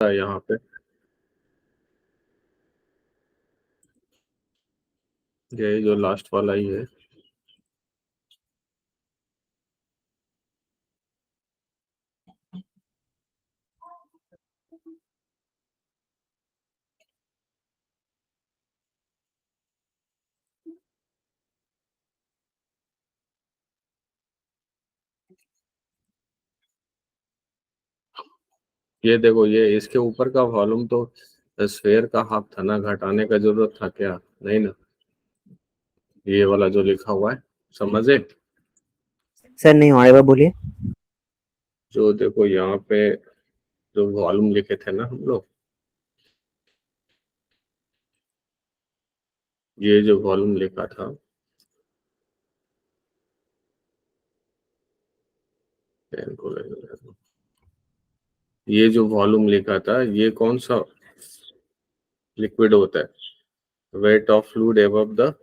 यहाँ पे ये जो लास्ट वाला ही है। ये देखो, ये इसके ऊपर का वॉल्यूम तो स्फेयर का हाफ था ना, घटाने का जरूरत था क्या? नहीं ना, ये वाला जो लिखा हुआ है, समझे? सर नहीं हो रहा, बोलिए। जो देखो यहाँ पे जो वॉल्यूम लिखे थे ना हम लोग, ये जो वॉल्यूम लिखा था, ये जो वॉल्यूम लिखा था, ये कौन सा लिक्विड होता है? Weight of fluid above the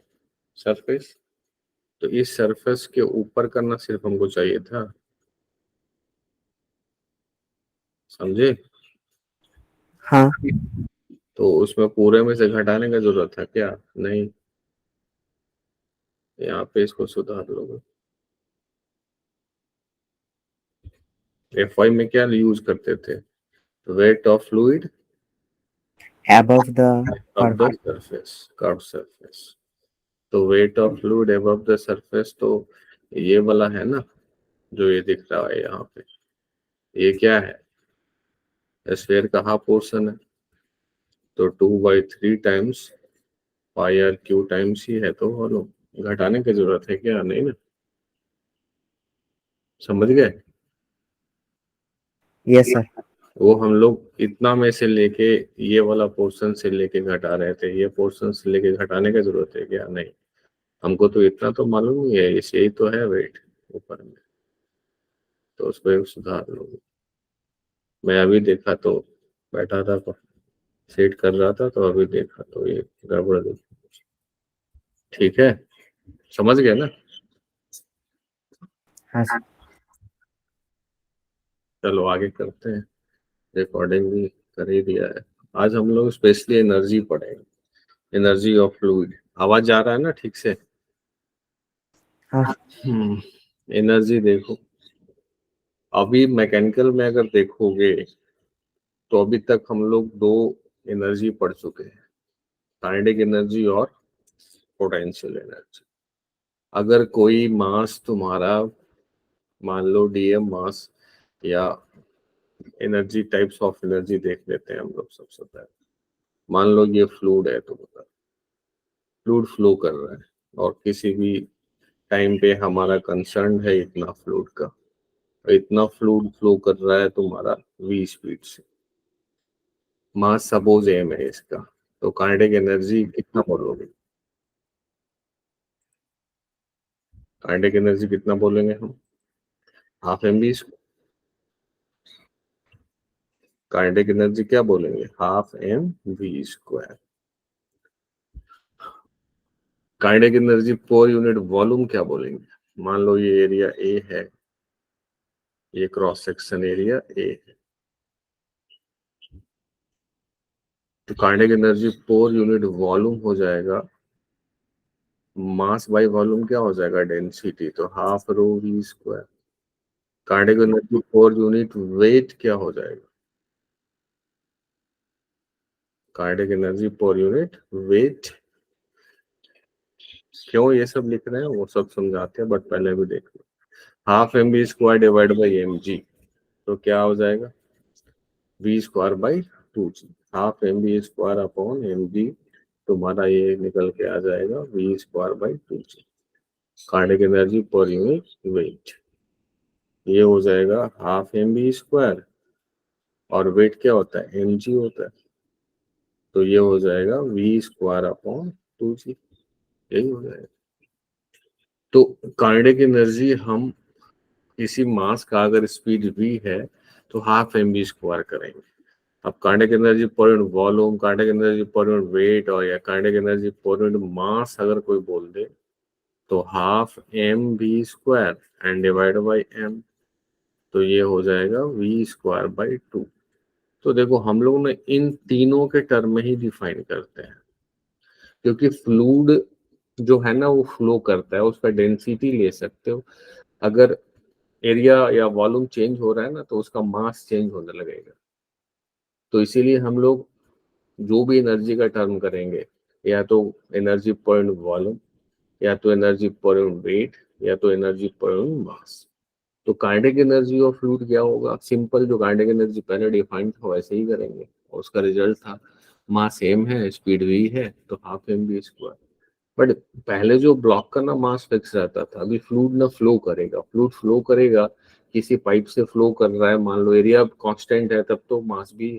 surface. तो इस सरफेस के ऊपर करना सिर्फ हमको चाहिए था, समझे? हाँ। तो उसमें पूरे में से घटाने का जरूरत है क्या? नहीं। यहाँ पे इसको सुधार लोगे। एफआई में क्या यूज करते थे? Weight of fluid above the of the surface. surface, curved surface। तो weight of fluid above the surface तो ये वाला है ना, जो ये दिख रहा है यहाँ पे, ये क्या है? स्फीयर का हाफ पोर्शन है, तो 2/3 times pi R cube times ही है, तो वॉल्यूम घटाने की जरूरत है क्या? नहीं ना, समझ गए? Yes sir. वो हम लोग इतना में से लेके ये वाला पोर्शन से लेके घटा रहे थे, ये पोर्शन से लेके घटाने की जरूरत है क्या? नहीं। हमको तो इतना तो मालूम ही है, इस यही तो है वेट ऊपर में, तो उसको एक सुधार लो। मैं अभी देखा तो बैठा था तो सेट कर रहा था, तो अभी देखा तो ये गड़बड़ देखी। ठीक है, समझ गए ना? हाँ सर। चलो आगे करते हैं, रिकॉर्डिंग भी कर ही दिया है। आज हम लोग स्पेशली एनर्जी पढ़ेंगे, एनर्जी ऑफ फ्लूइड। आवाज जा रहा है ना ठीक से? हाँ। एनर्जी देखो, अभी मैकेनिकल में अगर देखोगे तो अभी तक हम लोग दो एनर्जी पढ़ चुके हैं, काइनेटिक एनर्जी और पोटेंशियल एनर्जी। अगर कोई मास तुम्हारा, मान लो डीएम मास या एनर्जी, टाइप्स ऑफ एनर्जी देख लेते हैं हम लोग सबसे पहले। मान लो ये फ्लूइड है, तो बता, फ्लूइड फ्लो कर रहा है और किसी भी टाइम पे हमारा कंसर्न है इतना फ्लूइड का, इतना फ्लूइड फ्लो कर रहा है तुम्हारा v स्पीड से। मास सपोज एम है इसका, तो काइनेटिक एनर्जी कितना बोलोगे? काइनेटिक एनर्जी कितना बोलेंगे हम? Half M B. Kinetic energy क्या बोलेंगे? Half M V square. Kinetic energy पर यूनिट वॉल्यूम क्या बोलेंगे? मान लो ये एरिया ए है, ये क्रॉस सेक्शन एरिया ए है, तो काइनेटिक एनर्जी पर यूनिट वॉल्यूम हो जाएगा, मास बाय वॉल्यूम क्या हो जाएगा? डेंसिटी, तो half rho V square. Kinetic energy पर यूनिट वेट क्या हो जाएगा? काइनेटिक एनर्जी पर यूनिट वेट। क्यों ये सब लिख रहे हैं वो सब समझाते हैं, बट पहले भी देख लो। Half M B square divide by M G, तो क्या हो जाएगा? B square by 2g। Half M B square upon M G, तुम्हारा ये निकल के आ जाएगा V square by 2g। Kinetic energy पर यूनिट वेट ये हो जाएगा हाफ एम बी स्क्वायर, और वेट क्या होता है? एम जी होता है, तो ये हो जाएगा वी स्क्वायर अपॉन 2g, यही हो जाएगा। तो काइनेटिक एनर्जी हम किसी मास का अगर स्पीड v है तो हाफ एम बी स्क्वायर करेंगे। अब काइनेटिक एनर्जी पर यूनिट वॉल्यूम, काइनेटिक एनर्जी पर यूनिट वेट, और या काइनेटिक एनर्जी पर यूनिट मास अगर कोई बोल दे तो half M B square and divide by M, तो ये हो जाएगा वी स्क्वायर बाई 2। तो देखो हम लोग ने इन तीनों के टर्म में ही डिफाइन करते हैं, क्योंकि फ्लूइड जो है ना वो फ्लो करता है, उसका डेंसिटी ले सकते हो। अगर एरिया या वॉल्यूम चेंज हो रहा है ना तो उसका मास चेंज होने लगेगा। तो इसीलिए हम लोग जो भी एनर्जी का टर्म करेंगे, या तो एनर्जी पर यूनिट वॉल्यूम, या तो एनर्जी पर यूनिट वेट, या तो एनर्जी पर यूनिट मास। तो काइनेटिक एनर्जी ऑफ फ्लूइड क्या होगा, सिंपल जो काइनेटिक एनर्जी पहले डिफाइंड था वैसे ही करेंगे, और उसका रिजल्ट था मास सेम है, स्पीड वी है, तो half M B square. But पहले जो ब्लॉक का ना मास फिक्स रहता था, अभी फ्लूइड ना फ्लो करेगा, फ्लूइड फ्लो करेगा, किसी पाइप से फ्लो कर रहा है, मान लो एरिया कांस्टेंट है, तब तो मास भी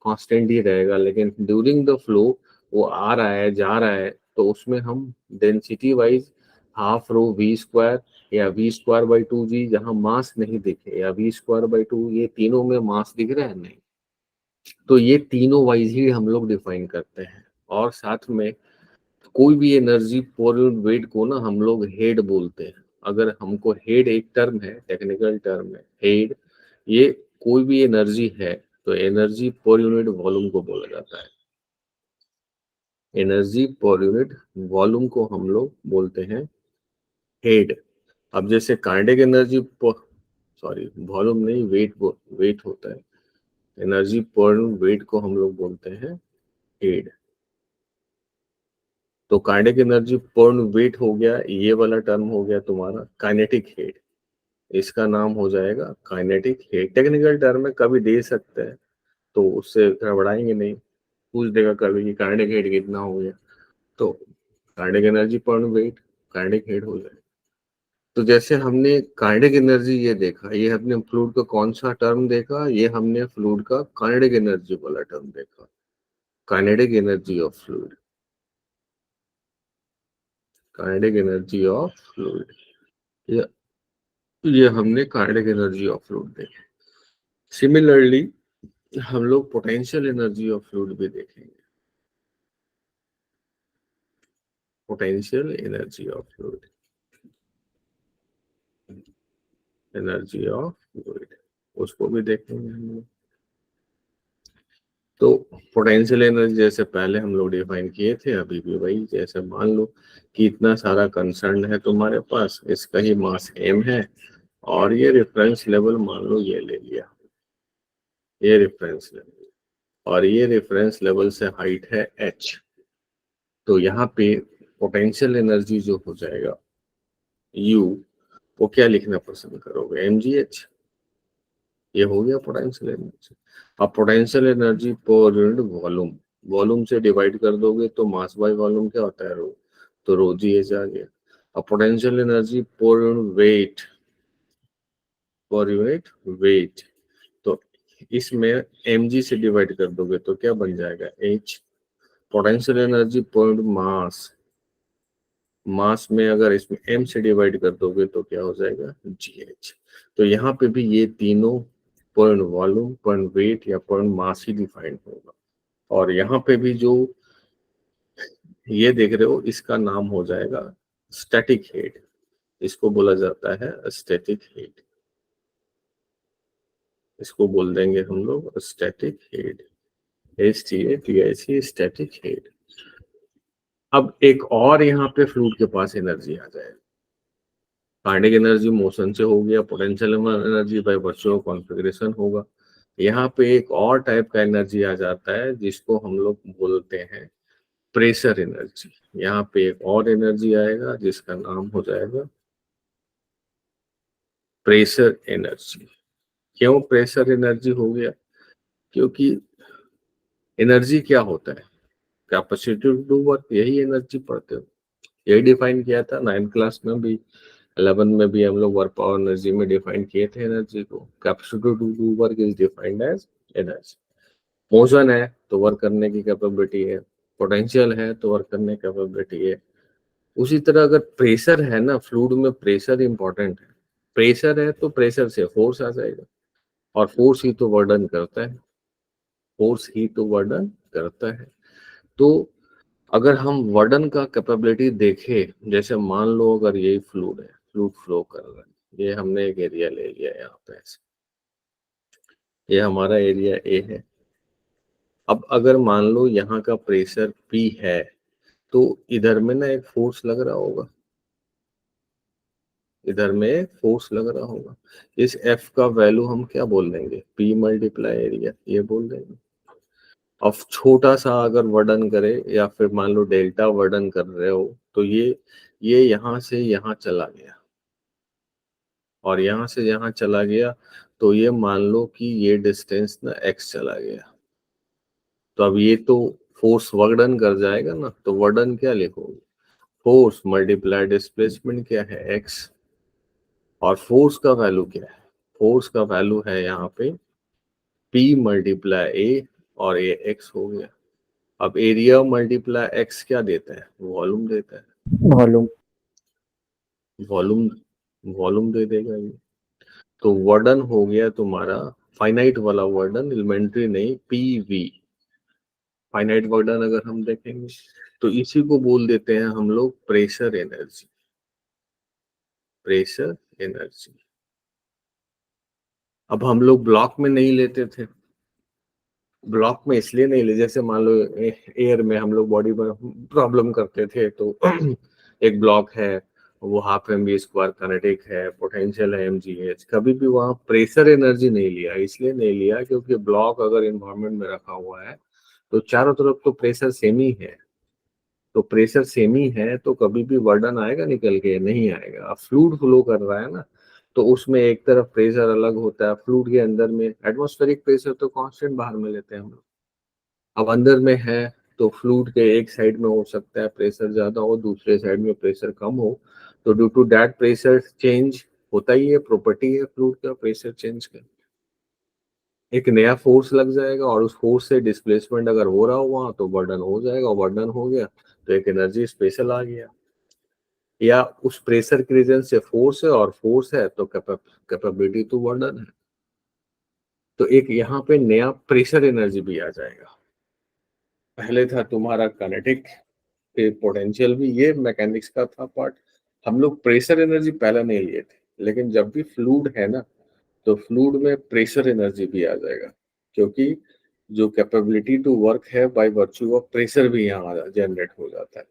कांस्टेंट ही रहेगा, लेकिन ड्यूरिंग द फ्लो वो आ रहा है जा रहा है, तो उसमें हम density wise half rho V square या V square by two G, जहाँ मास नहीं दिखे, या वी स्क्वायर बाई टू, ये तीनों में मास दिख रहा है नहीं, तो ये तीनों वाइज ही हम लोग डिफाइन करते हैं। और साथ में कोई भी एनर्जी पर वेट को ना हम लोग हेड बोलते हैं। अगर हमको हेड एक टर्म है, टेक्निकल टर्म है हेड, ये कोई भी एनर्जी है तो एनर्जी पर यूनिट वॉल्यूम को बोला जाता है। एनर्जी पर यूनिट वॉल्यूम को हम लोग बोलते हैं हेड। अब जैसे काइनेटिक एनर्जी, सॉरी वॉल्यूम नहीं, वेट, वेट होता है, एनर्जी पर वेट को हम लोग बोलते हैं हेड। तो काइनेटिक एनर्जी पर वेट हो गया, ये वाला टर्म हो गया तुम्हारा काइनेटिक हेड, इसका नाम हो जाएगा काइनेटिक हेड। टेक्निकल टर्म में कभी दे सकते हैं, तो उससे गड़बड़ाएंगे नहीं, पूछ देगा कभी कि काइनेटिक हेड कितना हो गया, तो काइनेटिक एनर्जी पर वेट काइनेटिक हेड हो जाएगा। तो जैसे हमने काइनेटिक एनर्जी ये देखा, ये हमने फ्लूइड का कौन सा टर्म देखा, ये हमने फ्लूइड का काइनेटिक एनर्जी वाला टर्म देखा, kinetic energy of fluid, kinetic energy of fluid, ये हमने काइनेटिक एनर्जी ऑफ फ्लूइड देखी। सिमिलरली हम लोग पोटेंशियल एनर्जी ऑफ फ्लूइड भी देखेंगे, potential energy of fluid, energy of fluid, उसको भी देखेंगे हम लोग। तो पोटेंशियल एनर्जी जैसे पहले हम लोग डिफाइन किए थे, अभी भी वही, जैसे मान लो कि इतना सारा कंसर्न है तुम्हारे पास, इसका ही मास m है, और ये रेफरेंस लेवल मान लो ये ले लिया, ये रेफरेंस लेवल, और ये रेफरेंस लेवल से हाइट है h। तो यहाँ पे पोटेंशियल एनर्जी जो हो जाएगा u, वो क्या लिखना पसंद करोगे, mgh, ये हो गया पोटेंशियल एनर्जी। अब पोटेंशियल एनर्जी पर यूनिट वॉल्यूम, वॉल्यूम से डिवाइड कर दोगे तो मास बाय वॉल्यूम क्या होता है, रो, तो रो जी एच आ गया। अब पोटेंशियल एनर्जी पर यूनिट वेट, पर यूनिट वेट, तो इसमें mg से डिवाइड कर दोगे तो क्या बन जाएगा, h। पोटेंशियल एनर्जी पर यूनिट मास, मास में अगर इसमें m से डिवाइड कर दोगे तो क्या हो जाएगा, gh। तो यहाँ पे भी ये तीनों पॉइंट वॉल्यूम, पॉइंट वेट या पॉइंट मास ही डिफाइंड होगा। और यहाँ पे भी जो ये देख रहे हो, इसका नाम हो जाएगा स्टैटिक हेड, इसको बोला जाता है स्टैटिक हेड, इसको बोल देंगे हम लोग static head, STATIC, static head. अब एक और यहाँ पे फ्लूइड के पास एनर्जी आ जाएगी, काइनेटिक एनर्जी मोशन से हो गया, potential energy by virtual of configuration होगा। यहाँ पे एक और टाइप का एनर्जी आ जाता है जिसको हम लोग बोलते हैं प्रेशर एनर्जी। यहाँ पे एक और एनर्जी आएगा जिसका नाम हो जाएगा प्रेशर एनर्जी। क्यों प्रेशर एनर्जी हो गया, क्योंकि एनर्जी क्या होता है, कैपेसिटी टू डू वर्क, यही एनर्जी पढ़ते हो, यही डिफाइन किया था 9th क्लास में भी, 11 में भी हम लोग वर्क पावर एनर्जी में डिफाइन किए थे एनर्जी को। Capacity to do work is defined as energy. Motion है तो वर्क करने की कैपेबिलिटी है, पोटेंशियल है तो वर्क करने की कैपेबिलिटी है। उसी तरह अगर प्रेशर है ना, फ्लूइड में प्रेशर इंपॉर्टेंट है, प्रेशर है तो प्रेशर से फोर्स आ जाएगा, और फोर्स ही तो वर्डन करता है, फोर्स ही तो वर्डन करता है। तो अगर हम वर्डन का कैपेबिलिटी देखें, जैसे मान लो अगर यही फ्लूइड है, फ्लूइड फ्लो कर रहा है, ये हमने एक एरिया ले लिया यहाँ पे ऐसे, ये हमारा एरिया ए है, अब अगर मान लो यहाँ का प्रेशर P है तो इधर में ना एक फोर्स लग रहा होगा, इधर में एक फोर्स लग रहा होगा। इस F का वैल्यू हम क्या बोल देंगे, P मल्टीप्लाई एरिया, ये बोल देंगे। अब छोटा सा अगर वर्डन करे या फिर मान लो डेल्टा वर्डन कर रहे हो तो ये यहाँ से यहाँ चला गया और यहाँ से यहाँ चला गया, तो ये मान लो कि ये डिस्टेंस ना x चला गया। तो अब ये तो फोर्स वर्डन कर जाएगा ना, तो वर्डन क्या लिखोगे, फोर्स मल्टीप्लाई डिस्प्लेसमेंट क्या है x, और फोर्स का वैल्यू क्या है, फोर्स का वैल्यू है यहाँ पे P मल्टीप्लाई A और ये x हो गया। अब एरिया मल्टीप्लाई x क्या देता है, वॉल्यूम देता है, वॉल्यूम। वॉल्यूम वॉल्यूम दे देगा ये। तो वर्डन हो गया तुम्हारा फाइनाइट वाला वर्डन, एलिमेंट्री नहीं, PV। फाइनाइट वर्डन अगर हम देखेंगे तो इसी को बोल देते हैं हम लोग प्रेशर एनर्जी, प्रेशर एनर्जी। अब हम लोग ब्लॉक में नहीं लेते थे, ब्लॉक में इसलिए नहीं ले, जैसे मान लो एयर में हम लोग बॉडी में प्रॉब्लम करते थे तो एक ब्लॉक है, वो half M B square kinetic है, पोटेंशियल है mgh, कभी भी वहाँ प्रेशर एनर्जी नहीं लिया। इसलिए नहीं लिया क्योंकि ब्लॉक अगर इन्वायरमेंट में रखा हुआ है तो चारों तरफ तो प्रेशर सेम ही है, तो प्रेशर सेम ही है तो कभी भी वर्डन आएगा निकल के, नहीं आएगा। अब फ्लूइड फ्लो कर रहा है ना, तो उसमें एक तरफ प्रेशर अलग होता है, फ्लूइड के अंदर में एटमॉस्फेरिक प्रेशर तो कांस्टेंट बाहर में लेते हैं हम लोग, अब अंदर में है तो फ्लूइड के एक साइड में हो सकता है प्रेशर ज्यादा हो, दूसरे साइड में प्रेशर कम हो, तो due to that pressure change होता ही है, प्रॉपर्टी है फ्लूइड का प्रेशर चेंज का। एक नया फोर्स लग जाएगा और उस फोर्स से डिस्प्लेसमेंट अगर हो रहा हो वहां तो बर्डन हो जाएगा, बर्डन हो गया तो एक एनर्जी स्पेशल आ गया, या उस प्रेशर के रीजन से फोर्स है और फोर्स है तो कैपेबिलिटी टू बर्डन है, तो एक यहाँ पे नया प्रेशर एनर्जी भी आ जाएगा। पहले था तुम्हारा काइनेटिक, फिर पोटेंशियल भी, ये मैकेनिक्स का था पार्ट। हम लोग प्रेशर एनर्जी पहले नहीं लिए थे, लेकिन जब भी फ्लूइड है ना तो फ्लूइड में प्रेशर एनर्जी भी आ जाएगा, क्योंकि जो कैपेबिलिटी टू वर्क है बाय वर्च्यू ऑफ प्रेशर भी यहाँ जनरेट हो जाता है।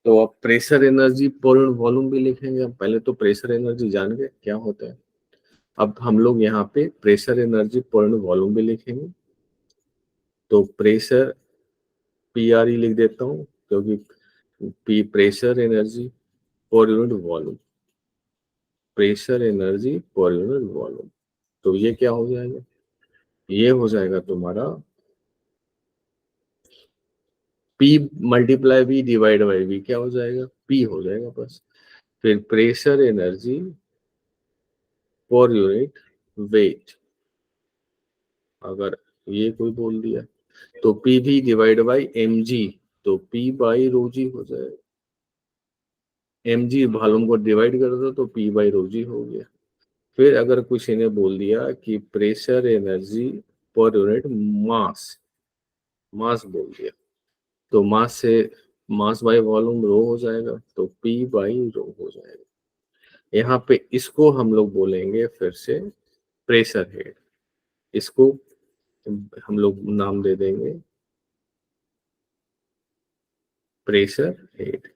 तो अब प्रेशर एनर्जी पर वॉल्यूम भी लिखेंगे, हम पहले तो प्रेशर एनर्जी जान गए क्या होता है, अब हम लोग यहाँ पे प्रेशर एनर्जी पर वॉल्यूम भी लिखेंगे। तो प्रेशर PRE लिख देता हूँ क्योंकि पी प्रेशर एनर्जी पर यूनिट वॉल्यूम, प्रेशर एनर्जी पर यूनिट वॉल्यूम। तो ये क्या हो जाएगा, ये हो जाएगा तुम्हारा P multiply V divide by V, क्या हो जाएगा, P हो जाएगा बस। फिर प्रेशर एनर्जी पर यूनिट वेट, अगर ये कोई बोल दिया तो PV डिवाइड बाई mg, तो P बाई रो जी हो जाएगा, mg वॉल्यूम को डिवाइड कर दो तो P बाई रो जी हो गया। फिर अगर कुछ इन्हें बोल दिया कि प्रेशर एनर्जी पर यूनिट मास, मास बोल दिया तो मास से मास बाय वॉल्यूम रो हो जाएगा, तो P बाई रो हो जाएगा। यहाँ पे इसको हम लोग बोलेंगे फिर से प्रेशर हेड, इसको हम लोग नाम दे देंगे प्रेशर हेड।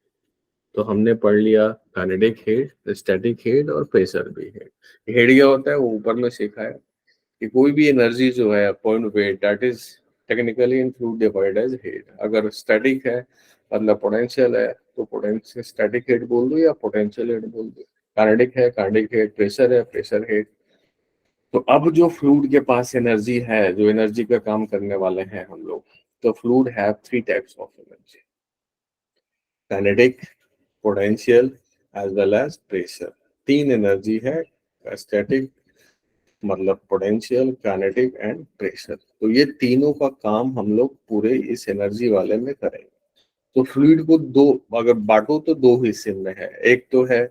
तो हमने पढ़ लिया काइनेटिक हेड, स्टैटिक हेड और प्रेशर भी हेड। हेड क्या होता है वो ऊपर में सीखा है कि कोई भी एनर्जी जो है point weight that is technically in fluid defined as head. अगर स्टैटिक है मतलब पोटेंशियल है तो पोटेंशियल स्टैटिक हेड बोल दो या पोटेंशियल हेड बोल दो, काइनेटिक है काइनेटिक हेड, प्रेशर है प्रेशर हेड। तो अब जो फ्लूइड के पास एनर्जी है, जो एनर्जी का काम करने वाले हैं हम लोग, तो fluid have three types of energy, kinetic, potential as well as pressure. तीन एनर्जी है, स्टैटिक मतलब पोटेंशियल, काइनेटिक एंड प्रेशर। तो ये तीनों का काम हम लोग पूरे इस एनर्जी वाले में करेंगे। तो फ्लूइड को दो अगर बांटो तो दो हिस्से में है, एक तो है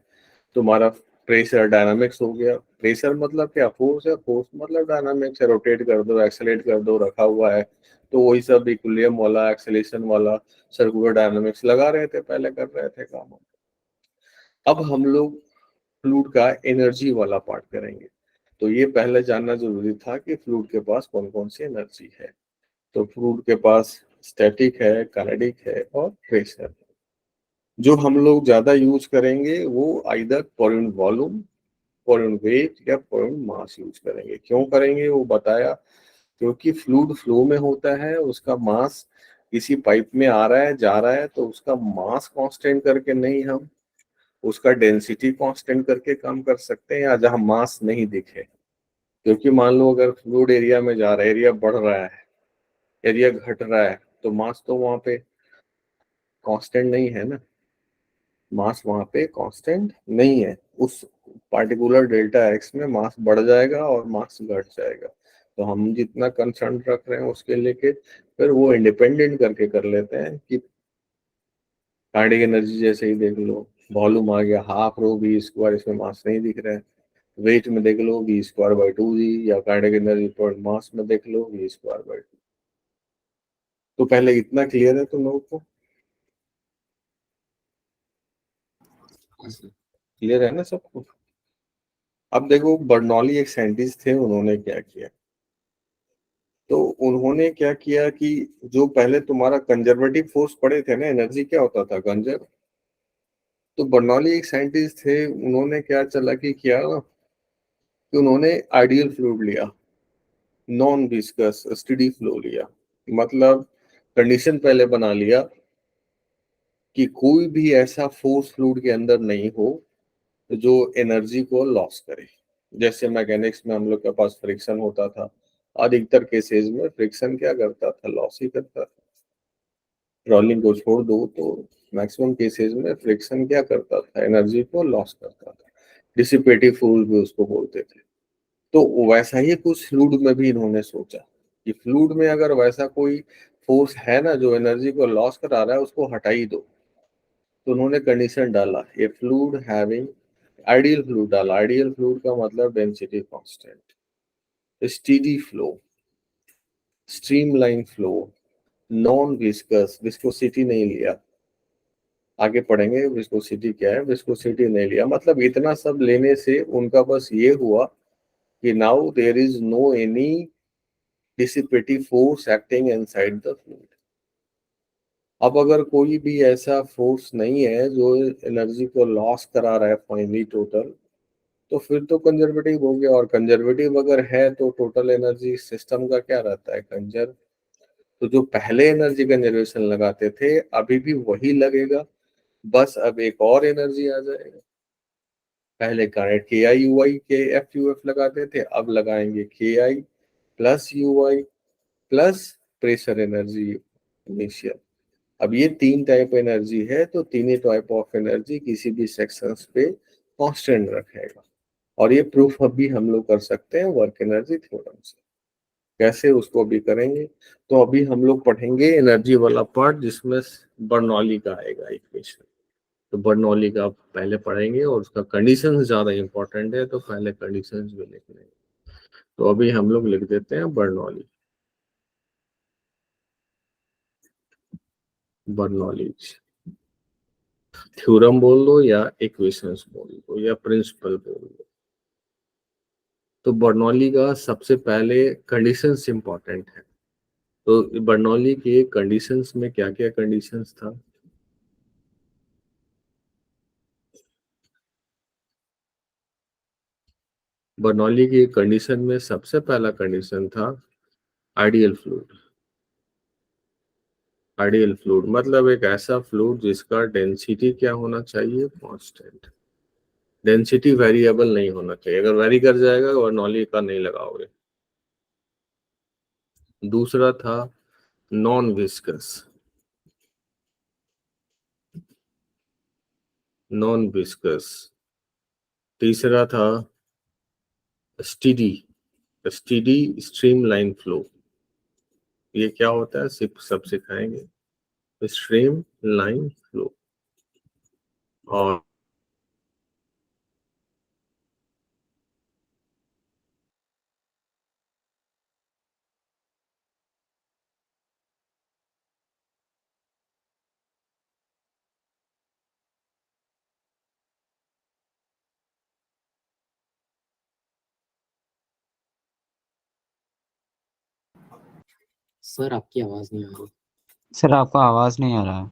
तुम्हारा प्रेशर डायनामिक्स हो गया, प्रेशर मतलब क्या, फोर्स है, फोर्स मतलब डायनामिक्स है, रोटेट कर दो एक्सेलेरेट कर दो रखा हुआ है, तो वही सब इक्विलिब्रियम वाला एक्सेलेरेशन वाला सर्कुलर डायनामिक्स लगा रहे थे पहले, कर रहे थे काम। अब हम लोग फ्लूइड का एनर्जी वाला पार्ट करेंगे। तो ये पहले जानना जरूरी था कि फ्लूइड के पास कौन कौन सी एनर्जी है। तो फ्लूइड के पास स्टैटिक है, काइनेटिक है और प्रेशर है। जो हम लोग ज्यादा यूज करेंगे वो आइदर पर यूनिट वॉल्यूम, पर यूनिट वेट या पर यूनिट मास यूज करेंगे। क्यों करेंगे वो बताया, क्योंकि फ्लूइड फ्लो में होता है, उसका मास किसी पाइप में आ रहा है जा रहा है, तो उसका मास कांस्टेंट करके नहीं हम उसका डेंसिटी कांस्टेंट करके काम कर सकते हैं, या जहां मास नहीं दिखे। क्योंकि मान लो अगर फ्लूइड एरिया में जा रहा है, एरिया बढ़ रहा है, एरिया घट रहा है, तो मास तो वहां पे कांस्टेंट नहीं है ना, मास वहां पे कांस्टेंट नहीं है। उस पार्टिकुलर डेल्टा एक्स में मास बढ़ जाएगा और मास घट जाएगा। तो हम जितना कंसर्न रख रहे हैं उसके लेके फिर वो इंडिपेंडेंट करके कर लेते हैं कि काइनेटिक एनर्जी जैसे ही देख लो, वॉल्यूम आ गया हाफ रो वी स्क्वायर, इसमें मास नहीं दिख रहा है। वेट में देख लो वी स्क्वायर बाई 2g, या काइनेटिक एनर्जी पर मास में देख लो वी स्क्वायर बाई 2। तो पहले इतना क्लियर है तुम लोगों को? क्लियर है ना सबको? अब देखो बर्नौली एक साइंटिस्ट थे, उन्होंने क्या किया, तो उन्होंने क्या किया कि जो पहले तुम्हारा कंजर्वेटिव फोर्स पढ़े थे ना, एनर्जी क्या होता था, कंजर्व। तो बर्नौली एक साइंटिस्ट थे, उन्होंने क्या चालाकी किया ना, कि उन्होंने आइडियल फ्लूइड लिया, नॉन विस्कस स्टेडी फ्लो लिया। मतलब कंडीशन पहले बना लिया कि कोई भी ऐसा फोर्स फ्लूइड के अंदर नहीं हो जो एनर्जी को लॉस करे। जैसे मैकेनिक्स में हम लोग के पास फ्रिक्शन होता था, अधिकतर केसेस में फ्रिक्शन क्या करता था, लॉस ही करता था। रोलिंग को छोड़ दो तो मैक्सिमम केसेस में फ्रिक्शन क्या करता था, एनर्जी को लॉस करता था। डिसिपेटिव फोर्स भी उसको बोलते थे। तो वैसा ही कुछ फ्लूइड में भी इन्होंने सोचा कि फ्लूइड में अगर वैसा कोई फोर्स है ना जो एनर्जी को लॉस करा रहा है, उसको हटा ही दो। तो उन्होंने कंडीशन डाला, ए फ्लूइड हैविंग आइडियल फ्लूइड डाला। आइडियल फ्लूइड का मतलब density constant, steady flow, streamline flow, non viscous, viscosity नहीं लिया, आगे पढ़ेंगे विस्कोसिटी क्या है, विस्कोसिटी नहीं लिया। मतलब इतना सब लेने से उनका बस ये हुआ कि now there is no any dissipative force acting inside the fluid। अब अगर कोई भी ऐसा फोर्स नहीं है जो एनर्जी को लॉस करा रहा है फाइनली टोटल, तो फिर तो कंजर्वेटिव हो गया। और कंजर्वेटिव अगर है तो टोटल एनर्जी सिस्टम का क्या रहता है, कंजर्व। तो जो पहले एनर्जी कंजर्वेशन लगाते थे अभी भी वही लगेगा, बस अब एक और एनर्जी आ जाएगा। पहले करेंट के आई यू आई के एफ यू एफ लगाते थे, अब लगाएंगे K I plus U I plus pressure energy initial. अब ये तीन टाइप एनर्जी है, तो तीनों टाइप ऑफ एनर्जी किसी भी सेक्शंस पे कांस्टेंट रखेगा। और ये प्रूफ अभी हम लोग कर सकते हैं वर्क एनर्जी थ्योरम से। कैसे, उसको अभी करेंगे। तो अभी हम लोग पढ़ेंगे एनर्जी वाला पार्ट जिसमें बर्नौली का आएगा इक्वेशन। तो बर्नौली का पहले पढ़ेंगे और उसका कंडीशन ज्यादा इंपॉर्टेंट है, तो पहले कंडीशंस भी लिख लेंगे। तो अभी हम लोग लिख देते हैं बर्नौली। बर्नौली थ्योरम बोल दो या इक्वेशंस बोल दो या प्रिंसिपल बोल दो। तो बर्नौली का सबसे पहले कंडीशंस इंपॉर्टेंट है। तो बर्नौली के कंडीशंस में क्या क्या कंडीशंस था? बर्नौली की कंडीशन में सबसे पहला कंडीशन था आइडियल फ्लूइड। आइडियल फ्लूइड मतलब एक ऐसा फ्लूइड जिसका डेंसिटी क्या होना चाहिए, कांस्टेंट। डेंसिटी वेरिएबल नहीं होना चाहिए, अगर वेरी कर जाएगा बर्नौली का नहीं लगाओगे। दूसरा था नॉन विस्कस। Non viscous. तीसरा था steady. Steady stream line flow. ये क्या होता है सिर्फ सब सिखाएंगे, स्ट्रीम लाइन फ्लो। और सर आपकी आवाज नहीं आ रही। सर आपका आवाज नहीं आ रहा है।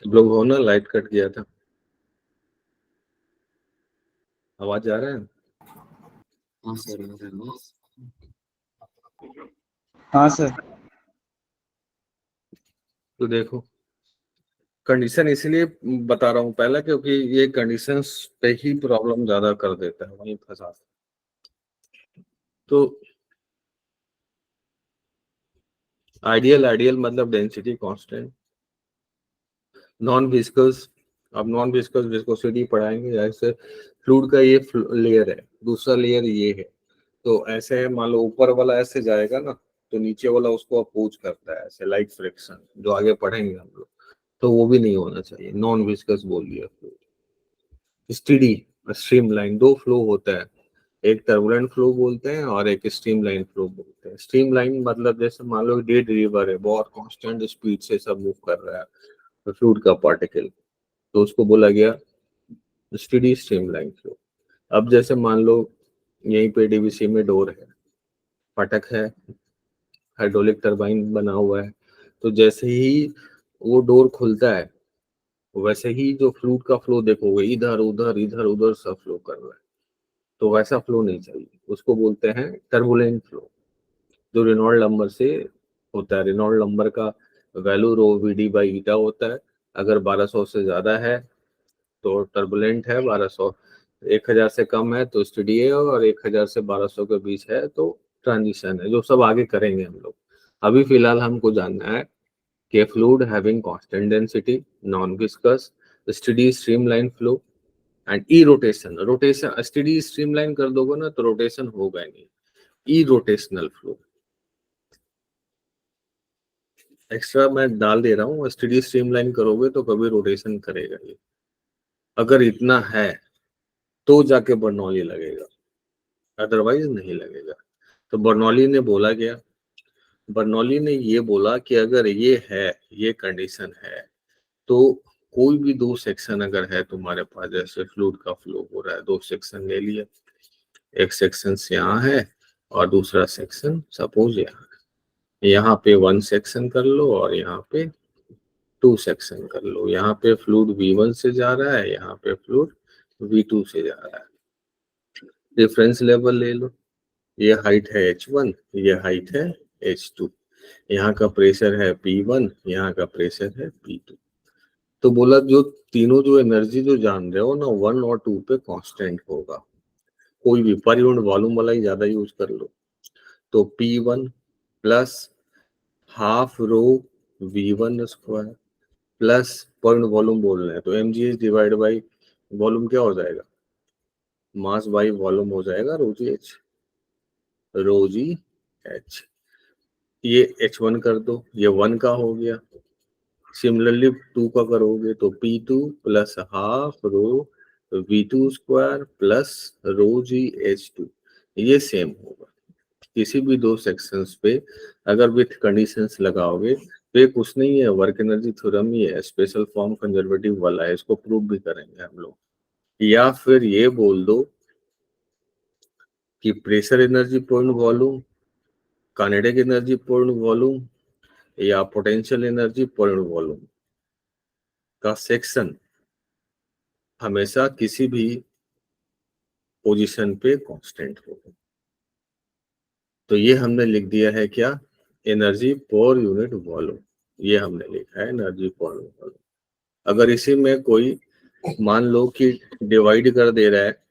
सब लोग हो ना, लाइट कट गया था। आवाज आ रहा है? हाँ सर आ रहा है। हाँ सर। तो देखो, कंडीशन इसलिए बता रहा हूँ पहला, क्योंकि ये कंडीशंस पे ही प्रॉब्लम ज्यादा कर देता है, वहीं फंसा। तो आइडियल मतलब डेंसिटी कांस्टेंट, नॉन विस्कस। अब नॉन विस्कस विस्कोसिटी पढ़ाएंगे, जैसे फ्लूइड का ये लेयर है, दूसरा लेयर ये है। तो ऐसे मान लो ऊपर वाला ऐसे जाएगा ना, तो नीचे वाला उसको अपोज करता है, ऐसे लाइक फ्रिक्शन, जो आगे पढ़ेंगे हम लोग। तो वो भी नहीं होना चाहिए, नॉन विस्कस बोल दिया। स्टीडी स्ट्रीमलाइन, दो फ्लो होता है, एक टर्बुलेंट फ्लो बोलते हैं और एक स्ट्रीमलाइन फ्लो बोलते हैं। स्ट्रीमलाइन मतलब जैसे मान लो डेड रिवर है, बहुत कांस्टेंट स्पीड से सब मूव कर रहा है फ्लूइड का पार्टिकल, तो उसको बोला गया स्टीडी स्ट्रीमलाइन फ्लो। अब जैसे मान लो यहीं पे डीवीसी में डोर है, फटक है, हाइड्रोलिक टरबाइन बना हुआ है, तो जैसे ही वो डोर खुलता है, वैसे ही जो फ्लूइड का फ्लो देखोगे, इधर उधर इधर उधर सब फ्लो कर रहा है। तो वैसा फ्लो नहीं चाहिए, उसको बोलते हैं टर्बुलेंट फ्लो, जो रेनॉल्ड नंबर से होता है। रेनॉल्ड नंबर का value rho V by eta होता है। अगर 1200 से ज्यादा है तो टर्बुलेंट है, 1200 1000 से कम है तो स्टेडी है, और 1000 से 1200 के बीच है तो ट्रांजिशन है, जो सब आगे करेंगे हम लोग। अभी फिलहाल हमको जानना है कि fluid having constant density, non viscous, steady streamline flow, and E rotation steady streamline कर दोगे ना तो रोटेशन होगा नहीं, ई रोटेशनल फ्लो। एक्स्ट्रा मैं डाल दे रहा हूँ, स्टेडी स्ट्रीमलाइन करोगे तो कभी रोटेशन करेगा ये, अगर इतना है तो जाके बर्नौली लगेगा, अदरवाइज नहीं लगेगा। तो बर्नौली ने बोला क्या, बर्नौली ने ये बोला कि अगर ये है, ये कंडीशन है, तो कोई भी दो सेक्शन अगर है तुम्हारे पास, जैसे फ्लूइड का फ्लो हो रहा है, दो सेक्शन ले लिया, एक सेक्शन यहाँ है और दूसरा सेक्शन सपोज यहाँ पे 1 सेक्शन कर लो और यहाँ पे 2 सेक्शन कर लो। यहाँ पे फ्लूइड V1 से जा रहा है, यहाँ पे फ्लूइड V2 से जा रहा है। डिफरेंस लेवल ले लो, ये हाइट है H1, ये हाइट है H2, यहाँ का प्रेशर है P1, यहाँ का प्रेशर है P2। तो बोला जो तीनों जो एनर्जी जो जान रहे हो ना 1 और 2 पे कांस्टेंट होगा, कोई भी पर यूनिट वॉल्यूम वाला ही ज्यादा यूज कर लो। तो P1 प्लस हाफ रो V1 स्क्वायर प्लस पर यूनिट वॉल्यूम बोल रहे हैं तो mgh डिवाइड बाई वॉल्यूम क्या हो जाएगा, मास बाई वॉल्यूम हो जाएगा रो जी एच। ये H1 कर दो, ये 1 का हो गया। सिमिलरली 2 का करोगे तो P2 plus half rho V2 square plus rho G H2, ये सेम होगा। किसी भी दो सेक्शंस पे अगर विथ कंडीशंस लगाओगे तो ये कुछ नहीं है, वर्क एनर्जी थ्योरम ही है, स्पेशल फॉर्म कंजर्वेटिव वाला है, इसको प्रूव भी करेंगे हम लोग। या फिर ये बोल दो कि प्रेशर एनर्जी पूर्ण वॉल्यूम, काइनेटिक एनर्जी पूर्ण वॉल्यूम या पोटेंशियल एनर्जी पूर्ण वॉल्यूम का सेक्शन हमेशा किसी भी पोजीशन पे कांस्टेंट होगा। तो ये हमने लिख दिया है क्या, एनर्जी पर यूनिट वॉल्यूम, ये हमने लिखा है एनर्जी पर यूनिट वॉल्यूम। अगर इसी में कोई मान लो कि डिवाइड कर दे रहा है,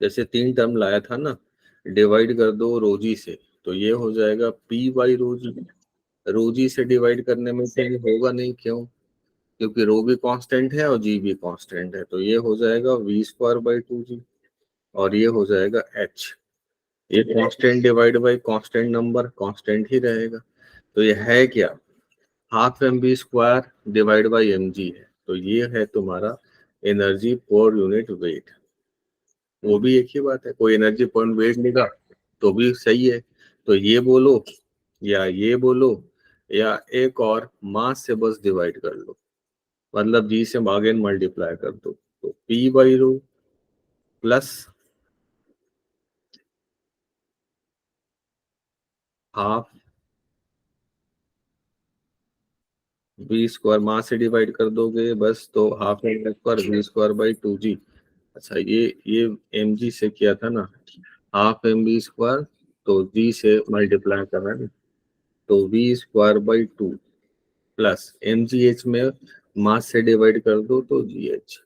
जैसे 3 टर्म लाया था ना, डिवाइड कर दो रोजी से, तो ये हो जाएगा P बाई रोजी। रोजी से डिवाइड करने में चेंज होगा नहीं, क्यों, क्योंकि रो भी कांस्टेंट है और जी भी कांस्टेंट है, तो ये हो जाएगा V स्क्वायर बाई 2G और ये हो जाएगा H। ये constant divide by constant number, constant ही रहेगा। तो ये है क्या, half mv square divide by mg है। तो ये है तुम्हारा एनर्जी पर यूनिट वेट, वो भी एक ही बात है, कोई एनर्जी पर वेट लेगा तो भी सही है। तो ये बोलो या ये बोलो या एक और मास से बस डिवाइड कर लो, मतलब जी से अगेन मल्टीप्लाई कर दो, तो P by rho plus half V square, mass से डिवाइड कर दोगे बस, तो half M square V square by 2G। अच्छा ये mg से किया था ना, हाफ mv स्क्वायर, तो g से मल्टीप्लाई कर रहा है, तो V स्क्वायर बाई 2 प्लस mgh में मास से डिवाइड कर दो तो gh।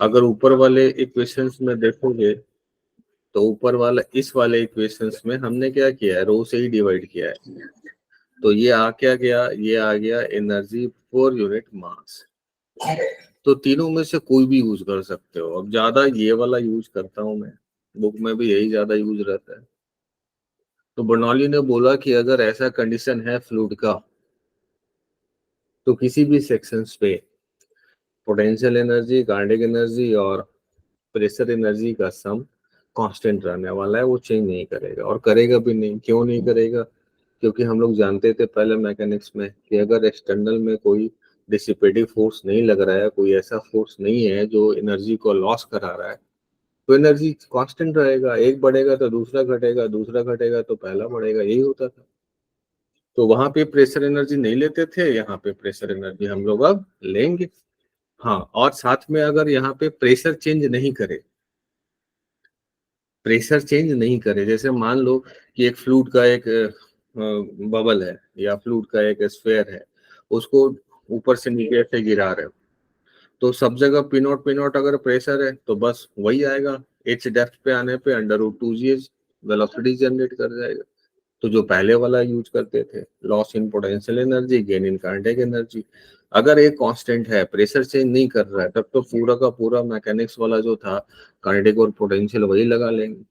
अगर ऊपर वाले इक्वेशंस में देखोगे तो ऊपर वाला इस वाले इक्वेशंस में हमने क्या किया है, रो से ही डिवाइड किया है, तो ये आ क्या गया, ये आ गया एनर्जी पर यूनिट मास। तो तीनों में से कोई भी यूज कर सकते हो। अब ज्यादा ये वाला यूज करता हूं मैं, बुक में भी यही ज्यादा यूज रहता है। तो बर्नौली ने बोला कि अगर ऐसा कंडीशन है फ्लूइड का, तो किसी भी सेक्शंस पे पोटेंशियल एनर्जी, काइनेटिक एनर्जी और प्रेशर एनर्जी का सम कांस्टेंट रहने वाला है, वो चेंज नहीं करेगा और करेगा भी नहीं। क्यों नहीं करेगा, क्योंकि हम लोग जानते थे पहले मैकेनिक्स में कि अगर एक्सटर्नल में कोई डिसिपेटिव फोर्स नहीं लग रहा है, कोई ऐसा फोर्स नहीं है जो एनर्जी को लॉस करा रहा है, तो एनर्जी कांस्टेंट रहेगा। एक बढ़ेगा तो दूसरा घटेगा, दूसरा घटेगा तो पहला बढ़ेगा, यही होता था। तो वहां पे प्रेशर एनर्जी नहीं लेते थे, यहाँ पे प्रेशर एनर्जी हम लोग अब लेंगे। हाँ, और साथ में अगर यहाँ पे प्रेशर चेंज नहीं करे, प्रेशर चेंज नहीं करे, जैसे मान लो कि एक फ्लूइड का एक बबल है या फ्लूइड का एक स्फेयर है, उसको ऊपर से नीचे से गिरा रहे हो, तो सब जगह पी नॉट अगर प्रेशर है तो बस वही आएगा, एच डेप्थ पे आने पे √2gh वेलोसिटी जनरेट कर जाएगा। तो जो पहले वाला यूज करते थे, loss in potential energy, gain in kinetic energy, अगर एक कांस्टेंट है, प्रेशर चेंज नहीं कर रहा है, तब तो पूरा का पूरा मैकेनिक्स वाला जो था काइनेटिक और पोटेंशियल वही लगा लेंगे।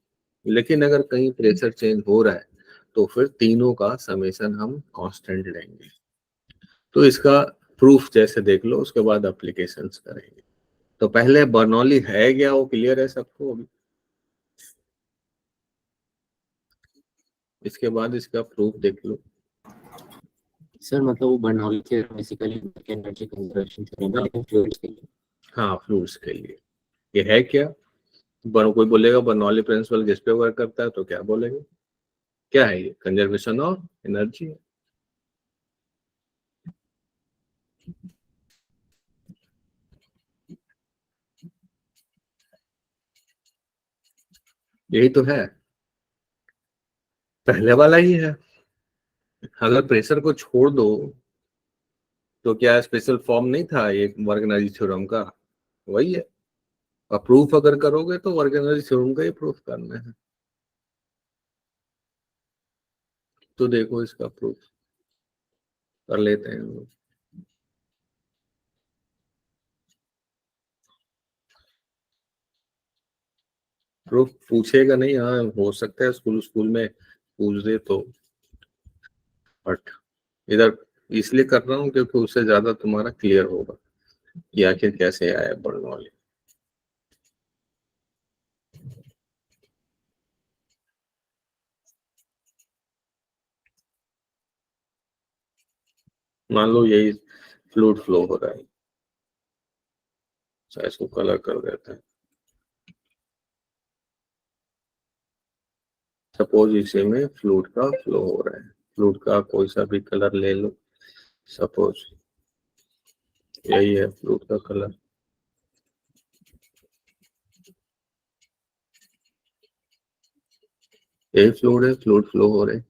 लेकिन अगर कहीं प्रेशर चेंज हो रहा है तो फिर तीनों का समेशन हम कांस्टेंट लेंगे। तो इसका प्रूफ जैसे देख लो, उसके बाद एप्लीकेशंस करेंगे। तो पहले बर्नौली है क्या, वो क्लियर है सबको अभी? इसके बाद इसका प्रूफ देख लो। सर मतलब वो Bernoulli theorem basically energy conservation theorem है, लेकिन फ्लूइड्स के लिए। हाँ, फ्लूइड्स के लिए ये है क्या? कोई बोलेगा बर्नौली प्रिंसिपल किस पे वर्क करता है, तो क्या बोलेंगे? क्या है ये? Conservation of energy. यही तो है, पहले वाला ही है। अगर प्रेशर को छोड़ दो तो क्या स्पेशल फॉर्म नहीं था ये वर्क एनर्जी थ्योरम का? वही है। और प्रूफ अगर करोगे तो वर्क एनर्जी थ्योरम का ही प्रूफ करना है। तो देखो इसका प्रूफ कर लेते हैं हम लोग। प्रूफ पूछेगा नहीं, हाँ हो सकता है स्कूल स्कूल में पूछ दे तो, बट इधर इसलिए कर रहा हूँ क्योंकि उससे ज्यादा तुम्हारा क्लियर होगा कि आखिर कैसे आया बर्नौली। मान लो यही फ्लूइड फ्लो हो रहा है, अच्छा इसको कलर कर देते हैं। सपोज इसी में फ्लूइड का फ्लो हो रहा है, फ्लूइड का कोई सा भी कलर ले लो, सपोज यही है फ्लूइड का कलर। यही फ्लूइड है, फ्लूइड फ्लो हो रहे।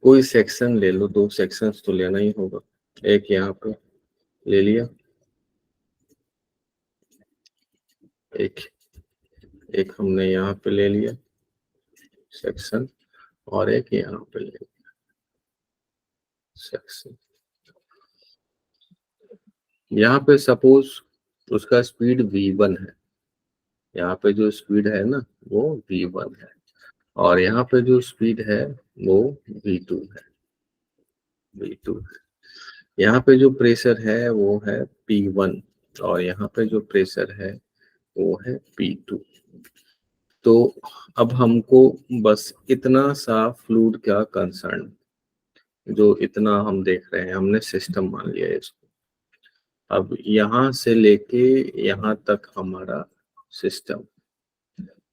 कोई सेक्शन ले लो, दो सेक्शंस तो लेना ही होगा। एक यहाँ पे ले लिया, एक एक हमने यहाँ पे ले लिया सेक्शन, और एक यहाँ पे ले लिया सेक्शन। यहाँ पे सपोज उसका स्पीड v1 है, यहाँ पे जो स्पीड है ना वो v1 है, और यहाँ पे जो स्पीड है वो v2 है, v2 है। यहाँ पे जो प्रेशर है वो है p1, और यहाँ पे जो प्रेशर है वो है p2। तो अब हमको बस इतना सा फ्लूइड का कंसर्न, जो इतना हम देख रहे हैं, हमने सिस्टम मान लिया है इसको। अब यहाँ से लेके यहाँ तक हमारा सिस्टम,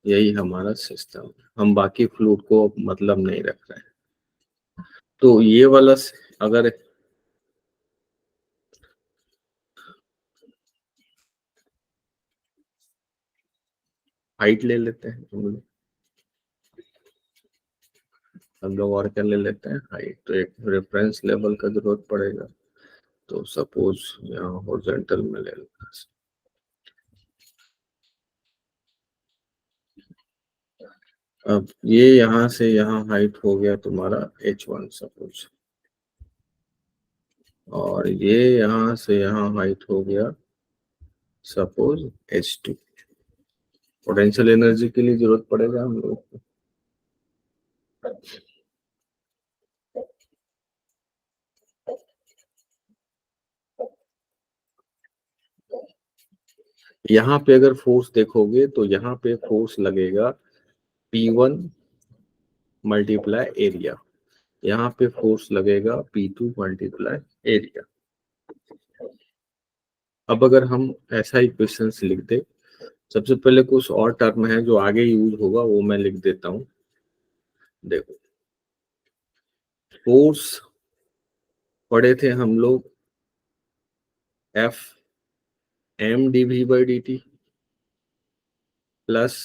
यही हमारा सिस्टम, हम बाकी फ्लूइड को मतलब नहीं रख रहे हैं। तो ये वाला अगर हाइट ले लेते हैं हम लोग और क्या ले लेते हैं, हाइट। तो एक रेफरेंस लेवल का जरूरत पड़ेगा, तो सपोज यहाँ हॉरिजॉन्टल में ले लेते हैं। अब ये यहाँ से यहाँ हाइट हो गया तुम्हारा h1 सपोज, और ये यहाँ से यहाँ हाइट हो गया सपोज h2। पोटेंशियल एनर्जी के लिए जरूरत पड़ेगा हम लोग को। यहाँ पे अगर फोर्स देखोगे तो यहाँ पे फोर्स लगेगा P1 मल्टीप्लाई एरिया, यहाँ पे फोर्स लगेगा P2 मल्टीप्लाई एरिया। अब अगर हम ऐसा इक्वेशंस लिख दे, सबसे पहले कुछ और टर्म है जो आगे यूज होगा वो मैं लिख देता हूँ। देखो फोर्स पढ़े थे हम लोग F m dv by dt plus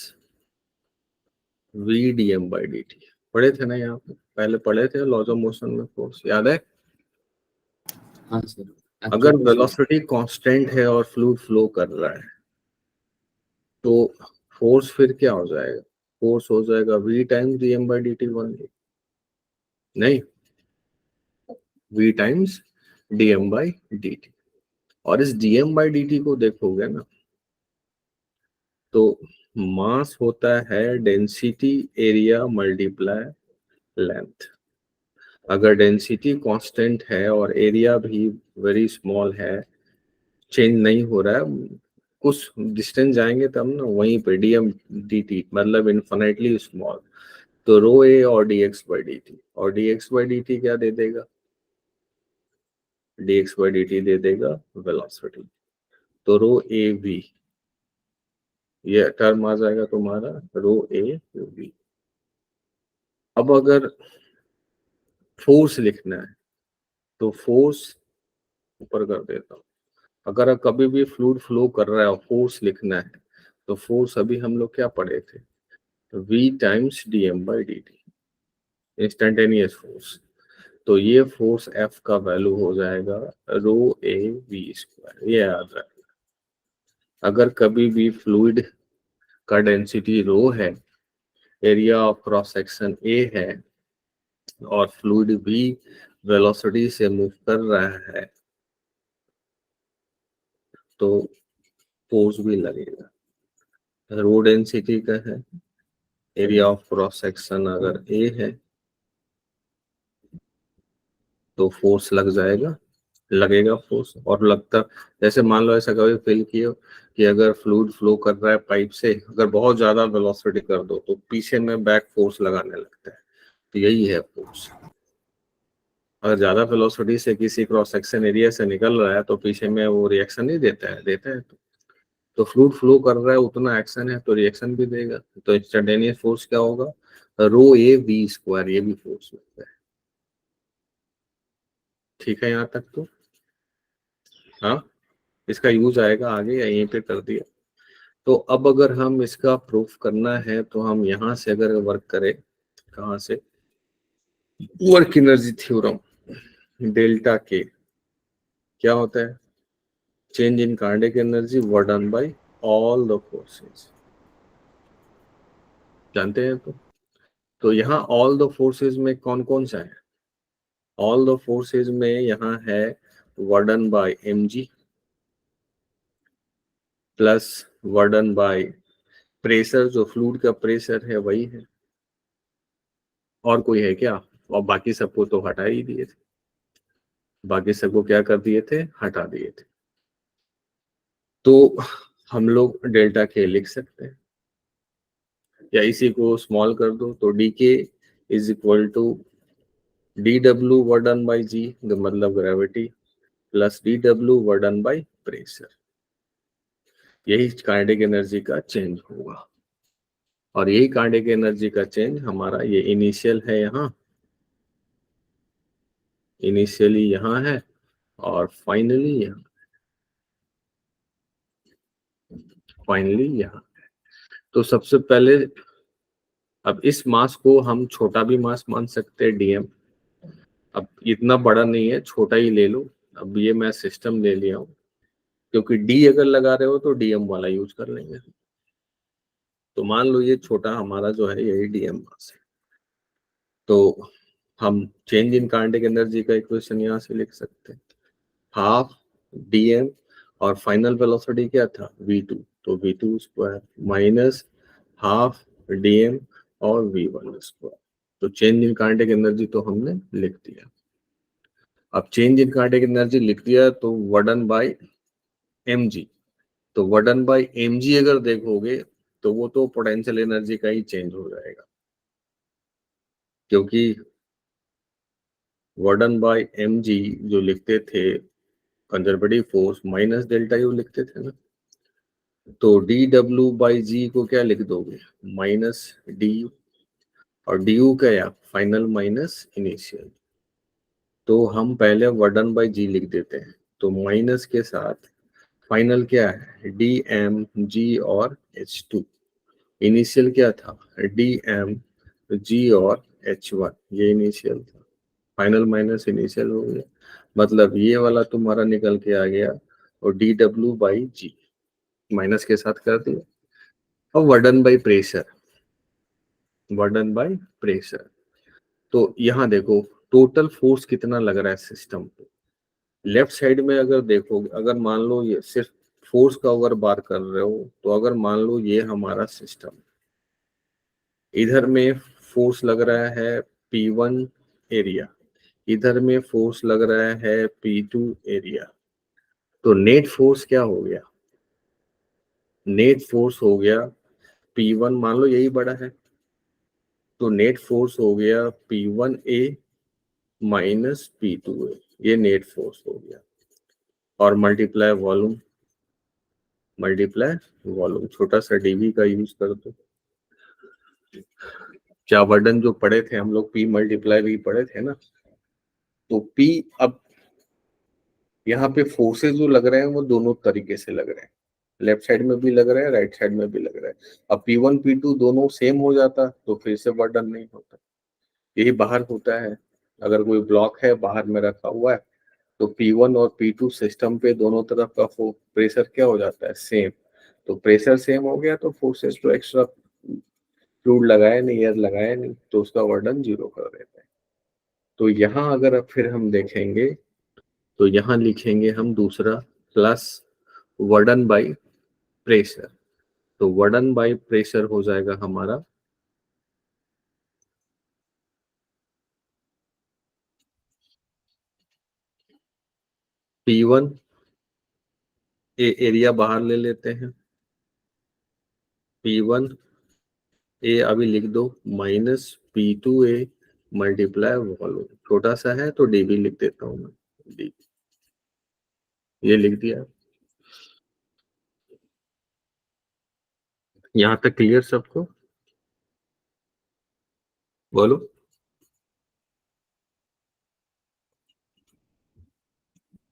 v dm by dt, पढ़े थे ना? यहाँ पे पहले पढ़े थे लॉज ऑफ मोशन में फोर्स, याद है? हाँ सर। अगर वेलोसिटी कांस्टेंट है और फ्लूइड फ्लो कर रहा है तो फोर्स फिर क्या हो जाएगा? फोर्स हो जाएगा v times dm by dt only, नहीं v times dm by dt। और इस dm by dt को देखोगे ना तो मास होता है डेंसिटी एरिया मल्टीप्लाई लेंथ। अगर डेंसिटी कांस्टेंट है और एरिया भी वेरी स्मॉल है, चेंज नहीं हो रहा है, कुछ डिस्टेंस जाएंगे तब ना वहीं पे dm dt मतलब इन्फिनिटली स्मॉल, तो रो ए और dx by dt, और dx by dt क्या दे देगा, dx by dt दे देगा वेलोसिटी। तो रो ए वी, ये टर्म आ जाएगा तुम्हारा रो ए वी। अब अगर फोर्स लिखना है तो फोर्स ऊपर कर देता हूँ। अगर कभी भी फ्लूइड फ्लो कर रहा है, फोर्स लिखना है, तो फोर्स अभी हम लोग क्या पढ़े थे, v times dm by dt, instantaneous force. तो ये फोर्स F का वैल्यू हो जाएगा रो ए वी स्क्वायर, ये याद रखना। अगर कभी भी फ्लूइड का डेंसिटी रो है, area of cross section A है, और फ्लूइड भी वेलोसिटी से मूव कर रहा है, तो फोर्स भी लगेगा। रो डेंसिटी का है, एरिया ऑफ क्रॉस सेक्शन अगर ए है तो फोर्स लग जाएगा, लगेगा फोर्स। और लगता, जैसे मान लो ऐसा कभी फील किया कि अगर फ्लूइड फ्लो कर रहा है पाइप से, अगर बहुत ज्यादा वेलोसिटी कर दो तो पीछे में बैक फोर्स लगाने लगता है, तो यही है फोर्स। अगर ज्यादा वेलोसिटी से किसी क्रॉस सेक्शन एरिया से निकल रहा है तो पीछे में वो रिएक्शन नहीं देता है, देता है। तो फ्लूइड फ्लो कर रहा है, उतना एक्शन है तो रिएक्शन भी देगा। तो इंस्टेंटेनियस फोर्स क्या होगा, रो ए वी स्क्वायर, ये भी फोर्स होता है। ठीक है यहाँ तक तो, हाँ, इसका यूज आएगा आगे या यहीं पे कर दिया। तो अब अगर हम इसका प्रूफ करना है तो हम यहाँ से अगर वर्क करें, कहाँ से, वर्क एनर्जी थ्योरम, डेल्टा के क्या होता है, change in kinetic energy work done by all the forces, जानते हैं। तो यहाँ ऑल द फोर्सेस में कौन कौन सा है, ऑल द फोर्सेस में यहाँ है work done by mg plus work done by pressure, जो फ्लूइड का प्रेशर है वही है, और कोई है क्या, और बाकी सबको तो हटा ही दिए थे, बाकी सबको क्या कर दिए थे, हटा दिए थे। तो हम लोग डेल्टा के लिख सकते हैं, या इसी को स्मॉल कर दो तो D K is equal to D W work done by G, मतलब gravity, plus D W work done by pressure. यही काइनेटिक एनर्जी का चेंज होगा, और यही काइनेटिक एनर्जी का चेंज हमारा ये इनिशियल है, यहाँ इनिशियली यहाँ है, और फाइनली यहाँ, फाइनली यहाँ। तो सबसे पहले अब इस मास को हम छोटा भी मास मान सकते हैं डीएम, अब इतना बड़ा नहीं है, छोटा ही ले लो। अब ये मैं सिस्टम ले लिया हूँ, क्योंकि डी अगर लगा रहे हो तो डीएम वाला यूज कर लेंगे। तो मान लो ये छोटा हमारा जो है यही डीएम मास है, तो हम चेंज इन काइनेटिक एनर्जी का इक्वेशन यहाँ से लिख सकते हैं, हाफ डीएम और फाइनल वेलोसिटी क्या था v2, तो v2 square minus half DM और v1 स्क्वायर। तो चेंज इन काइनेटिक एनर्जी तो हमने लिख दिया। अब चेंज इन काइनेटिक एनर्जी लिख दिया तो वर्क बाय mg, तो वर्क बाय mg अगर देखोगे तो वो तो पोटेंशियल एनर्जी का ही चेंज हो जाएगा, क्योंकि वर्क बाय mg जो लिखते थे conservative force minus delta U लिखते थे ना, तो डी डब्ल्यू बाई जी को क्या लिख दोगे, माइनस डी यू, और डी यू क्या, फाइनल माइनस इनिशियल। तो हम पहले वर्क बाई जी लिख देते हैं, तो माइनस के साथ फाइनल क्या है, डी एम जी और H2, इनिशियल क्या था, डी एम जी और H1, ये इनिशियल था, फाइनल माइनस इनिशियल हो गया, मतलब ये वाला तुम्हारा निकल के आ गया, और D W by G minus के साथ कर दिया। और work by pressure, work by pressure, तो यहाँ देखो टोटल फोर्स कितना लग रहा है सिस्टम पे, लेफ्ट साइड में अगर देखोगे, अगर मान लो ये सिर्फ फोर्स का अगर बार कर रहे हो, तो अगर मान लो ये हमारा सिस्टम, इधर में फोर्स लग रहा है P1 एरिया, इधर में फोर्स लग रहा है P2 एरिया, तो नेट फोर्स क्या हो गया? नेट फोर्स हो गया P1, मान लो यही बड़ा है, तो नेट फोर्स हो गया P1A माइनस P2A, ये नेट फोर्स हो गया। और मल्टीप्लाई वॉल्यूम, छोटा सा dV का यूज कर दो। क्या वर्डन जो पढ़े थे हम लोग, P मल्टीप्लाई V पढ़े थे ना, तो P, अब यहाँ पे फोर्सेस जो लग रहे हैं वो दोनों तरीके से लग रहे हैं, लेफ्ट साइड में भी लग रहा है, राइट साइड में भी लग रहा है। अब P1 P2 दोनों सेम हो जाता तो फिर से वर्डन नहीं होता। यही बाहर होता है, अगर कोई ब्लॉक है बाहर में रखा हुआ है, तो P1 और P2 सिस्टम पे दोनों तरफ का प्रेशर क्या हो जाता है? सेम। तो प्रेशर सेम हो गया तो फोर्सेस तो एक्स्ट्रा फ्लूइड लगाया नहीं, एयर लगाया नहीं, तो उसका वर्डन 0 कर देते हैं। तो यहाँ अगर अब फिर हम देखेंगे, तो यहाँ लिखेंगे हम दूसरा प्लस वर्डन बाई प्रेशर। तो वर्डन बाई प्रेशर हो जाएगा हमारा P1 एरिया बाहर ले लेते हैं, P1 ए अभी लिख दो माइनस P2A मल्टीप्लाई वॉल्यूम, छोटा सा है तो dV लिख देता हूं मैं, dV, ये लिख दिया। यहां तक क्लियर सबको? बोलो।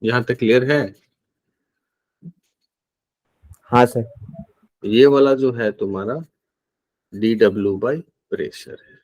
यहां तक क्लियर है? हाँ सर। ये वाला जो है तुम्हारा dW बाई प्रेशर है।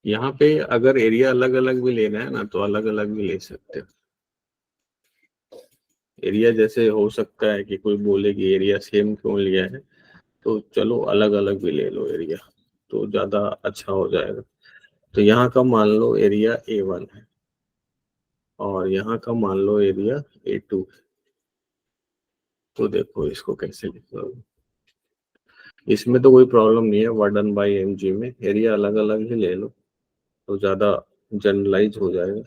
यहाँ पे अगर एरिया अलग अलग भी लेना है ना, तो अलग अलग भी ले सकते हो। एरिया जैसे हो सकता है कि कोई बोले कि एरिया सेम क्यों लिया है, तो चलो अलग अलग भी ले लो एरिया, तो ज्यादा अच्छा हो जाएगा। तो यहाँ का मान लो एरिया A1 है, और यहाँ का मान लो एरिया A2 है। तो देखो इसको कैसे लिखो, इसमें तो कोई प्रॉब्लम नहीं है, वर्डन बाई mg में एरिया अलग अलग ही ले लो तो ज्यादा जनरलाइज हो जाएगा।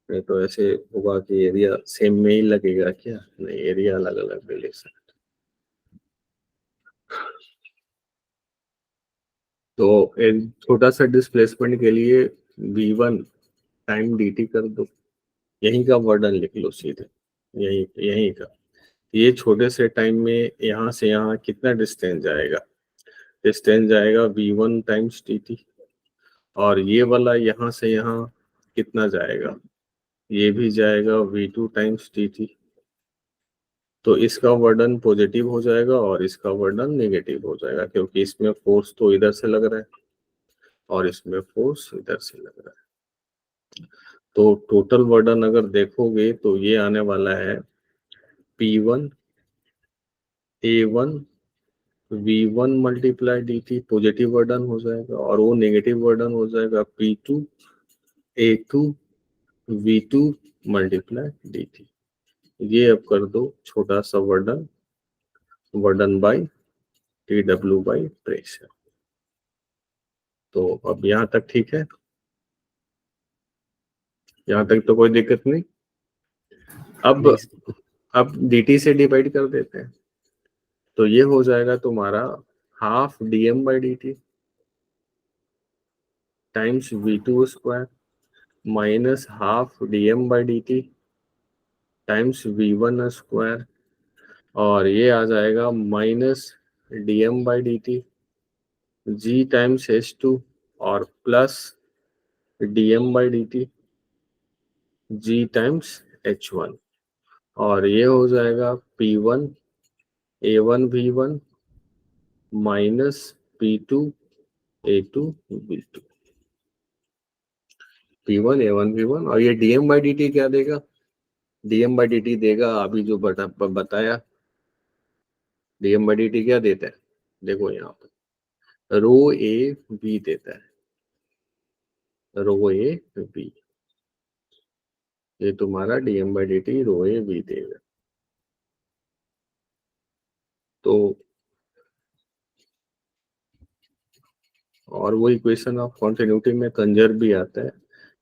नहीं तो ऐसे होगा कि एरिया सेम में ही लगेगा क्या, नहीं, एरिया अलग अलग भी ले सकते। तो एक छोटा सा डिस्प्लेसमेंट के लिए v1 टाइम dt कर दो, यहीं का वर्डन लिख लो सीधे, यहीं यहीं का। ये छोटे से टाइम में यहाँ से यहाँ कितना डिस्टेंस जाएगा? डिस्टेंस जाएगा v1 टाइम्स dt, और ये वाला यहाँ से यहाँ कितना जाएगा? ये भी जाएगा v2 टाइम्स dt। तो इसका वर्डन पॉजिटिव हो जाएगा और इसका वर्डन नेगेटिव हो जाएगा, क्योंकि इसमें फोर्स तो इधर से लग रहा है और इसमें फोर्स इधर से लग रहा है। तो टोटल वर्डन अगर देखोगे तो ये आने वाला है P1 A1 V1 multiply dt, positive वर्डन हो जाएगा, और वो नेगेटिव वर्डन हो जाएगा P2 A2 V2 multiply dt। ये अब कर दो छोटा सा वर्डन, वर्डन बाई TW बाई प्रेशर। तो अब यहाँ तक ठीक है? यहाँ तक तो कोई दिक्कत नहीं। अब dt से डिवाइड कर देते हैं, तो ये हो जाएगा तुम्हारा half dm by dt times V2 square minus half dm by dt times V1 square और ये आ जाएगा minus dm/dt g times H2 और plus dm/dt g times H1 और ये हो जाएगा P1 A1 V1 minus P2 A2 V2 P1 A1 V1 और ये dm/dt क्या देगा? dm/dt देगा अभी जो बताया। dm/dt क्या देता है? देखो यहाँ पे रो ए बी देता है, रो ए बी, ये तुम्हारा dm/dt रो ए बी देगा। तो और वो इक्वेशन ऑफ कॉन्टिन्यूटी में कंजर्व भी आता है,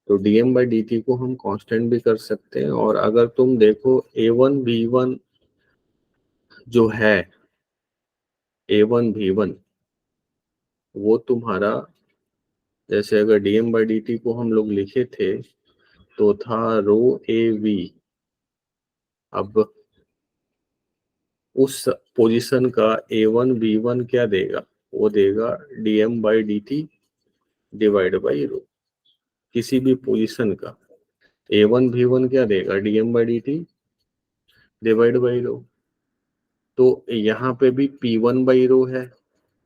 तो dm/dt को हम कांस्टेंट भी कर सकते हैं। और अगर तुम देखो a1 v1 जो है a1 v1 वो तुम्हारा, जैसे अगर dm/dt को हम लोग लिखे थे तो था रो ए वी। अब उस पोजीशन का a1 v1 क्या देगा? वो देगा dm/dt डिवाइड बाई रो। किसी भी पोजीशन का a1 v1 क्या देगा? dm/dt डिवाइड बाई रो। तो यहाँ पे भी p1 बाई रो है।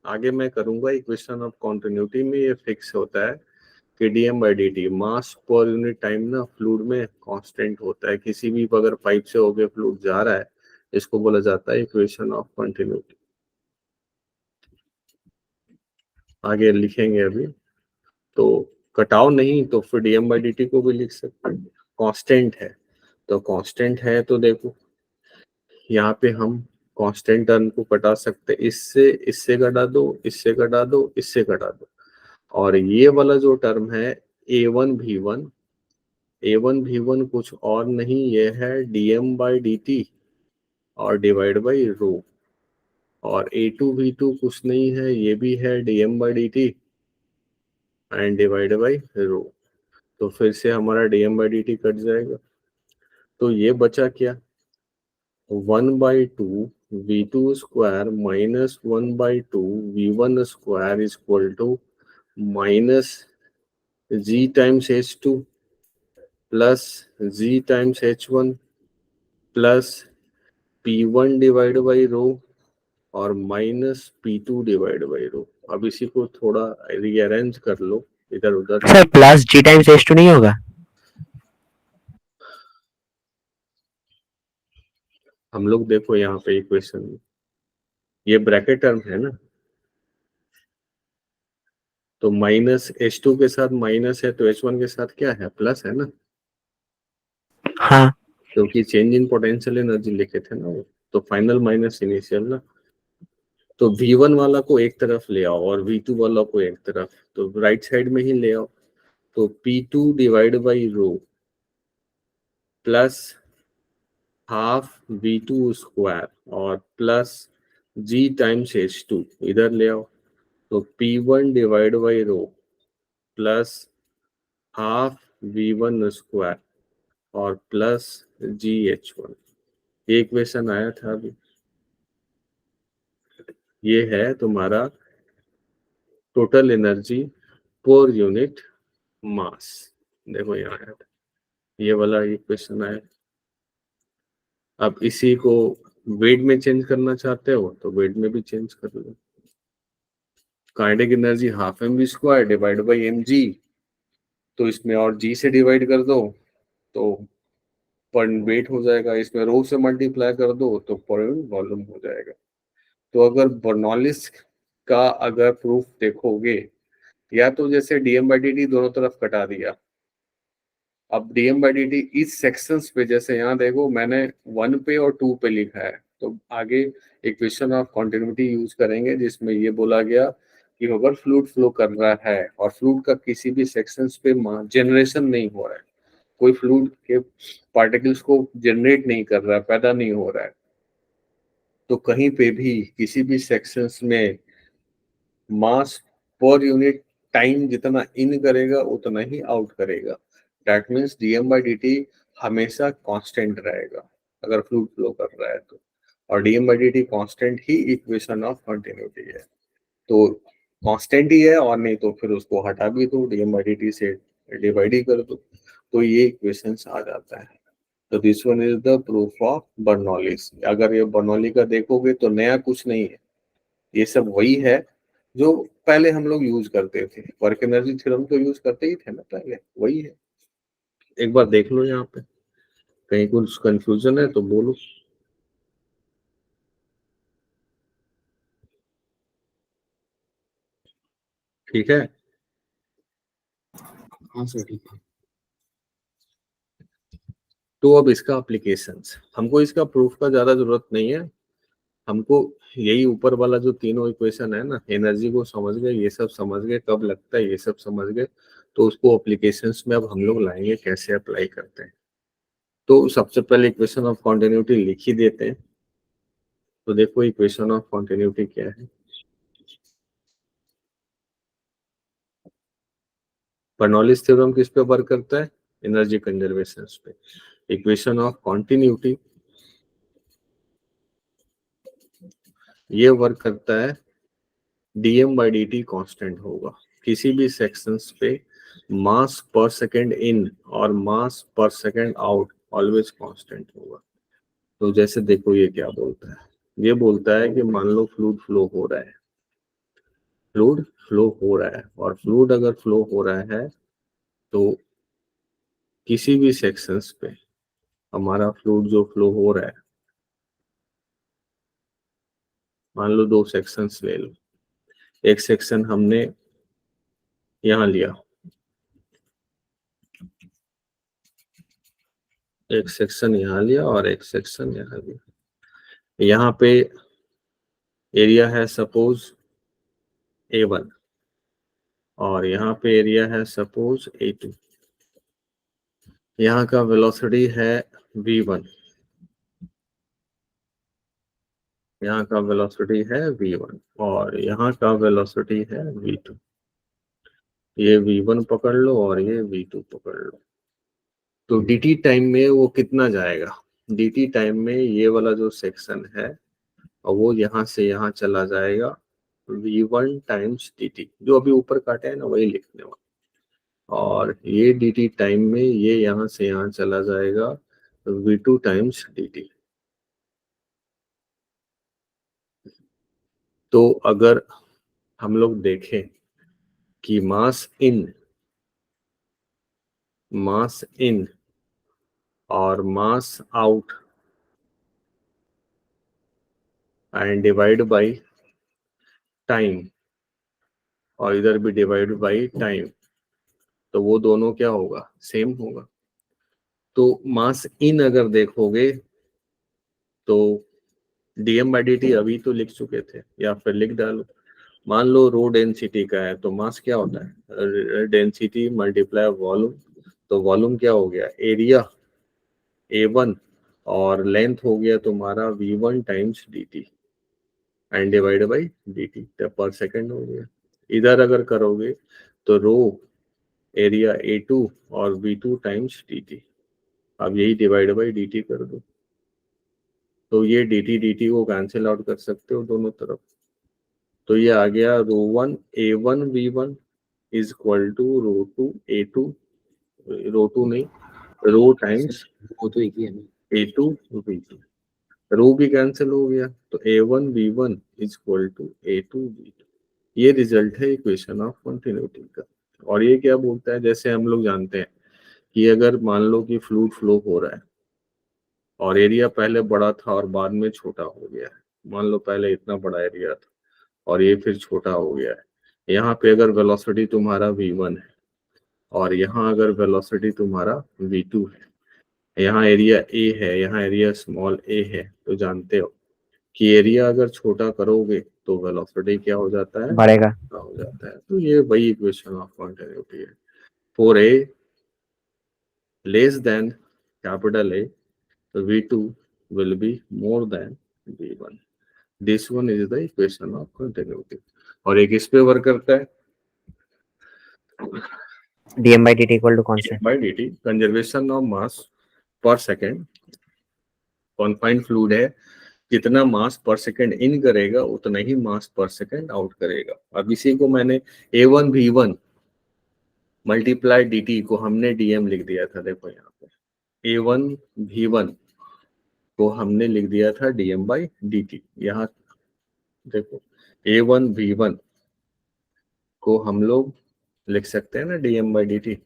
आगे मैं करूंगा इक्वेशन ऑफ कॉन्टिन्यूटी में ये फिक्स होता है कि dm/dt मास पर यूनिट टाइम ना फ्लूइड में कांस्टेंट होता है। किसी भी अगर पाइप से होके फ्लूइड जा रहा है, इसको बोला जाता है इक्वेशन ऑफ कॉन्टिन्यूटी। आगे लिखेंगे अभी, तो कटाव नहीं तो फिर dm/dt को भी लिख सकते हैं। कांस्टेंट है तो कांस्टेंट है, तो देखो यहाँ पे हम कांस्टेंट टर्म को कटा सकते हैं। इससे घटा दो, इससे घटा दो, इससे घटा दो, और ये वाला जो टर्म है a1 v1, a1 v1 कुछ और नहीं, ये है dm/dt और डिवाइड बाई रो। और a2 v2 कुछ नहीं है, ये भी है dm/dt एंड डिवाइड बाई रो। तो फिर से हमारा dm/dt कट जाएगा, तो ये बचा क्या? 1/2 v2 square minus 1/2 v1 square is equal to minus g times H2 plus g times H1 plus P1 divide by rho और माइनस P2 डिवाइड बाई रो। अब इसी को थोड़ा रीअरेंज कर लो इधर उधर। सर प्लस जी टाइम्स H2 नहीं होगा? हम लोग देखो यहाँ पे इक्वेशन, ये ब्रैकेट टर्म है ना, तो माइनस H2 के साथ माइनस है तो H1 के साथ क्या है? प्लस है ना, हाँ क्योंकि चेंज इन पोटेंशियल एनर्जी लिखे थे ना वो, तो फाइनल माइनस इनिशियल ना। तो V1 वाला को एक तरफ ले आओ और V2 वाला को एक तरफ, तो राइट साइड में ही ले आओ। तो P2 divide by rho plus half V2 square और प्लस G टाइम्स H2 इधर ले आओ, तो P1 divide by rho plus half V1 square और प्लस GH1। ये इक्वेशन आया था अभी, ये है तुम्हारा टोटल एनर्जी पर यूनिट मास। देखो यहाँ आया था, ये वाला इक्वेशन आया। अब इसी को वेट में चेंज करना चाहते हो तो वेट में भी चेंज कर लो। Kinetic energy half mv square divide by mg, तो इसमें और g से डिवाइड कर दो तो पर वेट हो जाएगा, इसमें रो से मल्टीप्लाई कर दो तो पर वॉल्यूम हो जाएगा। तो अगर बर्नौलिस का अगर प्रूफ देखोगे, या तो जैसे dm/dt दोनों तरफ कटा दिया, अब dm/dt इस सेक्शंस पे, जैसे यहाँ देखो मैंने 1 पे और 2 पे लिखा है, तो आगे इक्वेशन ऑफ कॉन्टिन्यूटी यूज करेंगे जिसमें ये बोला गया कि अगर फ्लूइड फ्लो कर रहा है और फ्लूइड का किसी भी सेक्शंस पे जनरेशन नहीं हो रहा है, कोई फ्लूइड के पार्टिकल्स को जनरेट नहीं कर रहा है, पैदा नहीं हो रहा है, तो कहीं पे भी किसी भी सेक्शंस में मास पर यूनिट टाइम जितना इन करेगा उतना ही आउट करेगा। दैट मीन्स dm/dt हमेशा कांस्टेंट रहेगा अगर फ्लूइड फ्लो कर रहा है तो। और dm by dt constant he equation of continuity है। तो कांस्टेंट ही है, और नहीं तो फिर उसको हटा भी दो, dm by dt से डिवाइड ही कर दो, तो ये इक्वेशंस आ जाता है। तो this one is the proof of Bernoulli's. अगर ये बर्नौली का देखोगे तो नया कुछ नहीं है, ये सब वही है जो पहले हम लोग यूज करते थे। वर्क एनर्जी थ्योरम तो यूज करते ही थे ना पहले, वही है। एक बार देख लो यहाँ पे, कहीं कुछ कंफ्यूजन है तो बोलो। ठीक है, हाँ सर ठीक है। तो अब इसका एप्लीकेशंस, हमको इसका प्रूफ का ज्यादा जरूरत नहीं है, हमको यही ऊपर वाला जो तीनों इक्वेशन है ना, एनर्जी को समझ गए, ये सब समझ गए, कब लगता है ये सब समझ गए, तो उसको एप्लीकेशंस में अब हम लोग लाएंगे, कैसे अप्लाई करते हैं। तो सबसे पहले इक्वेशन ऑफ कॉन्टिन्यूटी लिख ही देते हैं। तो देखो इक्वेशन ऑफ कॉन्टिन्यूटी क्या है। बर्नौलीज थ्योरम किस पे वर्क करता है? एनर्जी कंजर्वेशन पे। इक्वेशन ऑफ कॉन्टिन्यूटी ये वर्क करता है, dm by dt कांस्टेंट होगा, किसी भी सेक्शंस पे मास पर सेकंड इन और मास पर सेकंड आउट ऑलवेज कांस्टेंट होगा। तो जैसे देखो ये क्या बोलता है, ये बोलता है कि मान लो फ्लूइड फ्लो हो रहा है, फ्लूइड फ्लो हो रहा है, और फ्लूइड अगर फ्लो हो रहा है तो किसी भी सेक्शंस पे हमारा फ्लूइड जो फ्लो हो रहा है, मान लो दो सेक्शंस ले लो, एक सेक्शन हमने यहाँ लिया, एक सेक्शन यहाँ लिया और एक सेक्शन यहाँ लिया। यहाँ पे एरिया है सपोज A1 और यहाँ पे एरिया है सपोज A2। यहाँ का वेलोसिटी है V1, यहाँ का वेलोसिटी है V1 और यहाँ का वेलोसिटी है V2। ये V1 पकड़ लो और ये V2 पकड़ लो। तो dt टाइम में वो कितना जाएगा? dt टाइम में ये वाला जो सेक्शन है और वो यहाँ से यहाँ चला जाएगा V1 टाइम्स dt, जो अभी ऊपर काटे है ना वही लिखने वाला, और ये dt टाइम में ये यहाँ से यहाँ चला जाएगा V2 टाइम्स dt। तो अगर हम लोग देखें कि मास इन और mass out and divide by time, और इधर भी डिवाइड बाय टाइम, तो वो दोनों क्या होगा? सेम होगा। तो मास इन अगर देखोगे तो dm by dt अभी तो लिख चुके थे, या फिर लिख डालो। मान लो रो डेंसिटी का है तो मास क्या होता है? Density multiply volume. तो वॉल्यूम क्या हो गया? एरिया A1 और लेंथ हो गया तुम्हारा V1 times dt and divide by dt, पर सेकंड हो गया। इधर अगर करोगे तो रो एरिया A2 और V2 टाइम्स dt, अब यही डिवाइड बाई dt कर दो, तो ये dt को कैंसिल आउट कर सकते हो दोनों तरफ। तो ये आ गया rho one A1 V1 is equal to rho two A2, rho two नहीं, रो टाइम्स वो तो एक ही है ना। A2 V2, रो भी कैंसिल हो गया, तो A1 V1 is equal to A2 V2। ये रिजल्ट है इक्वेशन ऑफ कंटिन्यूटी का। और ये क्या बोलता है? जैसे हम लोग जानते हैं कि अगर मान लो कि फ्लूइड फ्लो हो रहा है और एरिया पहले बड़ा था और बाद में छोटा हो गया है, मान लो पहले इतना बड़ा एरिया था और ये फिर छोटा हो गया है। यहाँ पे अगर वेलोसिटी तुम्हारा V1 है और यहाँ अगर वेलोसिटी तुम्हारा V2 है, यहाँ एरिया A है, यहाँ एरिया स्मॉल a है, तो जानते हो कि एरिया अगर छोटा करोगे तो वेलोसिटी क्या हो जाता है? बढ़ेगा। बड़ा हो जाता है। तो ये वही इक्वेशन ऑफ कंटिन्यूटी है। For A less than capital A, V2 will be more than V1. This one is the equation of continuity. और एक इस पे वर्क करता है, dm by dt equal to constant. by dt conservation of mass पर second, confined fluid है जितना मास पर सेकंड इन करेगा उतना ही मास पर सेकंड आउट करेगा। अब इसी को मैंने A1V1 मल्टीप्लाई dt को हमने dm लिख दिया था। देखो यहाँ पे A1V1 को हमने लिख दिया था dm/dt। यहाँ देखो A1V1 को हम लोग लिख सकते हैं ना dm/dt।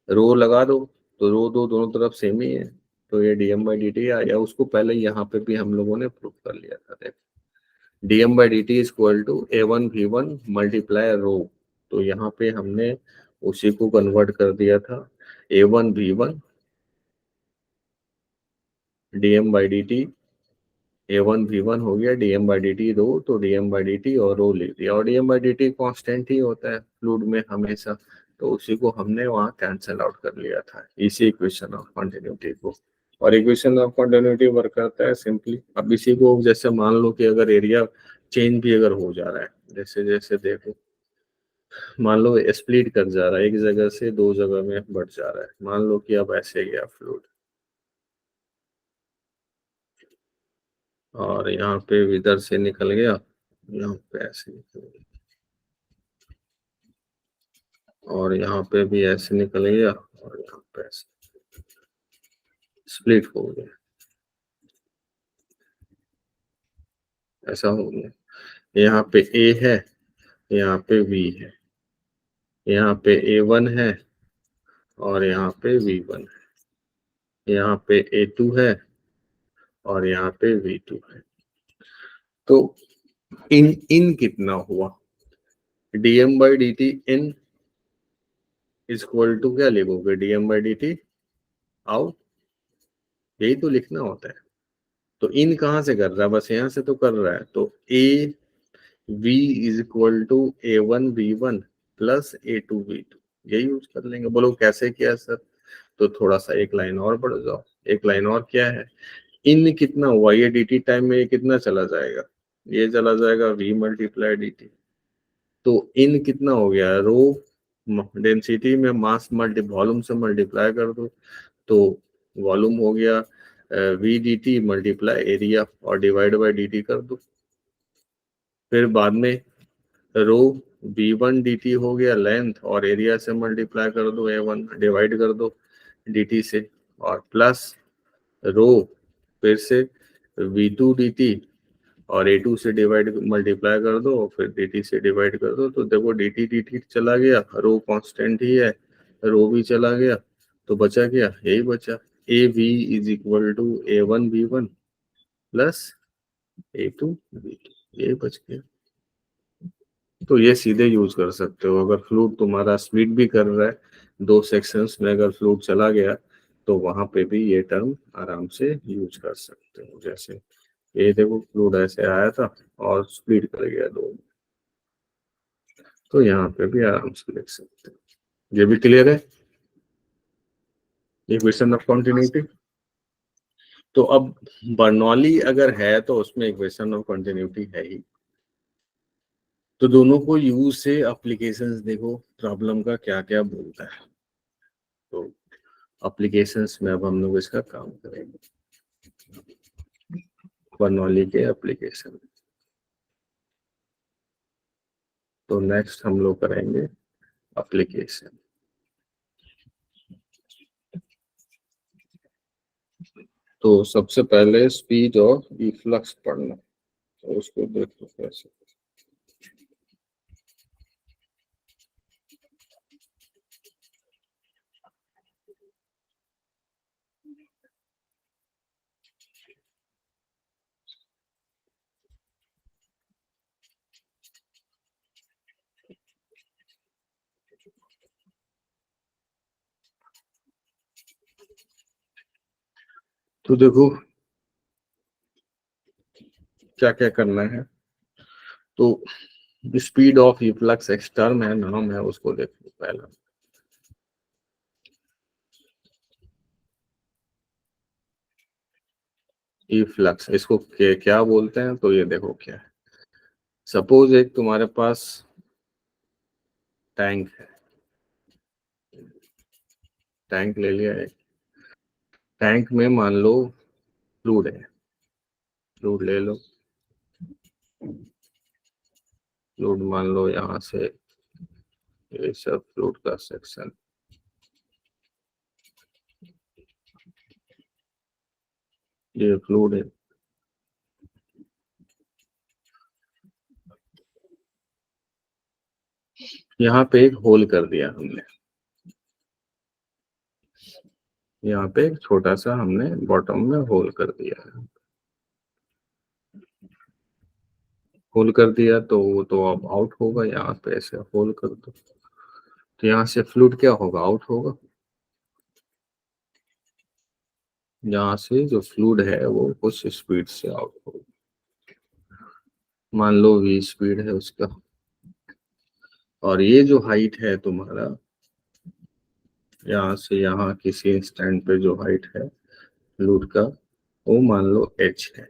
रो लगा दो तो रो दो दोनों तरफ सेम ही है, तो ये dm/dt आया। उसको पहले यहाँ पे भी हम लोगों ने प्रूव कर लिया था। देखो dm/dt is equal to A1V1 multiply rho, तो यहाँ पे हमने उसी को कन्वर्ट कर दिया था। A1V1 dm/dt, A1V1 हो गया dm/dt रो, तो dm/dt और रो लिख दिया। और dm/dt कांस्टेंट ही होता है फ्लूइड में हमेशा, तो उसी को हमने वहाँ कैंसिल आउट कर लिया था इसी इक्वेशन ऑफ कंटिन्यूटी को। और इक्वेशन ऑफ कंटिन्यूटी वर्क करता है सिंपली। अब इसी को जैसे मान लो कि अगर एरिया चेंज भी अगर हो जा रहा है, जैसे जैसे देखो मान लो स्प्लिट कर जा रहा है, एक जगह से दो जगह में बढ़ जा रहा है। मान लो कि अब ऐसे गया फ्लूइड और यहाँ पे इधर से निकल गया, यहाँ पे ऐसे निकल गया और यहाँ पे भी ऐसे निकल गया और यहाँ पे ऐसे स्प्लिट हो गया, ऐसा हो गया। यहाँ पे A है, यहाँ पे V है, यहाँ पे A1 है और यहाँ पे V1 है, यहाँ पे A2 है और यहाँ पे V2 है। तो इन कितना हुआ, dm/dt in is equal to क्या लिखोगे, dm/dt आउट, यही तो लिखना होता है। तो इन कहाँ से कर रहा है, बस यहाँ से तो कर रहा है। तो AV is equal to A1V1 plus A2V2, यही यूज कर लेंगे। बोलो कैसे किया सर, तो थोड़ा सा एक लाइन और बढ़ जाओ। एक लाइन और क्या है, इन कितना हुआ, ये dt टाइम में ये कितना चला जाएगा, ये चला जाएगा V मल्टीप्लाई dt। तो इन कितना हो गया, रो डेंसिटी में मास मल्टी वॉल्यूम से मल्टीप्लाई कर दो, तो वॉल्यूम हो गया V dt मल्टीप्लाई एरिया और डिवाइड बाय dt कर दो। फिर बाद में रो V1 dt हो गया लेंथ और एरिया से मल्टीप्लाई कर दो, A1 डिवाइड कर दो dt से, और प्लस रो फिर से V2 dt और A2 से डिवाइड मल्टीप्लाई कर दो, फिर dt से डिवाइड कर दो। तो देखो dt dt चला गया, रो कांस्टेंट ही है, रो भी चला गया, तो बचा क्या, यही बचा AV is equal to A1V1 plus A2V2, ये बच गया। तो ये सीधे यूज कर सकते हो। अगर फ्लूइड तुम्हारा स्प्लिट भी कर रहा है, दो सेक्शंस में अगर फ्लूइड चला गया, तो वहां पे भी ये टर्म आराम से यूज कर सकते हो। जैसे ये देखो फ्लूइड ऐसे आया था और स्प्लिट कर गया दो, तो यहाँ पे भी आराम से लिख सकते हो। ये भी क्लियर है इक्वेशन ऑफ कंटिन्यूटी। तो अब बर्नौली अगर है तो उसमें इक्वेशन ऑफ कंटिन्यूटी है ही। तो दोनों को यूज से एप्लीकेशंस देखो प्रॉब्लम का क्या क्या बोलता है। तो एप्लीकेशंस में अब हम लोग इसका काम करेंगे, बर्नौली के एप्लीकेशन। तो नेक्स्ट हम लोग करेंगे एप्लीकेशन। तो सबसे पहले स्पीड ऑफ इफ्लक्स पढ़ना, तो उसको देखो कैसे। तो देखो क्या क्या करना है। तो स्पीड ऑफ इफ्लक्स एक टर्म है, नाम है, उसको देखो पहला। इफ्लक्स इसको क्या बोलते हैं, तो ये देखो क्या है। सपोज एक तुम्हारे पास टैंक है, टैंक ले लिया एक, टैंक में मान लो फ्लूइड है, फ्लूइड ले लो, फ्लूइड मान लो यहाँ से ये सब फ्लूइड का सेक्शन, ये फ्लूइड है। यहाँ पे एक होल कर दिया हमने, यहाँ पे एक छोटा सा हमने बॉटम में होल कर दिया है। होल कर दिया तो वो तो अब आउट होगा, यहाँ पे ऐसे होल कर दो तो यहाँ से फ्लूइड क्या होगा, आउट होगा। यहाँ से जो फ्लूइड है वो कुछ स्पीड से आउट होगा, मान लो v स्पीड है उसका, और ये जो हाइट है तुम्हारा यहाँ से यहाँ किसी इंस्टेंट पे जो हाइट है फ्लूइड का वो मान लो h है।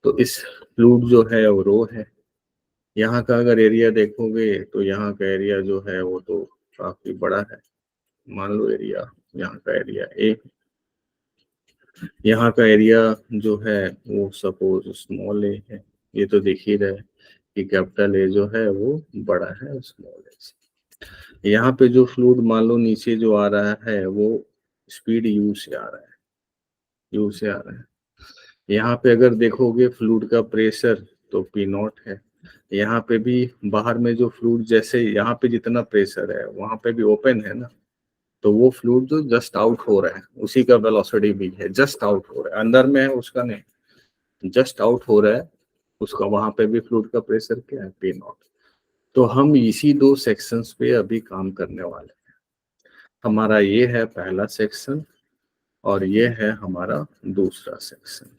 तो इस फ्लूइड जो है वो रो है। यहाँ का अगर एरिया देखोगे तो यहाँ का एरिया जो है वो तो काफी बड़ा है, मान लो एरिया, यहाँ का एरिया a, यहाँ का एरिया जो है वो सपोज स्मॉल a है। ये तो दिख ही रहा है कि कैपिटल A जो है वो बड़ा है स्मॉल a से। यहाँ पे जो फ्लूइड मान लो नीचे जो आ रहा है वो स्पीड u से आ रहा है, u से आ रहा है। यहाँ पे अगर देखोगे फ्लूइड का प्रेशर तो P0 है। यहाँ पे भी बाहर में जो फ्लूइड, जैसे यहाँ पे जितना प्रेशर है वहां पे भी ओपन है ना, तो वो फ्लूइड जो जस्ट आउट हो रहा है उसी का वेलोसिटी भी है, जस्ट आउट हो रहा है, अंदर में है उसका नहीं, जस्ट आउट हो रहा है उसका, वहां पे भी फ्लूइड का प्रेशर क्या है, P0। तो हम इसी दो सेक्शंस पे अभी काम करने वाले हैं। हमारा ये है पहला सेक्शन और ये है हमारा दूसरा सेक्शन।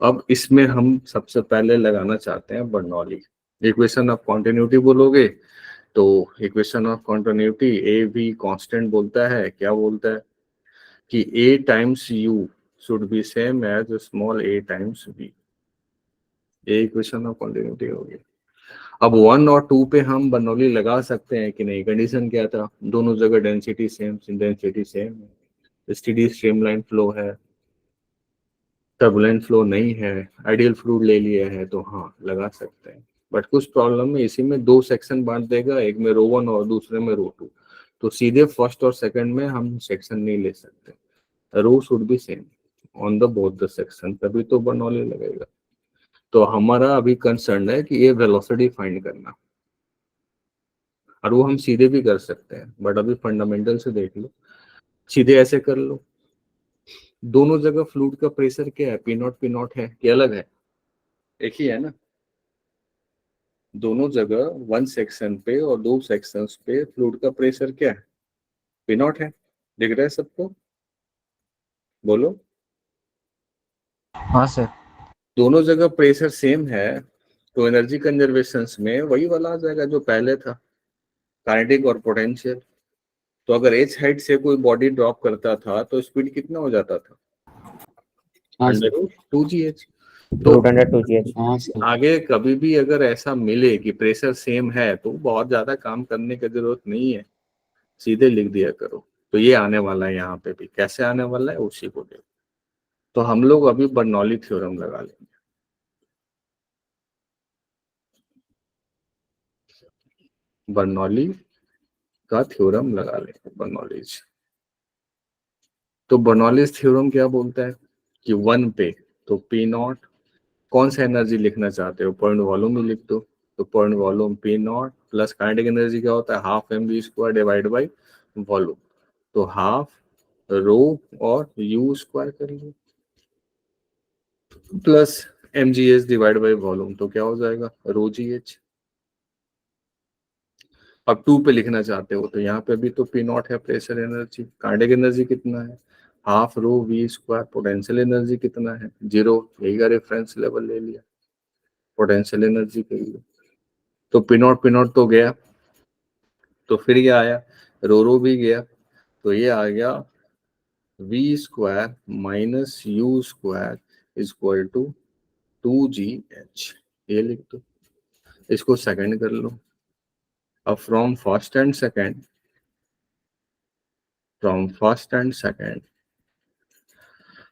अब इसमें हम सबसे पहले लगाना चाहते हैं बर्नौली इक्वेशन ऑफ कॉन्टिन्यूटी। बोलोगे तो इक्वेशन ऑफ कॉन्टिन्यूटी ए भी कांस्टेंट बोलता है, क्या बोलता है कि a times u should be same as small a times b। ये इक्वेशन ऑफ कॉन्टिन्यूटी हो गई। अब 1 और 2 पे हम बर्नौली लगा सकते हैं कि नहीं, कंडीशन क्या था, दोनों जगह डेंसिटी सेम, डेंसिटी सेम है, स्टेडी स्ट्रीमलाइन फ्लो है, टर्बुलेंट फ्लो नहीं है, आइडियल फ्लूइड ले लिया है, तो हाँ लगा सकते हैं। बट कुछ प्रॉब्लम में इसी में दो सेक्शन बांट देगा, एक में रो 1 और दूसरे में रो 2, तो सीधे फर्स्ट और सेकंड में हम सेक्शन नहीं ले सकते, rho should be same on the both the section, तभी तो बर्नौली लगेगा। तो हमारा अभी कंसर्न है कि ये वेलोसिटी फाइंड करना, और वो हम सीधे भी कर सकते हैं, बट अभी फंडामेंटल से देख लो, सीधे ऐसे कर लो। दोनों जगह फ्लूइड का प्रेशर क्या है, P0 है कि अलग है, एक ही है ना। दोनों जगह वन सेक्शन पे और दो सेक्शंस पे फ्लूइड का प्रेशर क्या है, P0 है। दिख रहा है सबको, बोलो। हाँ सर। दोनों जगह प्रेशर सेम है तो एनर्जी कंजर्वेशन में वही वाला आ जाएगा जो पहले था, काइनेटिक और पोटेंशियल। तो अगर एच हाइट से कोई बॉडी ड्रॉप करता था तो स्पीड कितना हो जाता था, हाँ अंडर सर। Root 2gh। तो रूट अंडर 2gh। हाँ सर। आगे कभी भी अगर ऐसा मिले कि प्रेशर सेम है तो बहुत ज्यादा काम करने की जरूरत नहीं है, सीधे लिख दिया करो। तो ये आने वाला है, यहाँ पे भी कैसे आने वाला है उसी को देखो। तो हम लोग अभी बर्नौली थ्योरम लगा लेंगे। बर्नौली का थ्योरम लगा लेंगे, बर्नौलीज। तो बर्नौलीज थ्योरम क्या बोलता है कि 1 पे तो P0, कौन सा एनर्जी लिखना चाहते हो, पॉइंट वॉल्यूम ही लिख दो। तो point volume P0 plus kinetic energy क्या होता है, half mv² divide by volume, तो हाफ रो और u स्क्वायर कर लो plus mgh divide by volume, तो क्या हो जाएगा रो gh। अब 2 पे लिखना चाहते हो तो यहाँ पे भी तो P0 है प्रेशर एनर्जी, काइनेटिक एनर्जी कितना है half rho v², potential energy कितना है 0, यही का रेफरेंस लेवल ले लिया पोटेंशियल एनर्जी के लिए। तो P0 तो गया, तो फिर ये आया रो भी गया, तो ये आ गया v² minus u² equal to 2gh। ये लिख दो, इसको सेकंड कर लो। अब फ्रॉम फर्स्ट एंड सेकंड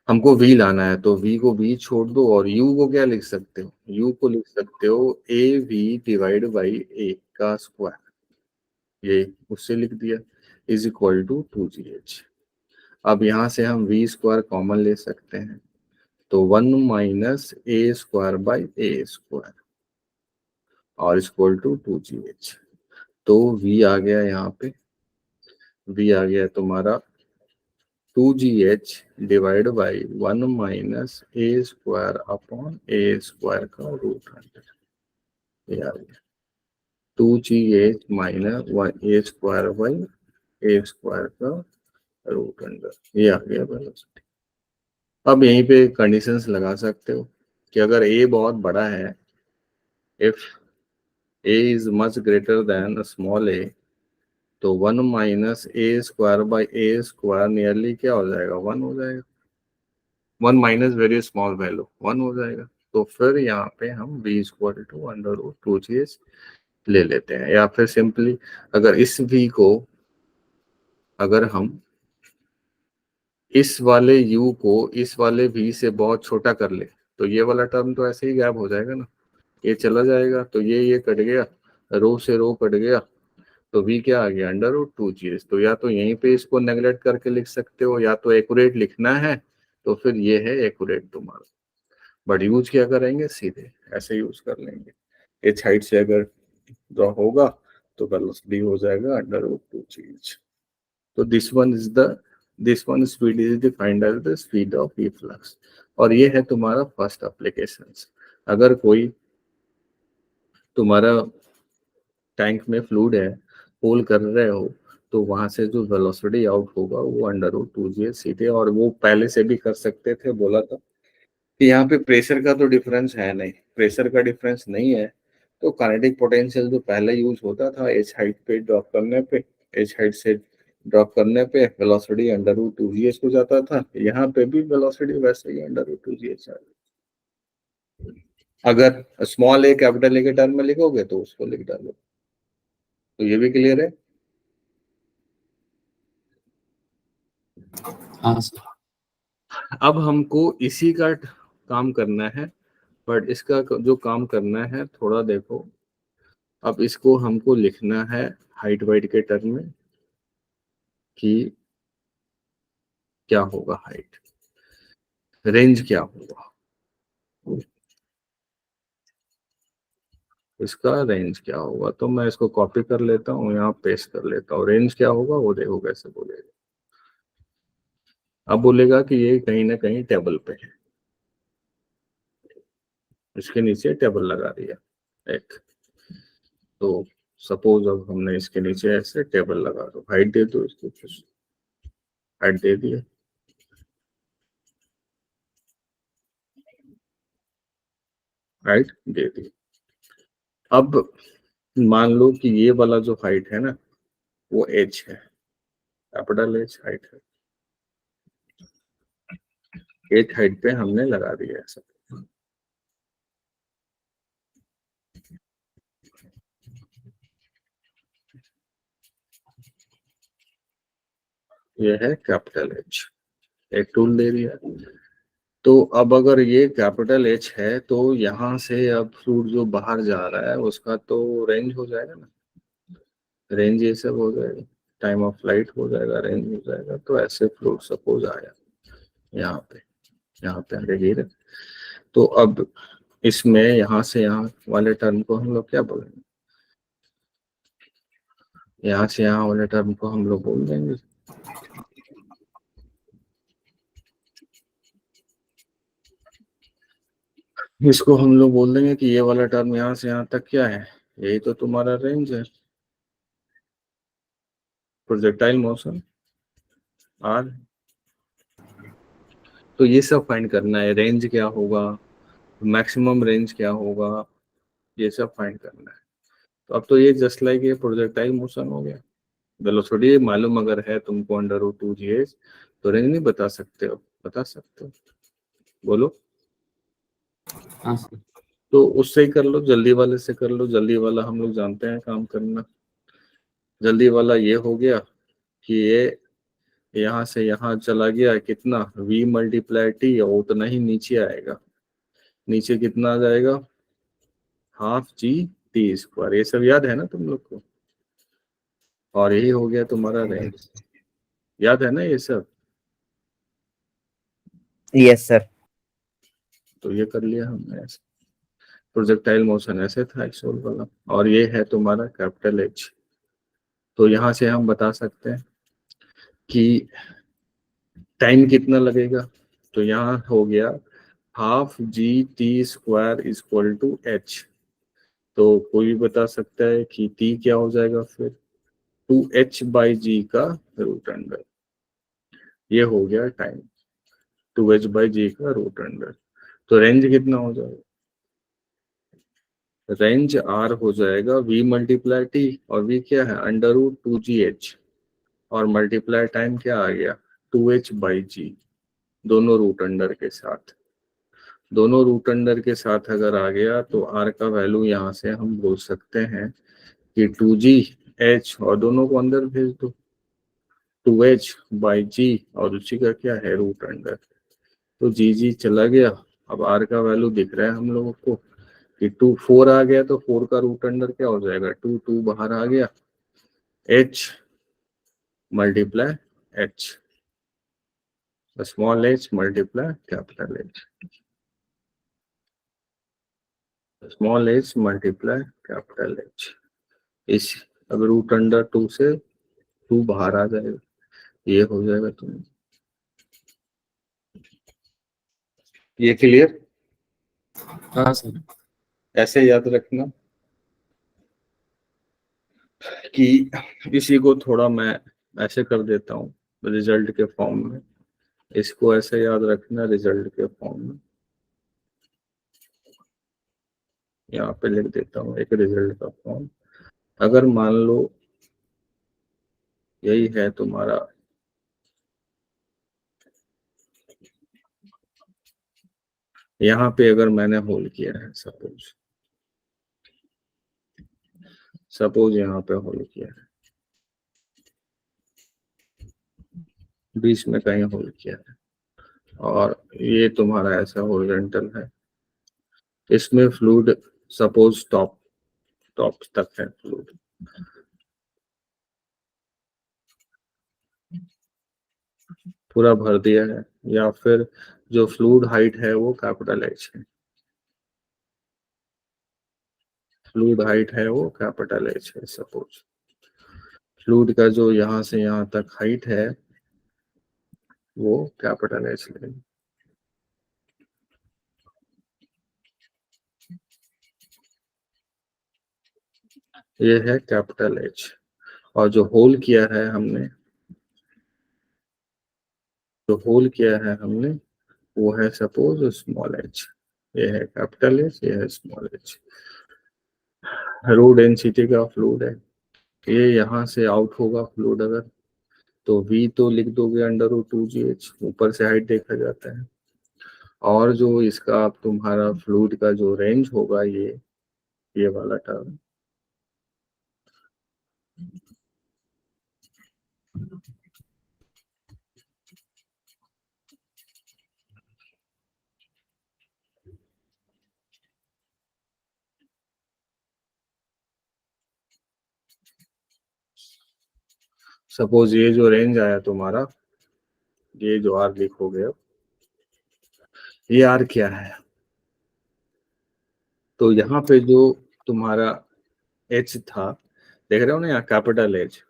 हमको v लाना है, तो v को v छोड़ दो और u को क्या लिख सकते हो, u को लिख सकते हो a v divide by a का स्क्वायर, ये उससे लिख दिया, इज इक्वल टू 2gh। अब यहाँ से हम v स्क्वायर कॉमन ले सकते हैं, तो 1 minus A square by A square और इक्वल टू 2gh। तो v आ गया यहाँ पे, v आ गया तुम्हारा 2gh divide by 1 minus A square upon A square का रूट अंडर, ये आ गया 2gh minus A square by A square का रूट अंडर, ये आ गया वेलोसिटी। अब यहीं पे कंडीशंस लगा सकते हो कि अगर a बहुत बड़ा है, if a is much greater than small a, तो 1 minus A square by A square nearly क्या हो जाएगा, 1 हो जाएगा। 1 माइनस वेरी स्मॉल वैल्यू 1 हो जाएगा। तो फिर यहाँ पे हम v equal to under root 2gh ले लेते हैं, या फिर सिंपली अगर इस v को अगर हम इस वाले u को इस वाले v से बहुत छोटा कर ले, तो ये वाला टर्म तो ऐसे ही गैप हो जाएगा ना, ये चला जाएगा, तो ये कट गया, रो से रो कट गया, तो v क्या आ गया, अंडर रूट 2gh। तो या तो यहीं पे इसको नेगलेक्ट करके लिख सकते हो, या तो एक्यूरेट लिखना है तो फिर ये है एक्यूरेट तुम्हारा, बट यूज क्या करेंगे, सीधे ऐसे यूज कर लेंगे। इस हाइट से अगर ड्रॉ होगा तो वेलोसिटी हो जाएगा अंडर रूट 2gh। तो this one speed is defined as the speed of efflux, और ये है तुम्हारा फर्स्ट एप्लीकेशन। अगर कोई तुम्हारा टैंक में फ्लूइड है, होल कर रहे हो, तो वहां से जो वेलोसिटी आउट होगा वो अंडर रूट 2gh सीधे, और वो पहले से भी कर सकते थे, बोला था कि यहाँ पे प्रेशर का तो डिफरेंस है नहीं, प्रेशर का डिफरेंस नहीं है, तो काइनेटिक पोटेंशियल जो पहले यूज होता था एच हाइट पे ड्रॉप करने पे, एच हाइट से ड्रॉप करने पे वेलोसिटी अंडर रूट 2gh हो जाता था, यहाँ पे भी वेलोसिटी वैसे ही अंडर रूट 2gh है। अगर स्मॉल ए कैपिटल ए के टर्म में लिखोगे तो उसको लिख डालो। तो ये भी क्लियर है? हाँ सर। अब हमको इसी का काम करना है, बट इसका जो काम करना है थोड़ा देखो, अब इसको हमको लिखना है हाइट वाइट के टर्म में कि क्या होगा, हाइट रेंज क्या होगा, इसका रेंज क्या होगा। तो मैं इसको कॉपी कर लेता हूँ, यहाँ पेस्ट कर लेता हूँ। रेंज क्या होगा वो देखो कैसे बोलेगा। अब बोलेगा कि ये कहीं ना कहीं टेबल पे है, इसके नीचे टेबल लगा दिया एक, तो सपोज अब हमने इसके नीचे ऐसे टेबल लगा दो, हाइट दे दो इसको, कुछ हाइट दे दिया, हाइट दे दी। अब मान लो कि ये वाला जो हाइट है ना वो एच है, कैपिटल एच हाइट है, एच हाइट पे हमने लगा दिया ऐसा। ये है कैपिटल एच, एक टूल दे दिया। तो अब अगर ये कैपिटल एच है तो यहाँ से अब फ्लूइड जो बाहर जा रहा है उसका तो रेंज हो जाएगा ना, रेंज ये सब हो जाएगा, टाइम ऑफ फ्लाइट हो जाएगा, रेंज हो जाएगा। तो ऐसे फ्लूइड सपोज आया यहाँ पे आगे गिर, तो अब इसमें यहाँ से यहाँ वाले टर्म को हम लोग क्या बोलेंगे, यहाँ से यहाँ वाले टर्म को हम लोग बोल देंगे इसको हम लोग बोल देंगे कि ये वाला टर्म यहाँ से यहाँ तक क्या है, यही तो तुम्हारा रेंज है, प्रोजेक्टाइल मोशन आर। तो ये सब फाइंड करना है, रेंज क्या होगा, मैक्सिमम रेंज क्या होगा, ये सब फाइंड करना है। तो अब तो ये जस्ट लाइक ये प्रोजेक्टाइल मोशन हो गया। वेलोसिटी मालूम अगर है तुमको अंडर रूट 2gh, तो रेंज नहीं बता सकते हो, बता सकते हो, बोलो। हाँ सर। तो उससे ही कर लो, जल्दी वाले से कर लो, जल्दी वाला हम लोग जानते हैं काम करना। जल्दी वाला ये हो गया कि ये यहाँ से यहाँ चला गया कितना, v मल्टीप्लाई टी, और उतना ही नीचे आएगा। नीचे कितना आ जाएगा, हाफ जी टी स्क्वायर। ये सब याद है ना तुम लोग को, और यही हो गया तुम्हारा रेंज। याद है ना ये सब? Yes sir. तो ये कर लिया हमने ऐसे। प्रोजेक्टाइल मोशन ऐसे था एक्सोल वाला, और ये है तुम्हारा कैपिटल एच। तो यहाँ से हम बता सकते हैं कि टाइम कितना लगेगा। तो यहाँ हो गया half G T square equal to H. तो कोई भी बता सकता है कि टी क्या हो जाएगा फिर, 2h बाई जी का रूट अंडर। ये हो गया टाइम, 2h बाई जी का रूट अंडर। तो रेंज कितना हो जाएगा, रेंज आर हो जाएगा v मल्टीप्लाई टी, और v क्या है, अंडर रूट 2gh, और मल्टीप्लाई टाइम क्या आ गया, 2h बाई जी, दोनों रूट अंडर के साथ। दोनों रूट अंडर के साथ अगर आ गया तो r का वैल्यू यहाँ से हम बोल सकते हैं कि 2gh, और दोनों को अंदर भेज दो, 2h बाई जी, और उसी का क्या है, रूट अंडर। तो जी चला गया। अब r का वैल्यू दिख रहा है हम लोगों को कि 4 आ गया, तो 4 का रूट अंडर क्या हो जाएगा, 2 बाहर आ गया, h multiply h, small h multiply capital H, small h multiply capital H। इस अब रूट अंडर 2 से 2 बाहर आ जाएगा, ये हो जाएगा तुम्हें। ये क्लियर? हाँ सर। ऐसे याद रखना कि इसी को थोड़ा मैं ऐसे कर देता हूँ रिजल्ट के फॉर्म में, इसको ऐसे याद रखना रिजल्ट के फॉर्म में। यहाँ पे लिख देता हूँ एक रिजल्ट का फॉर्म। अगर मान लो यही है तुम्हारा, यहाँ पे अगर मैंने होल किया है, सपोज यहाँ पे होल किया है, बीच में कहीं होल किया है, और ये तुम्हारा ऐसा हॉरिजॉन्टल है, इसमें फ्लूइड सपोज टॉप तक है फ्लूइड, पूरा भर दिया है, या फिर जो फ्लूइड हाइट है वो कैपिटल एच है, फ्लूइड हाइट है वो कैपिटल एच है। सपोज फ्लूइड का जो यहाँ से यहाँ तक हाइट है वो कैपिटल एच लेंगे, ये है कैपिटल एच। और जो होल किया है हमने, जो होल किया है हमने वो है सपोज स्मॉल एच, ये है कैपिटल एच, ये है स्मॉल एच। रो डेंसिटी का फ्लूइड है, ये यहाँ से आउट होगा फ्लूइड अगर, तो v तो लिख दोगे अंडर रूट 2gh, ऊपर से हाइट देखा जाता है, और जो इसका तुम्हारा फ्लूइड का जो रेंज होगा ये वाला टर्म, सपोज ये जो रेंज आया तुम्हारा, ये जो आर लिखोगे अब, ये आर क्या है, तो यहाँ पे जो तुम्हारा एच था, देख रहे हो ना यहाँ कैपिटल एच,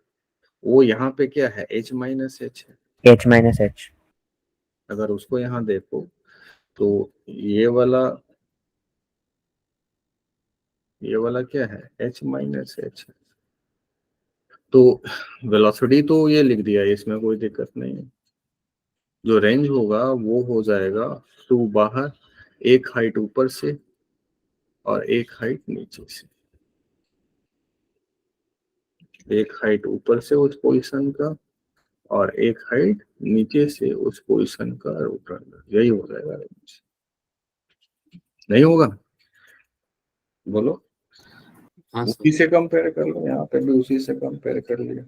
वो यहाँ पे क्या है, एच माइनस एच है। H minus H. अगर उसको यहाँ देखो तो ये वाला क्या है, एच माइनस एच है। तो वेलोसिटी तो ये लिख दिया है, इसमें कोई दिक्कत नहीं है। जो रेंज होगा वो हो जाएगा 2 बाहर, एक हाइट ऊपर से और एक हाइट नीचे से, एक हाइट ऊपर से उस पोजीशन का और एक हाइट नीचे से उस पोजीशन का रूट अंडर, यही हो जाएगा रेंज। नहीं होगा? बोलो। हाँ उसी सर। से कंपेयर कर लो, यहाँ पे भी उसी से कंपेयर कर लिया,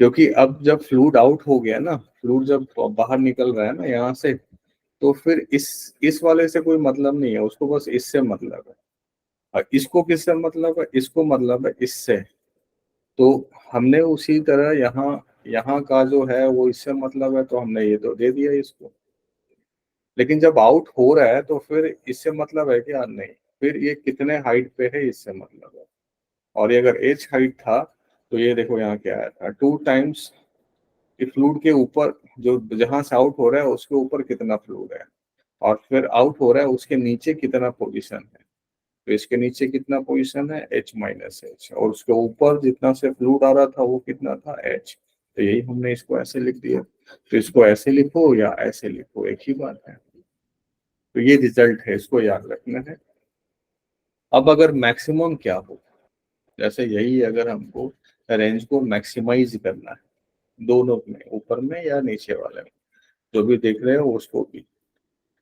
क्योंकि अब जब फ्लूइड आउट हो गया ना, फ्लूइड जब बाहर निकल रहा है ना यहाँ से, तो फिर इस वाले से कोई मतलब नहीं है उसको, बस इससे मतलब है। और इसको किससे मतलब है? इसको मतलब है इससे। तो हमने उसी तरह यहाँ यहाँ का जो है वो इससे मतलब है, तो हमने ये तो दे दिया इसको। लेकिन जब आउट हो रहा है तो फिर इससे मतलब है क्या? नहीं, फिर ये कितने हाइट पे है इससे मतलब है। और ये अगर एच हाइट था तो ये देखो यहाँ क्या आया था, 2 टाइम्स फ्लूइड के ऊपर, जो जहां से आउट हो रहा है उसके ऊपर कितना फ्लूइड है, और फिर आउट हो रहा है उसके नीचे कितना पोजीशन है। तो इसके नीचे कितना पोजीशन है? H-H, और उसके ऊपर जितना से फ्लूइड आ रहा था वो कितना था? H। तो यही हमने इसको ऐसे लिख दिया। तो इसको ऐसे लिखो या ऐसे लिखो, एक ही बात है। तो ये रिजल्ट है, इसको याद रखना है। अब अगर मैक्सिमम क्या हो, जैसे यही अगर हमको रेंज को मैक्सिमाइज करना है, दोनों में, ऊपर में या नीचे वाले में, जो भी देख रहे हो उसको भी,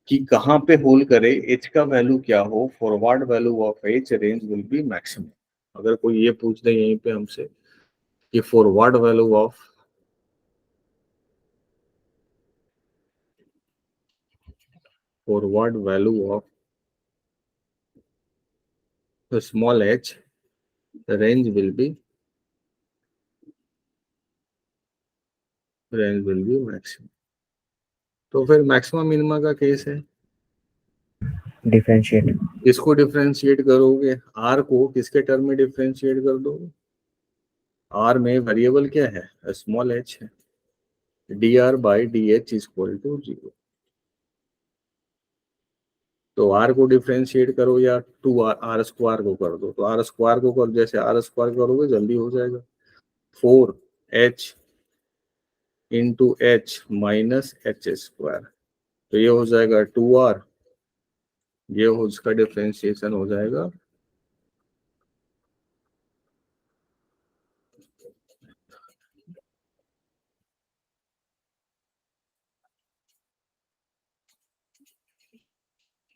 कि कहाँ पे होल्ड करे, एच का वैल्यू क्या हो, forward value of H range will be maximum. अगर कोई ये पूछ दे यहीं पे हमसे कि forward value of of small H range will be maximum. तो फिर मैक्सिमम मिनिमा का केस है, डिफरेंशिएट। इसको डिफरेंशिएट करोगे, आर को किसके टर्म में डिफरेंशिएट कर दोगे? आर में वेरिएबल क्या है? स्मॉल एच है। D R by D H equal to 0। तो आर को डिफरेंशिएट करो या टू आर स्क्वायर को कर दो, तो आर स्क्वायर को कर, जैसे आर स्क्वायर करोगे जल्दी हो जाएगा। 4h into H minus H square, तो ये हो जाएगा 2r, ये हो उसका डिफरेंशिएशन हो जाएगा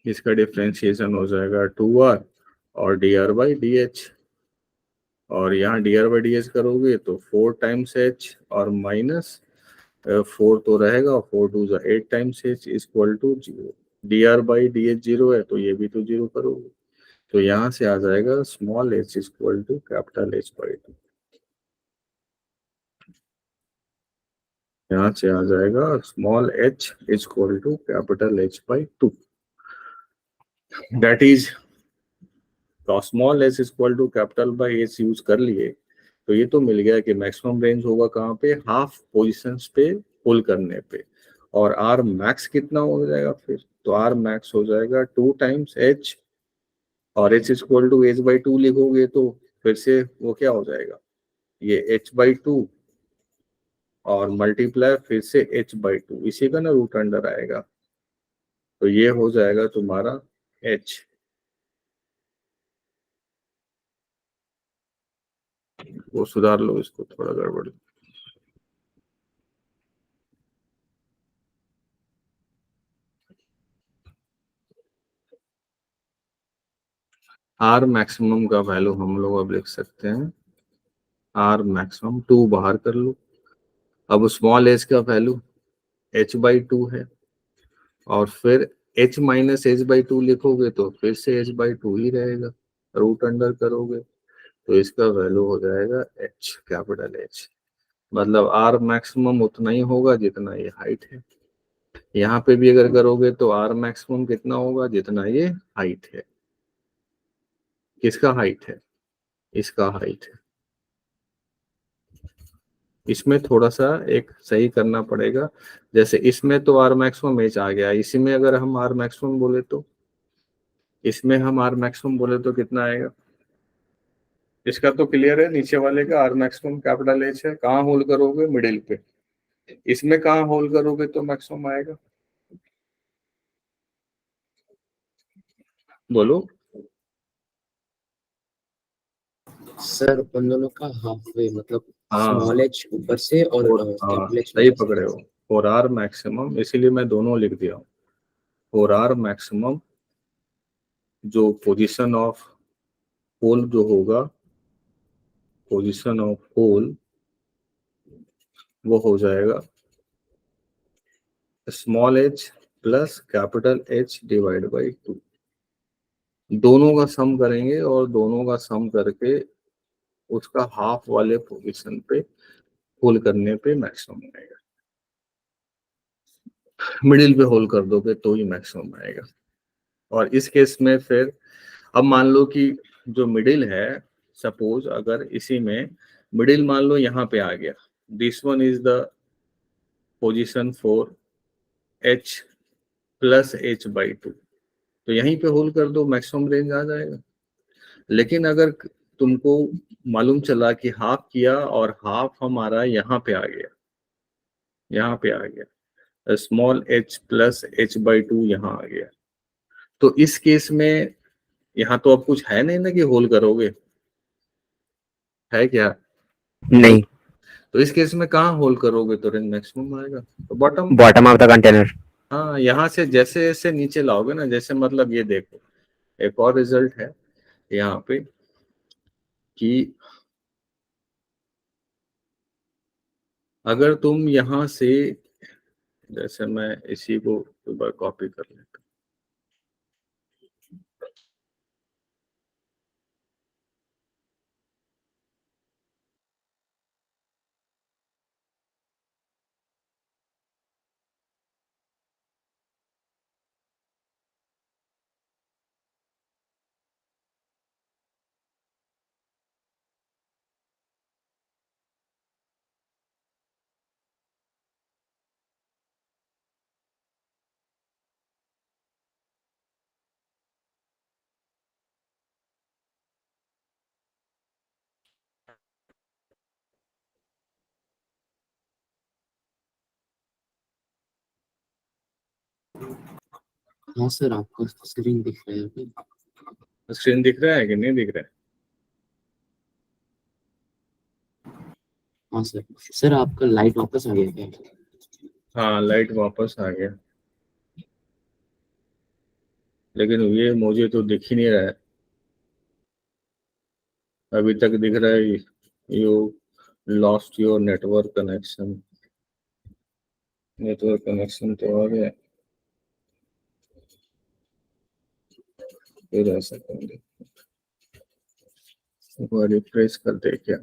इसका डिफरेंशिएशन हो जाएगा 2r और D R by D H, और यहाँ D R by D H करोगे तो 4 टाइम्स एच और माइनस 4 तो रहेगा, 4 to 8 times H equal to 0। D R by D H 0 है तो ये भी तो 0 करोगे, तो यहाँ से आ जाएगा small H equal to capital H by 2। यहाँ से आ जाएगा small H equal to capital H by 2। That is, तो small H equal to capital by H use कर लिए, तो ये तो मिल गया कि मैक्सिमम रेंज होगा कहाँ पे? हाफ पोजीशंस पे पुल करने पे। और आर मैक्स कितना हो जाएगा फिर? तो आर मैक्स हो जाएगा 2 टाइम्स एच, और H equal to H by 2 लिखोगे तो फिर से वो क्या हो जाएगा? ये एच बाई 2 और मल्टीप्लाई फिर से एच बाई 2, इसी का ना रूट अंडर आएगा, तो ये हो जाएगा तुम्हारा एच। वो सुधार लो इसको, थोड़ा गड़बड़। आर मैक्सिमम का वैल्यू हम लोग अब लिख सकते हैं, आर मैक्सिमम 2 बाहर कर लो। अब स्मॉल एच का वैल्यू एच बाई 2 है, और फिर एच माइनस एच बाई 2 लिखोगे तो फिर से एच बाई 2 ही रहेगा, रूट अंडर करोगे तो इसका वैल्यू हो जाएगा एच, कैपिटल एच। मतलब आर मैक्सिमम उतना ही होगा जितना ये हाइट है। यहाँ पे भी अगर करोगे तो आर मैक्सिमम कितना होगा? जितना ये हाइट है। किसका हाइट है? इसका हाइट है। इसमें थोड़ा सा एक सही करना पड़ेगा, जैसे इसमें तो आर मैक्सिमम एच आ गया, इसी में अगर हम आर मैक्सिमम बोले तो, इसमें हम आर मैक्सिमम बोले तो कितना आएगा? इसका तो क्लियर है, नीचे वाले का आर मैक्सिमम कैपिटल एच है, कहाँ होल्ड करोगे? मिडिल पे। इसमें कहाँ होल्ड करोगे तो मैक्सिमम आएगा? बोलो। सर उन दोनों का हाफ वे, मतलब हाँ, स्मॉल एच ऊपर से और हाँ कैपिटल एच सही नीचे पकड़े से। हो। फॉर आर मैक्सिमम, इसीलिए मैं दोनों लिख दिया हूँ। फॉर आर मैक्सिमम जो पोजीशन ऑफ होल जो होगा, पोजीशन ऑफ होल वो हो जाएगा small H plus capital H divide by 2। दोनों का सम करेंगे और दोनों का सम करके उसका हाफ वाले पोजीशन पे होल करने पे मैक्सिमम आएगा। मिडिल पे होल कर दोगे तो ही मैक्सिमम आएगा। और इस केस में फिर अब मान लो कि जो मिडिल है, सपोज अगर इसी में मिडिल मान लो यहाँ पे आ गया, this one is the position for H plus H by 2, तो यहीं पे होल कर दो, मैक्सिमम रेंज आ जाएगा। लेकिन अगर तुमको मालूम चला कि हाफ किया और हाफ हमारा यहाँ पे आ गया, यहाँ पे आ गया, small H plus H by 2 यहाँ आ गया, तो इस केस में यहाँ तो अब कुछ है नहीं ना कि होल करोगे, है क्या? नहीं, तो इस केस में कहाँ होल करोगे तो रेंज मैक्सिमम आएगा, तो bottom. Bottom of the container. हाँ, यहाँ से जैसे जैसे नीचे लाओगे ना, जैसे मतलब ये देखो एक और रिजल्ट है यहाँ पे कि अगर तुम यहाँ से, जैसे मैं इसी को एक बार कॉपी कर लेता हूँ, हाँ सर, आपको स्क्रीन दिख रहा है अभी? स्क्रीन दिख रहा है कि नहीं दिख रहा है? हाँ सर। सर आपका लाइट वापस आ गया क्या? हाँ, लाइट वापस आ गया, लेकिन ये मुझे तो दिख ही नहीं रहा है, अभी तक दिख रहा है you lost your network connection. Network connection तो आ गया, फिर ऐसा करेंगे, एक बार रिफ्रेश कर दे क्या?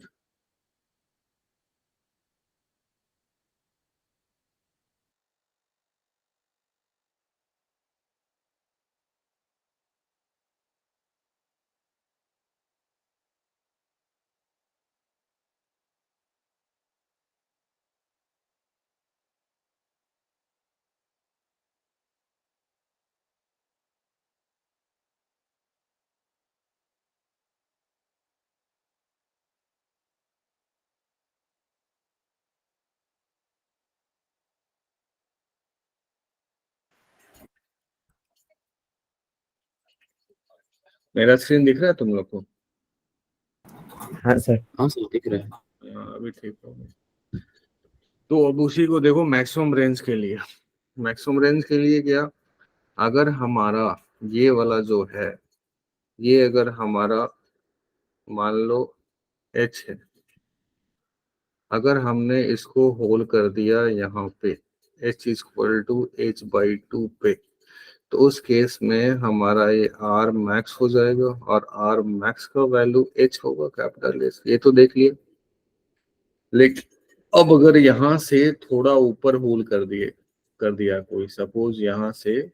मेरा स्क्रीन दिख रहा है तुम लोग को? हाँ सर। हाँ सर, दिख रहा है। हाँ, अभी ठीक हो गया। तो अब उसी को देखो मैक्सिमम रेंज के लिए। मैक्सिमम रेंज के लिए क्या, अगर हमारा ये वाला जो है, ये अगर हमारा मान लो एच है, अगर हमने इसको होल कर दिया यहाँ पे H is equal to H by 2 पे, तो उस केस में हमारा ये आर मैक्स हो जाएगा, और आर मैक्स का वैल्यू एच होगा कैपिटल एच, ये तो देख लिए। लेकिन अब अगर यहाँ से थोड़ा ऊपर होल कर दिया कोई, सपोज यहाँ से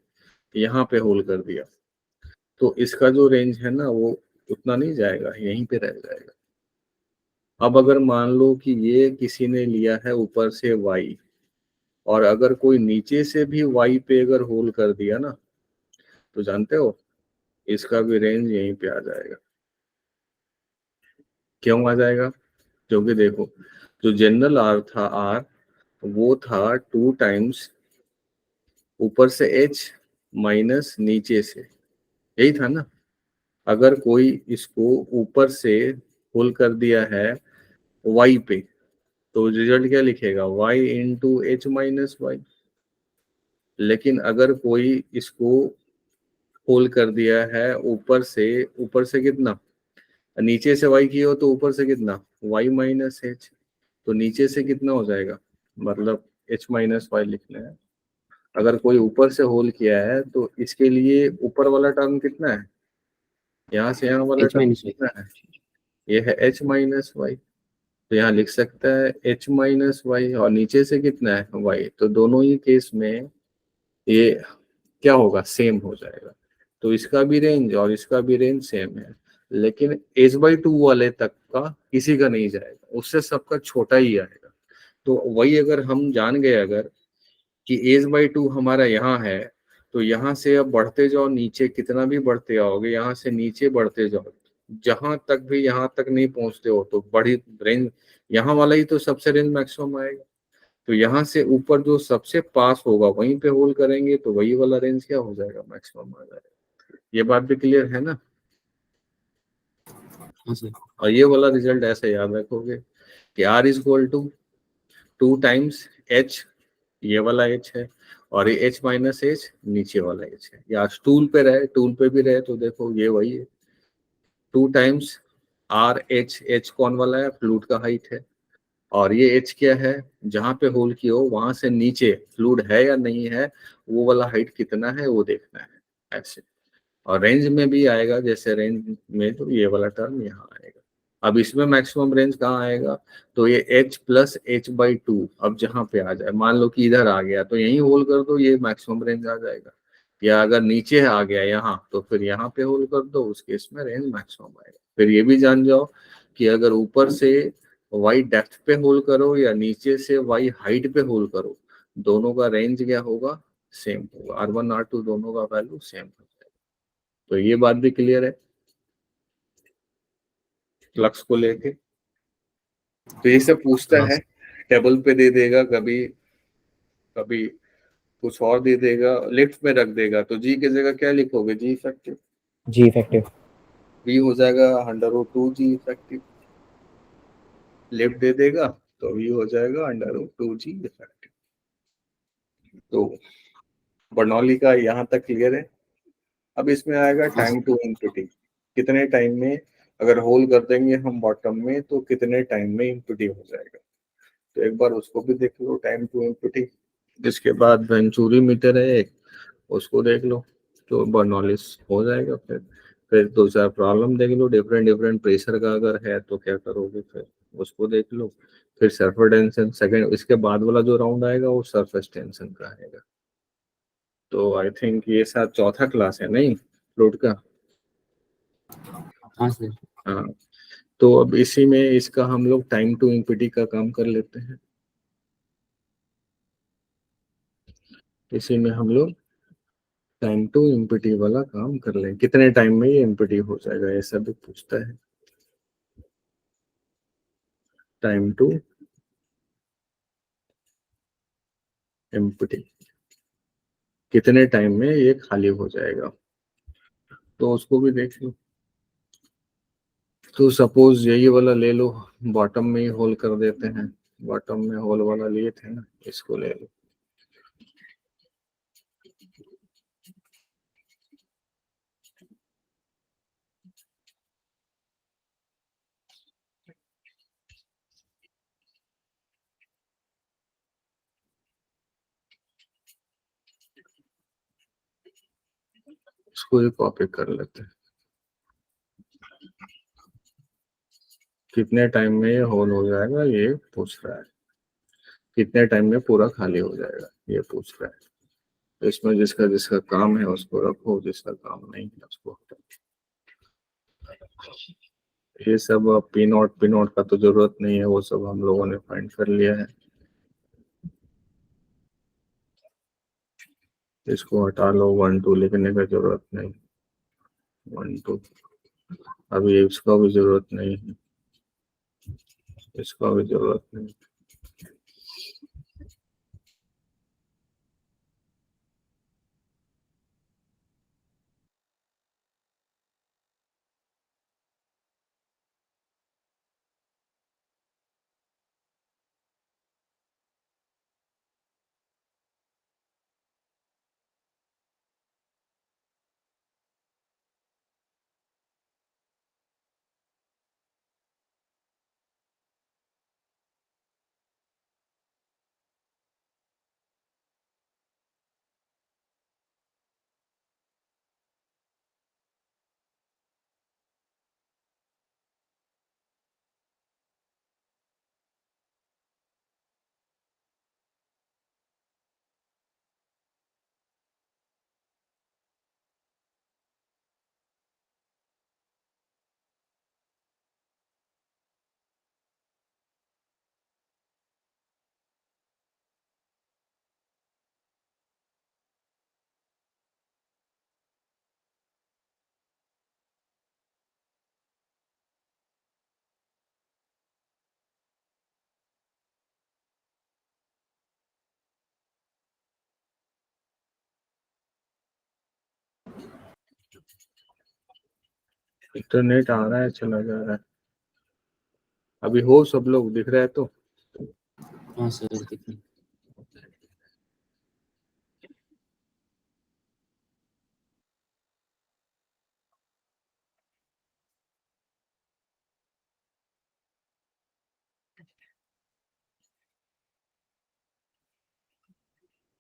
यहाँ पे होल कर दिया, तो इसका जो रेंज है ना वो उतना नहीं जाएगा, यहीं पे रह जाएगा। अब अगर मान लो कि ये किसी ने लिया है ऊपर से y, और अगर कोई नीचे से भी y पे अगर होल कर दिया ना, तो जानते हो इसका भी रेंज यहीं पे आ जाएगा। क्यों आ जाएगा? क्योंकि देखो जो जनरल आर था, आर वो था 2 टाइम्स ऊपर से h माइनस नीचे से, यही था ना। अगर कोई इसको ऊपर से होल कर दिया है y पे, तो रिजल्ट क्या लिखेगा, y into H minus Y. लेकिन अगर कोई इसको होल कर दिया है ऊपर से कितना, नीचे से y की हो तो ऊपर से कितना y माइनस एच, तो नीचे से कितना हो जाएगा मतलब h माइनस वाई लिखना है। अगर कोई ऊपर से होल किया है तो इसके लिए ऊपर वाला टर्म कितना है, यहाँ से यहाँ वाला एच टर्म माइनस कितना है, ये है h माइनस वाई। तो यहाँ लिख सकता है h माइनस वाई, और नीचे से कितना है y। तो दोनों ही केस में ये क्या होगा, सेम हो जाएगा। तो इसका भी रेंज और इसका भी रेंज सेम है, लेकिन h/2 वाले तक का किसी का नहीं जाएगा, उससे सबका छोटा ही आएगा। तो वही अगर हम जान गए अगर कि h/2 हमारा यहाँ है, तो यहाँ से अब बढ़ते जाओ नीचे, कितना भी बढ़ते आओगे, यहाँ से नीचे बढ़ते जाओ, जहां तक भी यहाँ तक नहीं पहुंचते हो तो बड़ी रेंज यहाँ वाला ही तो सबसे रेंज मैक्सिमम आएगा। तो यहाँ से ऊपर जो सबसे पास होगा वहीं पे होल्ड करेंगे, तो वही वाला रेंज क्या हो जाएगा, मैक्सिमम आ जाएगा। ये बात भी क्लियर है ना। हाँ सर। और ये वाला रिजल्ट ऐसे याद रखोगे कि R is equal to 2 times H, ये वाला H है, और ये H माइनस H नीचे वाला H है। या टूल पे रहे, टूल पे भी रहे तो देखो ये वही है, 2 टाइम्स RH, H कौन वाला है, फ्लूइड का हाइट है, और ये H क्या है, जहां पे होल की हो वहां से नीचे फ्लूइड है या नहीं है, वो वाला हाइट कितना है वो देखना है ऐसे। और रेंज में भी आएगा, जैसे रेंज में तो ये वाला टर्म यहाँ आएगा। अब इसमें मैक्सिमम रेंज कहाँ आएगा, तो ये H प्लस h/2 अब जहाँ पे आ जाए, मान लो कि इधर आ गया तो यहीं होल्ड कर दो, ये मैक्सिमम रेंज आ जाएगा। या अगर नीचे आ गया यहाँ तो फिर यहाँ पे होल्ड कर दो, उस केस में रेंज मैक्सिमम आएगा। फिर ये भी जान जाओ कि अगर ऊपर से y डेप्थ पे होल्ड करो या नीचे से y हाइट पे होल्ड करो, दोनों का रेंज क्या होगा, सेम होगा। R1 R2 दोनों का वैल्यू सेम होगा। तो ये बात भी क्लियर है फ्लक्स को लेके। तो ये सब पूछता हाँ है, टेबल पे दे देगा, कभी कभी कुछ और दे देगा, लिफ्ट में रख देगा, तो जी की जगह क्या लिखोगे, G effective. G effective. V हो जाएगा √2 जी इफेक्टिव। लिफ्ट दे देगा तो वी हो जाएगा √2 जी इफेक्टिव। तो बर्नौली का यहाँ तक क्लियर है। अब इसमें आएगा हाँ टाइम टू इम्पिटी, कितने टाइम में अगर होल कर देंगे हम बॉटम में तो कितने टाइम में इम्पिटी हो जाएगा। तो एक बार उसको भी देख लो, टाइम टू इम्पिटी। इसके बाद वेंचुरी मीटर है एक, उसको देख लो, तो बर्नौलिस हो जाएगा। फिर 2-4 प्रॉब्लम देख लो, डिफरेंट डिफरेंट प्रेशर का अगर है तो क्या करोगे, फिर उसको देख लो। फिर सरफेस टेंशन सेकंड, इसके बाद वाला जो राउंड आएगा वो सरफेस टेंशन का आएगा। तो आई थिंक ये साथ चौथा क्लास है नहीं फ्लूइड का। हाँ सर। हाँ, तो अब इसी में इसका हम लोग टाइम टू इम्पिटी का काम कर लेते हैं। इसी में हम लोग टाइम टू इम्पिटी वाला काम कर लें, कितने टाइम में ये इम्पिटी हो जाएगा, ऐसा भी पूछता है। टाइम टू एम्प्टी, कितने टाइम में ये खाली हो जाएगा, तो उसको भी देख लो। तो सपोज यही वाला ले लो, बॉटम में ही होल कर देते हैं, बॉटम में होल वाला लिए थे ना, इसको ले लो। इसको ही कॉपी कर लेते हैं। कितने टाइम में ये होल हो जाएगा ये पूछ रहा है, कितने टाइम में पूरा खाली हो जाएगा ये पूछ रहा है। तो इसमें जिसका जिसका काम है उसको रखो, जिसका काम नहीं है उसको हटाओ। ये सब पी नोट का तो जरूरत नहीं है, वो सब हम लोगों ने फाइंड कर लिया है। इसको हटा लो, 1 2 लिखने का जरूरत नहीं, 1 2। अभी इसका भी जरूरत नहीं है, इसका भी जरूरत नहीं। इंटरनेट आ रहा है चला जा रहा है। अभी हो सब लोग दिख रहा है तो हाँ सर दिख रहा है।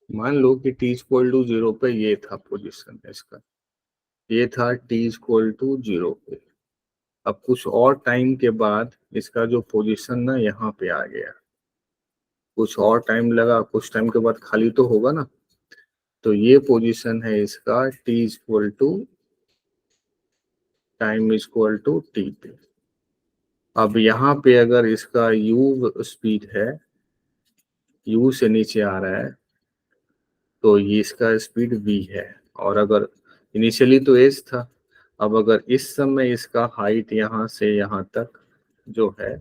मान लो कि t इक्वल टू 0 पे ये था पोजीशन इसका, ये था t इक्वल टू 0 पे। अब कुछ और टाइम के बाद इसका जो पोजीशन ना यहाँ पे आ गया, कुछ और टाइम लगा, कुछ टाइम के बाद खाली तो होगा ना, तो ये पोजीशन है इसका t equal to time equal to t पे। अब यहाँ पे अगर इसका u स्पीड है, u से नीचे आ रहा है, तो ये इसका स्पीड v है। और अगर इनिशियली तो h था, अब अगर इस समय इसका हाइट यहाँ से यहाँ तक जो है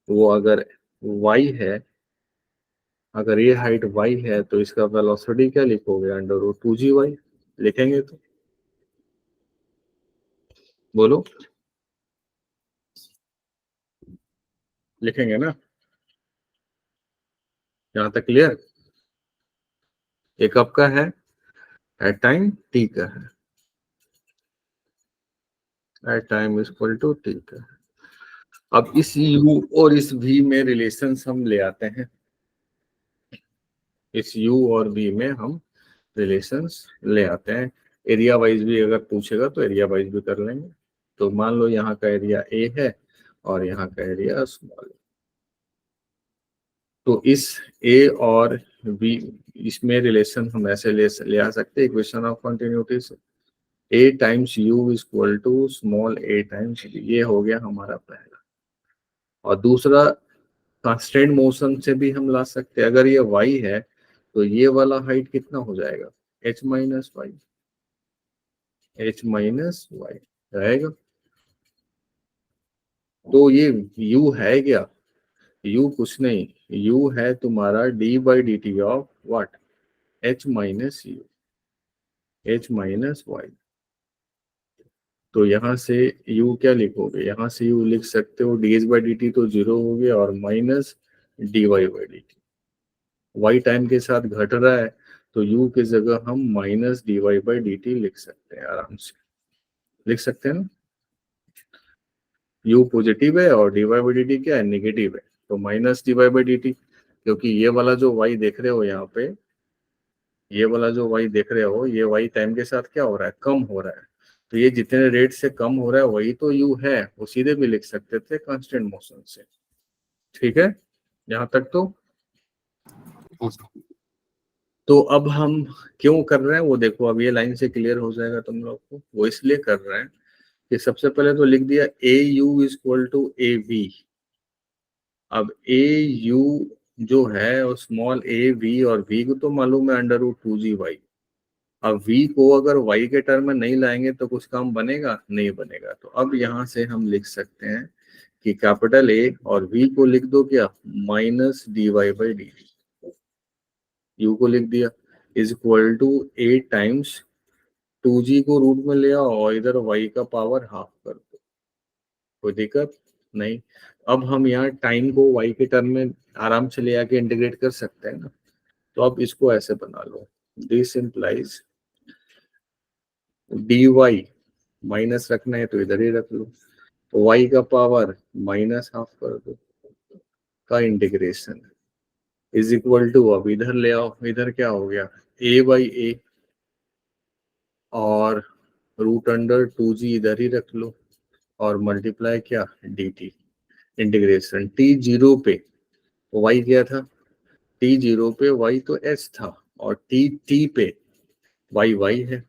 वो अगर y है, अगर ये हाइट y है, तो इसका वेलोसिटी क्या लिखोगे? अंडर रूट 2g y लिखेंगे तो बोलो, लिखेंगे ना? यहाँ तक क्लियर? ये कब का है? एट टाइम t का है, at time equal to t का है। अब इस u और इस v में रिलेशंस हम ले आते हैं, इस u और v में हम रिलेशंस ले आते हैं। एरिया वाइज भी अगर पूछेगा तो एरिया वाइज भी कर लेंगे। तो मान लो यहाँ का एरिया a है और यहाँ का एरिया स्मॉल। तो इस a और b इसमें रिलेशन हम ऐसे ले आ सकते हैं इक्वेशन ऑफ कंटिन्यूटी से, a times u equal to small a times b। ये हो गया हमारा पहला। और दूसरा कांस्टेंट मोशन से भी हम ला सकते हैं। अगर ये y है तो ये वाला हाइट कितना हो जाएगा? h minus Y, h minus Y रहेगा। तो ये u है क्या? u कुछ नहीं, u है तुम्हारा d by D T of what? h minus U, h minus Y. तो यहाँ से u क्या लिखोगे? यहाँ से u लिख सकते हो D H by D T तो 0 हो गया और minus D Y by D T. Y time के साथ घट रहा है तो u की जगह हम minus D Y by D T लिख सकते हैं, आराम से लिख सकते हैं ना। u पॉजिटिव है और D Y by D T क्या है? निगेटिव है, तो minus D Y by D T. क्योंकि ये वाला जो y देख रहे हो यहाँ पे, ये वाला जो y देख रहे हो, ये y टाइम के साथ क्या हो रहा है? कम हो रहा है। तो ये जितने रेट से कम हो रहा है वही तो u है, वो सीधे भी लिख सकते थे कांस्टेंट मोशन से। ठीक है, यहाँ तक तो। हाँ सर। तो अब हम क्यों कर रहे हैं वो देखो, अब ये लाइन से क्लियर हो जाएगा तुम लोग को। वो इसलिए कर रहे हैं कि सबसे पहले तो लिख दिया A U equal to A V. अब ए यू जो है वो स्मॉल ए वी, और वी को तो मालूम है अंडर रूट 2g वाई। अब v को अगर y के टर्म में नहीं लाएंगे तो कुछ काम बनेगा? नहीं बनेगा। तो अब यहाँ से हम लिख सकते हैं कि कैपिटल A और v को लिख दो क्या? Minus D Y by D T. U को लिख दिया is equal to A times 2g को रूट में ले आओ और इधर y का पावर हाफ कर दो, कोई दिक्कत नहीं। अब हम यहाँ टाइम को y के टर्म में आराम से ले आके इंटीग्रेट कर सकते हैं ना। तो अब इसको ऐसे बना लो, this implies D Y, minus रखना है तो इधर ही रख लो, तो y का पावर माइनस हाफ कर दो का इंटीग्रेशन इज इक्वल टू, अब इधर ले आओ, इधर क्या हो गया? a बाई ए और रूट अंडर 2g इधर ही रख लो और मल्टीप्लाई क्या? dt इंटीग्रेशन t जीरो पे y क्या था? t जीरो पे y तो h था, और t पे y है,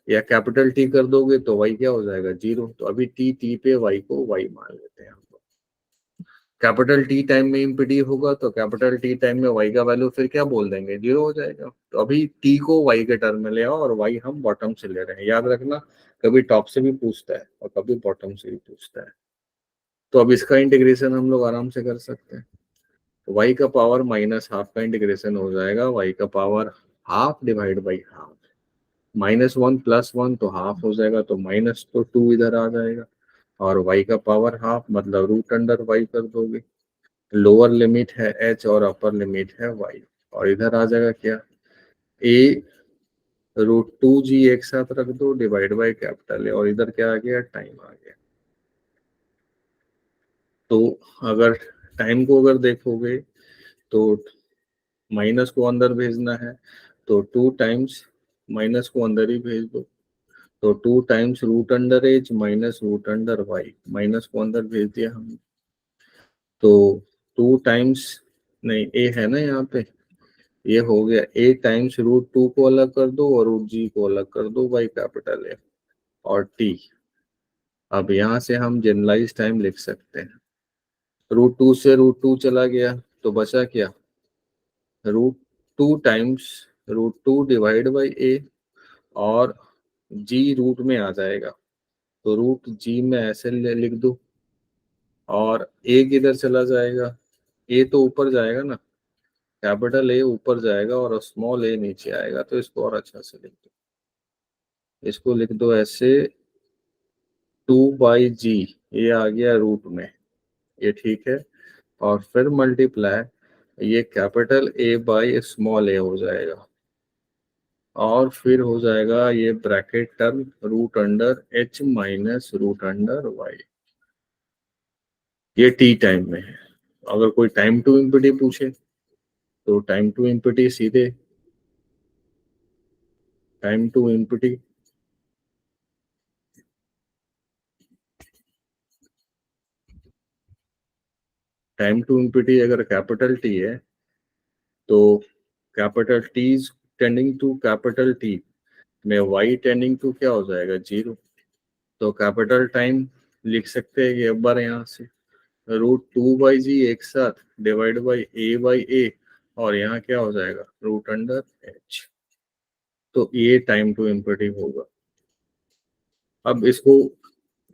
या कैपिटल टी कर दोगे तो y क्या हो जाएगा? 0। तो अभी t पे y को y मान लेते हैं हम लोग। कैपिटल टी टाइम में इम्पीडी होगा तो कैपिटल टी टाइम में y का वैल्यू फिर क्या बोल देंगे? 0 हो जाएगा। तो अभी t को y के टर्म में ले आओ और y हम बॉटम से ले रहे हैं, याद रखना कभी टॉप से भी पूछता है और कभी बॉटम से भी पूछता है। तो अब इसका इंटीग्रेशन हम लोग आराम से कर सकते हैं। तो y का पावर माइनस हाफ का इंटीग्रेशन हो जाएगा y का power half divide by half, -1 +1 तो हाफ हो जाएगा, तो माइनस तो 2 इधर आ जाएगा, और y का पावर हाफ मतलब रूट अंडर y कर दोगे। लोअर लिमिट है h और अपर लिमिट है y, और इधर आ जाएगा क्या, a √2g एक साथ रख दो डिवाइड बाय कैपिटल है, और इधर क्या आ गया, टाइम आ गया। तो अगर टाइम को अगर देखोगे तो माइनस को अंदर भेजना है, तो 2 टाइम्स माइनस को अंदर ही भेज दो, तो 2 times root under H minus root under Y, minus को अंदर भेज दिया हमने, तो 2 टाइम्स नहीं ए है ना यहाँ पे, ये हो गया ए टाइम्स √2 को अलग कर दो और √g को अलग कर दो बाई कैपिटल ए और टी। अब यहाँ से हम जनरलाइज टाइम लिख सकते हैं, √2 से √2 चला गया तो बचा क्या, √2 टाइम्स √2 डिवाइड बाई ए, और जी रूट में आ जाएगा, तो रूट जी में ऐसे लिख दो, और ए किधर चला जाएगा, ए तो ऊपर जाएगा ना, कैपिटल ए ऊपर जाएगा और स्मॉल ए नीचे आएगा, तो इसको और अच्छा से लिख दो, इसको लिख दो ऐसे 2/g, ये आ गया रूट में, ये ठीक है, और फिर मल्टीप्लाई ये capital A by small A हो जाएगा, और फिर हो जाएगा ये bracket term root under H minus root under Y, ये टी टाइम में है। अगर कोई टाइम टू इम्पिटी पूछे तो टाइम टू इम्पिटी सीधे टाइम टू इम्पिटी अगर कैपिटल टी है तो capital T tending to capital T में वाई टेंडिंग टू क्या हो जाएगा, 0, तो कैपिटल टाइम लिख सकते हैं कि एक बार यहाँ से √2/g एक साथ डिवाइड बाई a, और यहाँ क्या हो जाएगा रूट अंडर h, तो ये टाइम टू इम्पिटी होगा। अब इसको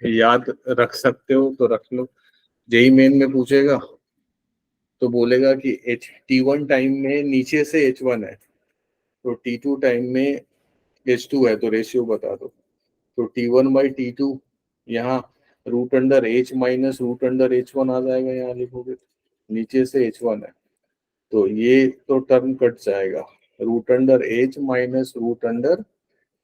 याद रख सकते हो तो रख लो, जेई मेन में पूछेगा तो बोलेगा कि T1 टाइम में नीचे से H1 है, तो T2 टाइम में H2 है, तो रेशियो बता दो, तो T1/T2 यहाँ root under H minus root under H1 आ जाएगा, यहाँ लिखोगे नीचे से H1 है, तो ये तो टर्म कट जाएगा, root under H minus root under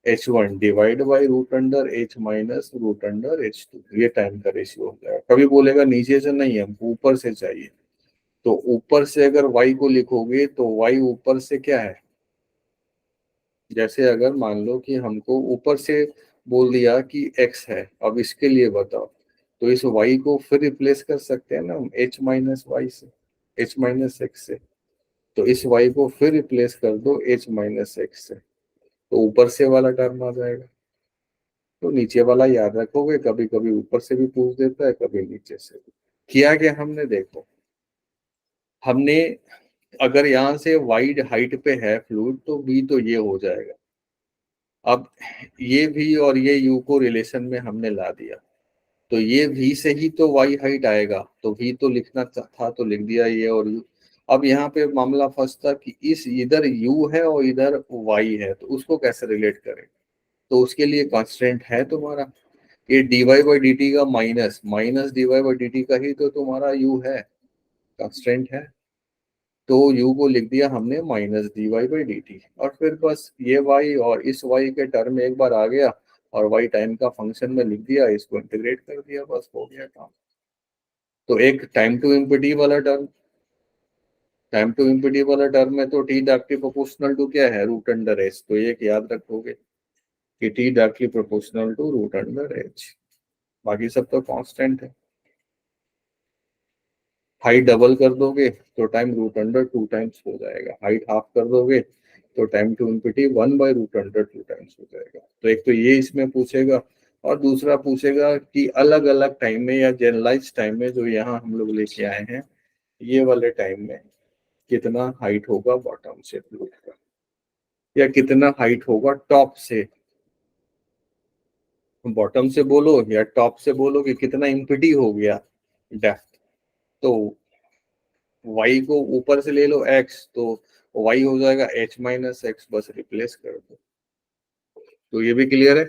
H1 divide by root under H minus root under H2, ये टाइम का रेशियो हो जाएगा। कभी बोलेगा नीचे से नहीं, हमको ऊपर से चाहिए, तो ऊपर से अगर y को लिखोगे तो y ऊपर से क्या है, जैसे अगर मान लो कि हमको ऊपर से बोल दिया कि x है, अब इसके लिए बताओ, तो इस y को फिर रिप्लेस कर सकते हैं ना हम h माइनस वाई से, h माइनस एक्स से, तो इस y को फिर रिप्लेस कर दो h माइनस एक्स से, तो ऊपर से वाला टर्म आ जाएगा। तो नीचे वाला याद रखोगे, कभी कभी ऊपर से भी पूछ देता है, कभी नीचे से भी। किया क्या हमने, देखो हमने अगर यहाँ से वाइड हाइट पे है फ्लूइड तो v तो ये हो जाएगा, अब ये v और ये u को रिलेशन में हमने ला दिया, तो ये v से ही तो y हाइट आएगा, तो v तो लिखना था तो लिख दिया ये और u। अब यहाँ पे मामला फंसता कि इस इधर u है और इधर y है, तो उसको कैसे रिलेट करें, तो उसके लिए कांस्टेंट है तुम्हारा ये dy/dt का माइनस माइनस dy/dt का ही तो तुम्हारा u है, कांस्टेंट है, तो u को लिख दिया हमने माइनस dy/dt, और फिर बस ये y और इस y के टर्म में एक बार आ गया और y टाइम का फंक्शन में लिख दिया, इसको इंटीग्रेट कर दिया, बस हो गया काम। तो एक टाइम टू इम्पिटी वाला टर्म, टाइम टू इम्पिटी वाला टर्म में तो टी डायरेक्टली प्रोपोर्शनल टू क्या है, रूट अंडर एच, तो ये याद रखोगे कि T directly proportional to root under H, बाकी सब तो कांस्टेंट है। हाइट डबल कर दोगे तो टाइम रूट अंडर 2 टाइम्स हो जाएगा, हाइट हाफ कर दोगे तो टाइम टू इम्पिटी 1/√2 टाइम्स हो जाएगा। तो एक तो ये इसमें पूछेगा, और दूसरा पूछेगा कि अलग अलग टाइम में या जनरलाइज टाइम में जो यहाँ हम लोग लेके आए हैं, ये वाले टाइम में कितना हाइट होगा बॉटम से फ्लूइड का, या कितना हाइट होगा टॉप से, बॉटम से बोलो या टॉप से बोलो कि कितना इम्पिटी हो गया डेप्थ, तो y को ऊपर से ले लो x, तो y हो जाएगा h माइनस एक्स, बस रिप्लेस कर दो। तो ये भी क्लियर है।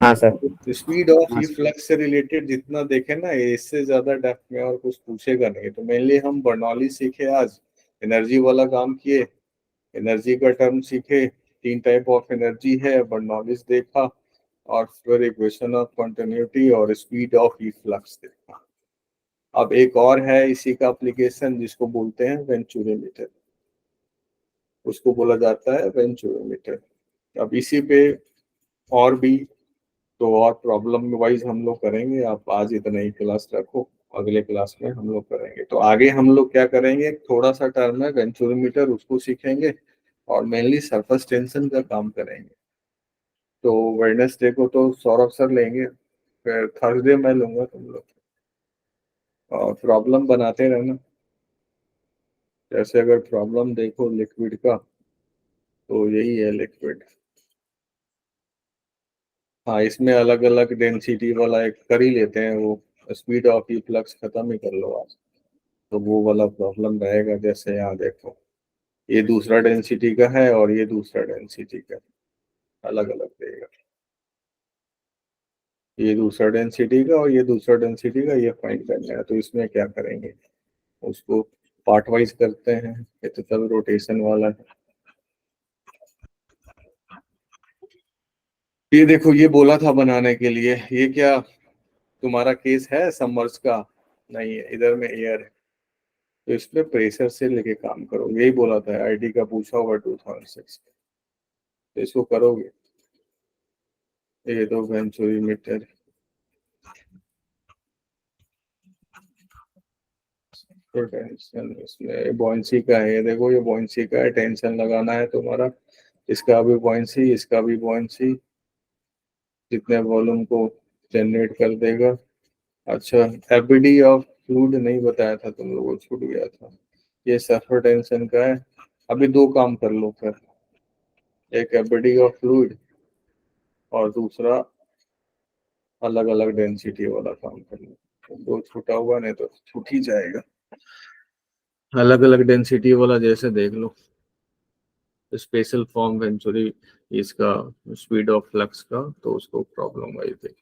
हाँ sir. Speed of E flux से रिलेटेड जितना देखे ना, इससे ज्यादा डेप्थ में और कुछ पूछेगा नहीं। तो मेनली हम बर्नौली सीखे आज, एनर्जी वाला काम किए, एनर्जी का टर्म सीखे, 3 टाइप ऑफ एनर्जी है, बर्नौलिस देखा, और फिर इक्वेशन ऑफ कंटिन्यूटी और स्पीड ऑफ ई फ्लक्स देखा। अब एक और है इसी का एप्लीकेशन, जिसको बोलते हैं वेंचुरोमीटर, उसको बोला जाता है वेंचुरोमीटर। अब इसी पे और भी तो और प्रॉब्लम वाइज हम लोग करेंगे। आप आज इतना ही क्लास रखो, अगले क्लास में हम लोग करेंगे। तो आगे हम लोग क्या करेंगे, थोड़ा सा टर्म है वेंचुरोमीटर, उसको सीखेंगे और मेनली सरफेस टेंशन का काम करेंगे। तो वेडनेसडे को तो सौरभ सर लेंगे, फिर थर्सडे मैं लूंगा तुम लोग, और प्रॉब्लम बनाते रहना। जैसे अगर प्रॉब्लम देखो लिक्विड का, तो यही है लिक्विड। हाँ, इसमें अलग अलग डेंसिटी वाला एक कर ही लेते हैं, वो स्पीड ऑफ ई फ्लक्स खत्म ही कर लो आज। तो वो वाला प्रॉब्लम रहेगा। जैसे यहाँ देखो, ये दूसरा डेंसिटी का है और ये दूसरा डेंसिटी का, अलग अलग देगा। ये दूसरा डेंसिटी का और ये दूसरा डेंसिटी का, ये फाइंड करना है। तो इसमें क्या करेंगे, उसको पार्ट वाइज करते हैं। ये तो सब रोटेशन वाला है। ये देखो, ये बोला था बनाने के लिए, ये क्या तुम्हारा केस है समर्स का? नहीं है, इधर में एयर है, तो इसमें प्रेशर से लेके काम करो। यही बोला था, आईटी का पूछा होगा 2006। तो इसको करोगे। ये तो वेंचुरोमीटर, तो टेंशन इसमें बॉइंसी का है। देखो ये बॉइंसी का है, टेंशन लगाना है तुम्हारा। इसका भी बॉइंसी, इसका भी बॉइंसी, जितने वॉल्यूम को जनरेट कर देगा। अच्छा, एबिडी ऑफ फ्लूइड नहीं बताया था तुम लोगों को, छूट गया था। ये सरफेस टेंशन का है। अभी दो काम कर लो फिर, एक एबिडी ऑफ फ्लूइड और दूसरा अलग अलग डेंसिटी वाला काम कर लो। दो छूटा हुआ, नहीं तो छूट ही जाएगा। अलग अलग डेंसिटी वाला जैसे देख लो, स्पेशल फॉर्म वेंचुरी इसका स्पीड ऑफ फ्लक्स का, तो उसको प्रॉब्लम वाइज देख।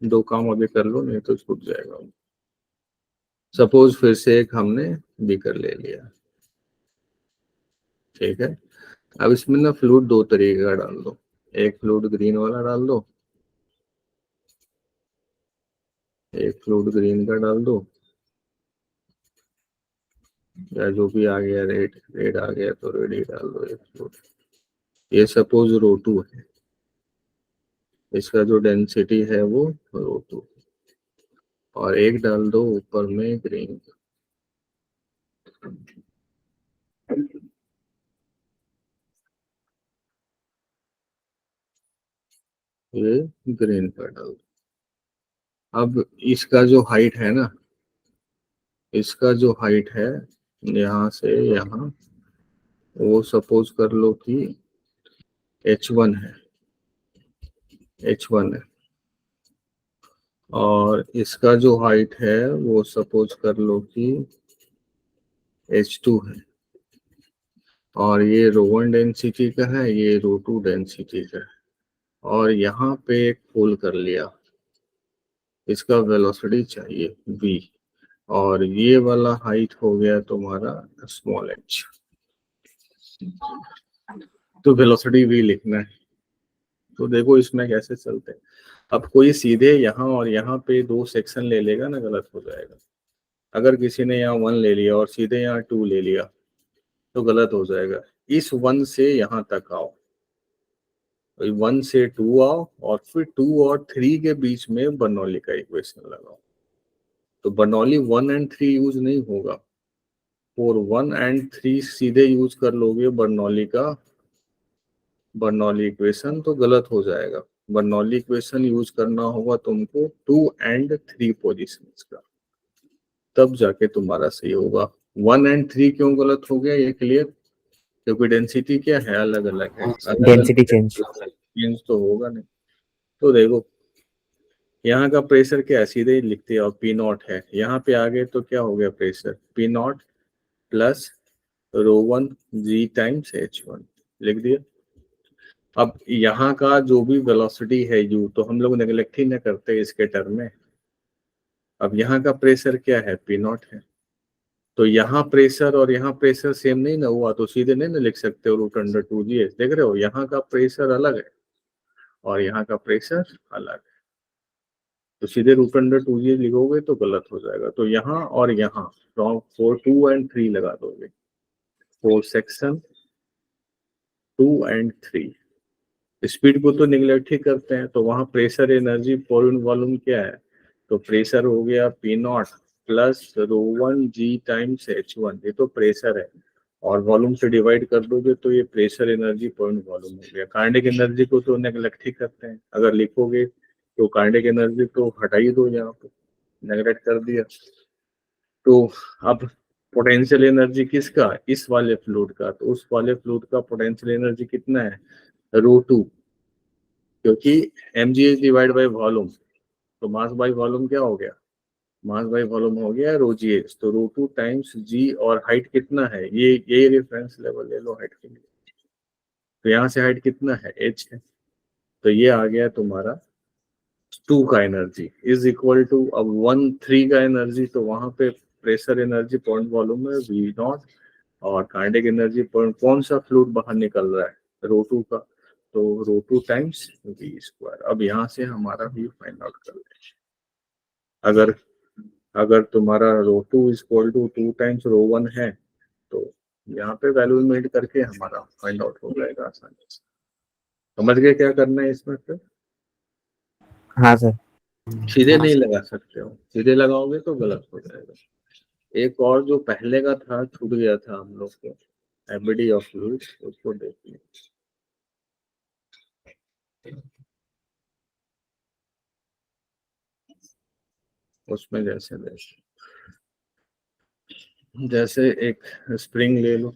दो काम अभी कर लो, नहीं तो छूट जाएगा। सपोज फिर से एक हमने बीकर ले लिया, ठीक है। अब इसमें ना फ्लूइड दो तरीके का डाल दो। एक फ्लूइड ग्रीन वाला डाल दो, एक फ्लूइड ग्रीन का डाल दो, या जो भी आ गया, रेड रेड आ गया तो रेड ही डाल दो एक फ्लूइड। ये सपोज रो2 है, इसका जो डेंसिटी है वो रो2, और एक डाल दो ऊपर में ग्रीन। ये ग्रीन का डाल दो। अब इसका जो हाइट है ना, इसका जो हाइट है यहाँ से यहाँ, वो सपोज कर लो कि h1 है, h1 है। और इसका जो हाइट है वो सपोज कर लो कि h2 है। और ये रो1 डेंसिटी का है, ये रो2 डेंसिटी का है। और यहाँ पे एक होल कर लिया, इसका वेलोसिटी चाहिए v, और ये वाला हाइट हो गया तुम्हारा स्मॉल h। तो वेलोसिटी v लिखना है। तो देखो इसमें कैसे चलते हैं। अब कोई सीधे यहाँ और यहाँ पे दो सेक्शन ले लेगा ना, गलत हो जाएगा। अगर किसी ने यहाँ 1 ले लिया और सीधे यहाँ 2 ले लिया, तो गलत हो जाएगा। इस 1 से यहाँ तक आओ, 1 से 2 आओ, और फिर 2 और 3 के बीच में बर्नौली का इक्वेशन लगाओ। तो बर्नौली 1 और 3 यूज नहीं होगा, और 1 और 3 सीधे यूज कर लोगे बर्नौली इक्वेशन, तो गलत हो जाएगा। बर्नौली इक्वेशन यूज करना होगा तुमको 2 और 3 पोजीशंस का, तब जाके तुम्हारा सही होगा। 1 और 3 क्यों गलत हो गया, ये क्लियर? क्योंकि डेंसिटी क्या है, अलग अलग है। Density change. चेंज तो होगा नहीं। तो देखो यहाँ का प्रेशर क्या है, सीधे ही लिखते हैं, और P0 है। यहाँ पे आ गए तो क्या हो गया, pressure P0 plus rho one G times H1 लिख दिया। अब यहाँ का जो भी वेलोसिटी है u, तो हम लोग नेग्लेक्ट ही न करते इसके टर्म में। अब यहाँ का प्रेशर क्या है, पी नॉट है, तो यहाँ प्रेशर और यहाँ प्रेशर सेम नहीं ना हुआ, तो सीधे नहीं ना लिख सकते हो √2g। देख रहे हो, यहाँ का प्रेशर अलग है और यहाँ का प्रेशर अलग है, तो सीधे √2g लिखोगे तो गलत हो जाएगा। तो यहाँ और यहाँ फ्रॉम 4, 2 और 3 लगा दोगे, 4 सेक्शन 2 और 3। स्पीड को तो निगलेक्ट ही करते हैं, तो वहां प्रेशर एनर्जी पर यूनिट वॉल्यूम क्या है, तो प्रेशर हो गया P not plus ρ1g times h1, ये तो प्रेशर है, और वॉल्यूम से डिवाइड कर दोगे तो ये प्रेशर एनर्जी पर यूनिट वॉल्यूम हो गया। काइनेटिक एनर्जी को तो नेगलेक्ट ही करते हैं, अगर लिखोगे तो काइनेटिक एनर्जी तो हटा ही दो, यहाँ पे नेगलेक्ट कर दिया। तो अब पोटेंशियल एनर्जी किसका, इस वाले फ्लूइड का, तो उस वाले फ्लूइड का पोटेंशियल एनर्जी कितना है, ρ2, क्योंकि mgh डिवाइड बाय वॉल्यूम, तो मास बाय वॉल्यूम क्या हो गया, मास बाय वॉल्यूम हो गया ρgh, तो ρ2 टाइम्स g, और हाइट कितना है, ये रेफरेंस लेवल ले लो हाइट के लिए, तो यहाँ से हाइट कितना है, h है, तो ये आ गया तुम्हारा 2 का एनर्जी इज इक्वल टू, अब 1 3 का एनर्जी, तो वहां पे प्रेशर एनर्जी पॉइंट वॉल्यूम में v नॉट, और काइनेटिक एनर्जी पॉइंट, कौन सा फ्लूइड बाहर निकल रहा है, ρ2 का, तो ρ2 टाइम्स v²। अब यहाँ से हमारा v फाइंड आउट कर ले। अगर तुम्हारा ρ2 इज इक्वल टू 2 टाइम्स ρ1 है, तो यहाँ पे वैल्यू मेड करके हमारा फाइंड आउट हो जाएगा आसानी से। समझ गए क्या करना है इसमें? फिर हाँ सर। सीधे नहीं लगा सकते हो, सीधे लगाओगे तो गलत हो जाएगा। एक और जो पहले का था, छूट गया था हम लोग को, एबिलिटी ऑफ फ्लूइड, उसको देखिए। उसमें जैसे एक स्प्रिंग ले लो,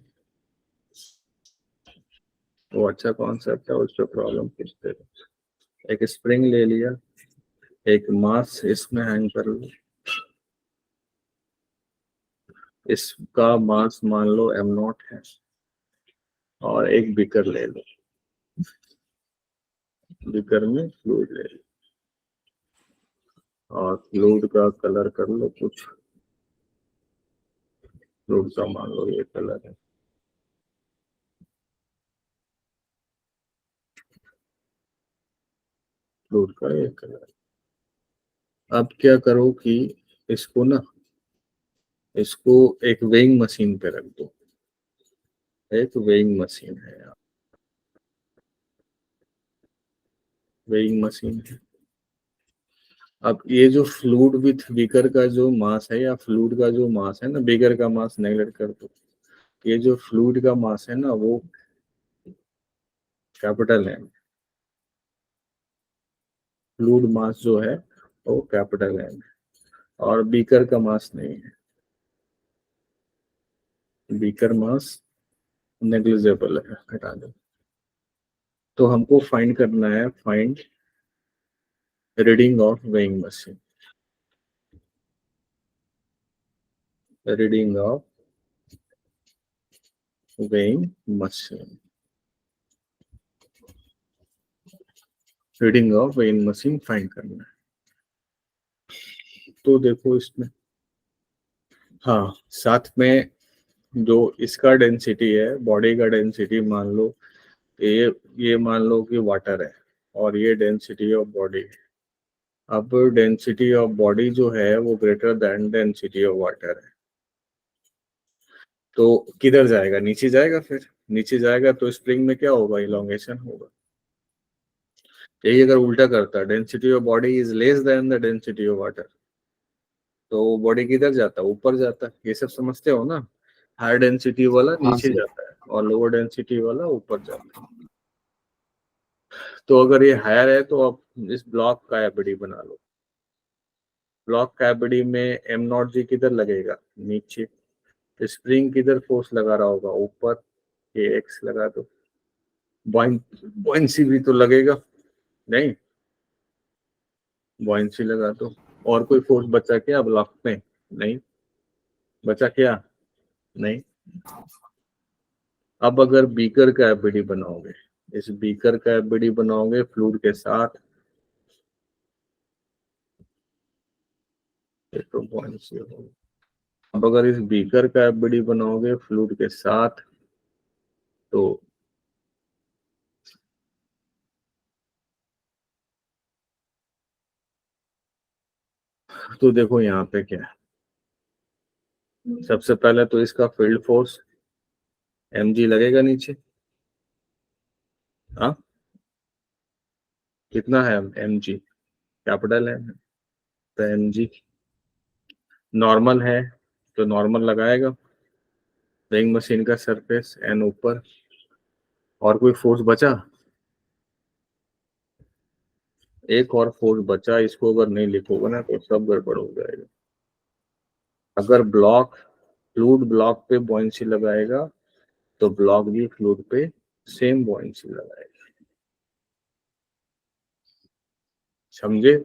वो अच्छा कॉन्सेप्ट है, उस पर प्रॉब्लम पूछते हैं। एक स्प्रिंग ले लिया, एक मास इसमें हैंग कर लो, इसका मास मान लो m0 है, और एक बीकर ले लो, बीकर में फ्लूइड ले लो, और फ्लूइड का कलर कर लो कुछ, फ्लूइड का मान लो ये कलर है, फ्लूइड का ये कलर। अब क्या करो कि इसको एक वेइंग मशीन पे रख दो, एक वेइंग मशीन है यहाँ, वेइंग मशीन है। अब ये जो फ्लूइड विथ बीकर का जो मास है, या फ्लूइड का जो मास है ना, बीकर का मास नेगलेक्ट कर दो, ये जो फ्लूइड का मास है ना, वो कैपिटल है, फ्लूइड मास जो है वो कैपिटल है, और बीकर का मास नहीं है, बीकर मास नेग्लिजिबल है, हटा दो। तो हमको फाइंड करना है, find reading of weighing machine, reading of weighing machine, reading of weighing machine find करना है। तो देखो इसमें, हाँ, साथ में जो इसका डेंसिटी है, बॉडी का डेंसिटी मान लो, ये मान लो कि वाटर है, और ये डेंसिटी ऑफ बॉडी है। अब डेंसिटी ऑफ बॉडी जो है वो greater than density of water है, तो किधर जाएगा, नीचे जाएगा। फिर नीचे जाएगा तो स्प्रिंग में क्या होगा, इलोंगेशन होगा। यही अगर उल्टा करता, density of body is less than the density of water, तो बॉडी किधर जाता, ऊपर जाता है। ये सब समझते हो ना, हाई डेंसिटी वाला नीचे जाता है और लोअर डेंसिटी वाला ऊपर जाता है। तो अगर ये हायर है तो आप इस ब्लॉक का एबिडी बना लो, ब्लॉक का एबिडी में m0g किधर लगेगा, नीचे। स्प्रिंग किधर फोर्स लगा रहा होगा, ऊपर, ये x लगा दो। बॉइंसी भी तो लगेगा, नहीं, बॉइंसी लगा दो। और कोई फोर्स बचा क्या ब्लॉक में, नहीं बचा क्या, नहीं। अब अगर बीकर का एबिडी बनाओगे, इस बीकर का एफबीडी बनाओगे फ्लूइड के साथ, तो buoyancy होगी। अब अगर इस बीकर का एफबीडी बनाओगे फ्लूइड के साथ तो देखो यहाँ पे क्या है, सबसे पहले तो इसका फील्ड फोर्स mg लगेगा नीचे। हाँ, कितना है mg, कैपिटल है तो mg। नॉर्मल है तो नॉर्मल लगाएगा, वेइंग मशीन का सरफेस एन ऊपर। और कोई फोर्स बचा, एक और फोर्स बचा, इसको अगर नहीं लिखोगे ना तो सब गड़बड़ हो जाएगा। अगर ब्लॉक फ्लूइड ब्लॉक पे buoyancy लगाएगा तो ब्लॉक भी फ्लूइड पे सेम buoyancy लगाएगा, समझे?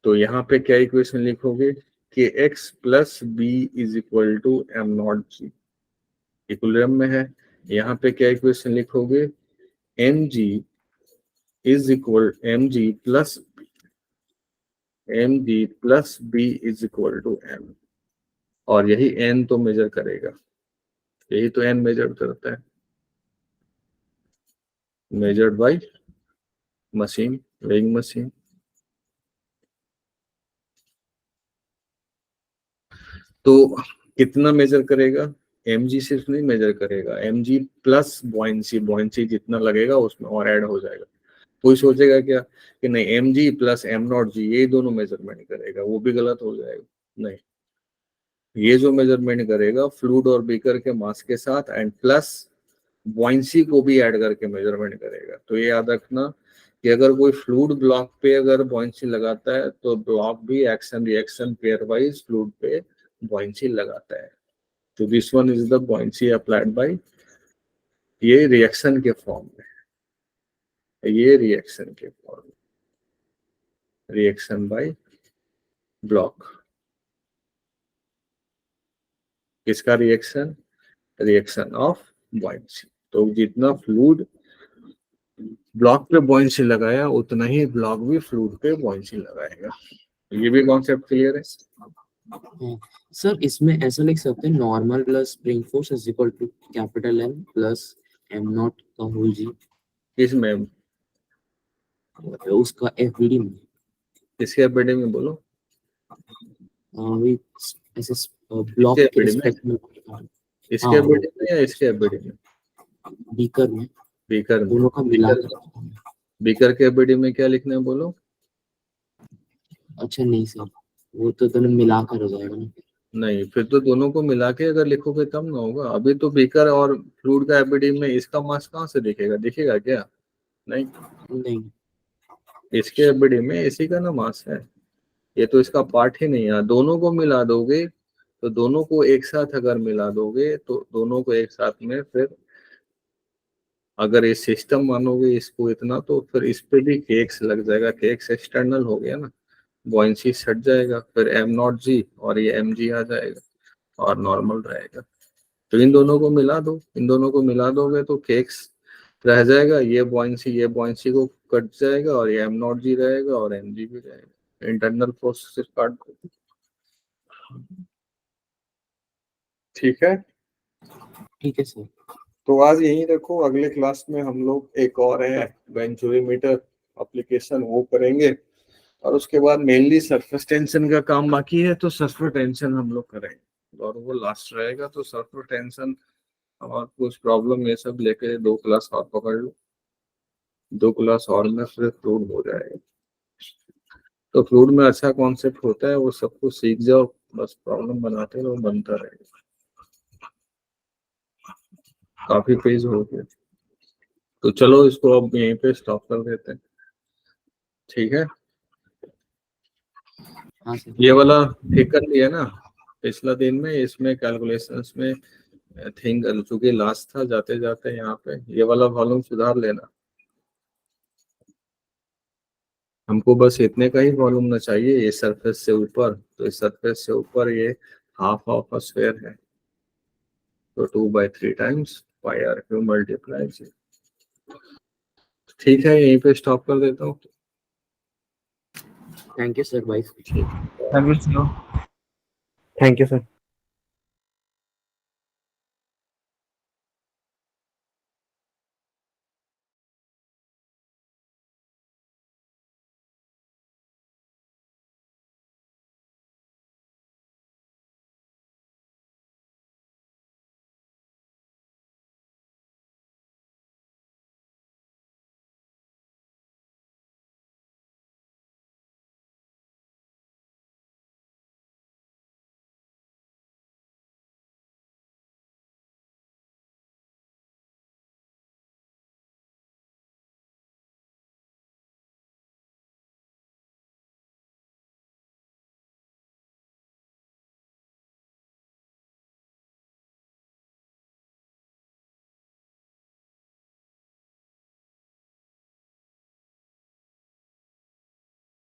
तो यहाँ पे क्या इक्वेशन लिखोगे कि x plus B is equal to M nought G, equilibrium में है। यहाँ पे क्या इक्वेशन लिखोगे, mg is equal mg plus b is equal to m, और यही n तो मेजर करेगा, यही तो n मेजर करता है, measured by machine, weighing machine. तो कितना मेजर करेगा, mg सिर्फ नहीं मेजर करेगा, mg प्लस buoyancy जितना लगेगा उसमें और ऐड हो जाएगा। कोई सोचेगा क्या कि नहीं mg प्लस m नॉट जी ये दोनों मेजरमेंट करेगा, वो भी गलत हो जाएगा। नहीं, ये जो मेजरमेंट करेगा फ्लूइड और बीकर के मास के साथ एंड प्लस buoyancy को भी ऐड करके मेजरमेंट करेगा। तो ये याद रखना कि अगर कोई फ्लूइड ब्लॉक पे अगर buoyancy लगाता है तो ब्लॉक भी action reaction pair wise fluid पे buoyancy लगाता है। तो this one is the buoyancy applied by, ये रिएक्शन के फॉर्म में, ये रिएक्शन के फॉर्म में, रिएक्शन बाय ब्लॉक। किसका रिएक्शन, रिएक्शन ऑफ buoyancy। तो जितना फ्लूइड ब्लॉक पे buoyancy लगाया उतना ही ब्लॉक भी फ्लूइड पे buoyancy लगाएगा। ये भी कॉन्सेप्ट क्लियर है? सर इसमें ऐसा लिख सकते हैं normal plus spring force is equal to capital M plus m nought का होल जी, इसमें उसका FBD में इसके एफबीडी में बोलो, भी ऐसे ब्लॉक इसके के एफबीडी में, रिस्पेक्ट में, इसके एफबीडी में या इसके एफबीडी में? बीकर में, बीकर में, दोनों का मिला बीकर के एफबीडी में क्या लिखना है बोलो? अच्छा नहीं सर, वो तो दोनों मिलाकर हो जाएगा ना। नहीं, फिर तो दोनों को मिला के अगर लिखोगे तब ना होगा। अभी तो बीकर और फ्लूइड का एफबीडी में इसका मास कहाँ से दिखेगा, दिखेगा क्या? नहीं, नहीं इसके एफबीडी में इसी का ना मास है, ये तो इसका पार्ट ही नहीं है। दोनों को मिला दोगे तो दोनों को एक साथ अगर मिला दोगे तो दोनों को एक साथ में, फिर अगर ये सिस्टम मानोगे इसको इतना तो फिर इस पे भी केक्स लग जाएगा, केक्स एक्सटर्नल हो गया ना, buoyancy सट जाएगा, फिर m नॉट जी और ये mg आ जाएगा और नॉर्मल रहेगा। तो इन दोनों को मिला दो, इन दोनों को मिला दोगे तो केक्स रह जाएगा, ये buoyancy को कट जाएगा और ये m नॉट जी रहेगा और mg भी रहेगा। इंटरनल फोर्स से काट दो, ठीक है? ठीक है सर। तो आज यही रखो, अगले क्लास में हम लोग एक और है वेंचुरीमीटर एप्लीकेशन वो करेंगे, और उसके बाद मेनली सरफेस टेंशन का काम बाकी है, तो सरफेस टेंशन हम लोग करेंगे और वो लास्ट रहेगा। तो सरफेस टेंशन और कुछ प्रॉब्लम ये सब लेके 2 क्लास और पकड़ लो, 2 क्लास और में फिर फ्लूइड हो जाएगा। तो फ्लूइड में अच्छा कॉन्सेप्ट होता है, वो सब कुछ सीख जाओ, बस प्रॉब्लम बनाते रहो, बनता रहेगा। काफी पेज हो गया, तो चलो इसको अब यहीं पे स्टॉप कर देते हैं, ठीक है? हाँ सर। ये वाला ठीक कर लिया ना पिछला दिन में, इसमें कैलकुलेशंस में थिंक चूंकि लास्ट था, जाते जाते यहाँ पे ये वाला वॉल्यूम सुधार लेना। हमको बस इतने का ही वॉल्यूम ना चाहिए, ये सरफेस से ऊपर, तो इस सरफेस से ऊपर ये हाफ ऑफ अ स्फीयर है, तो 2/3 टाइम्स पाई r³ मल्टीप्लाई ठीक है, यहीं पे स्टॉप कर देता हूँ। Thank you sir, bye. Thank you sir. Thank you sir.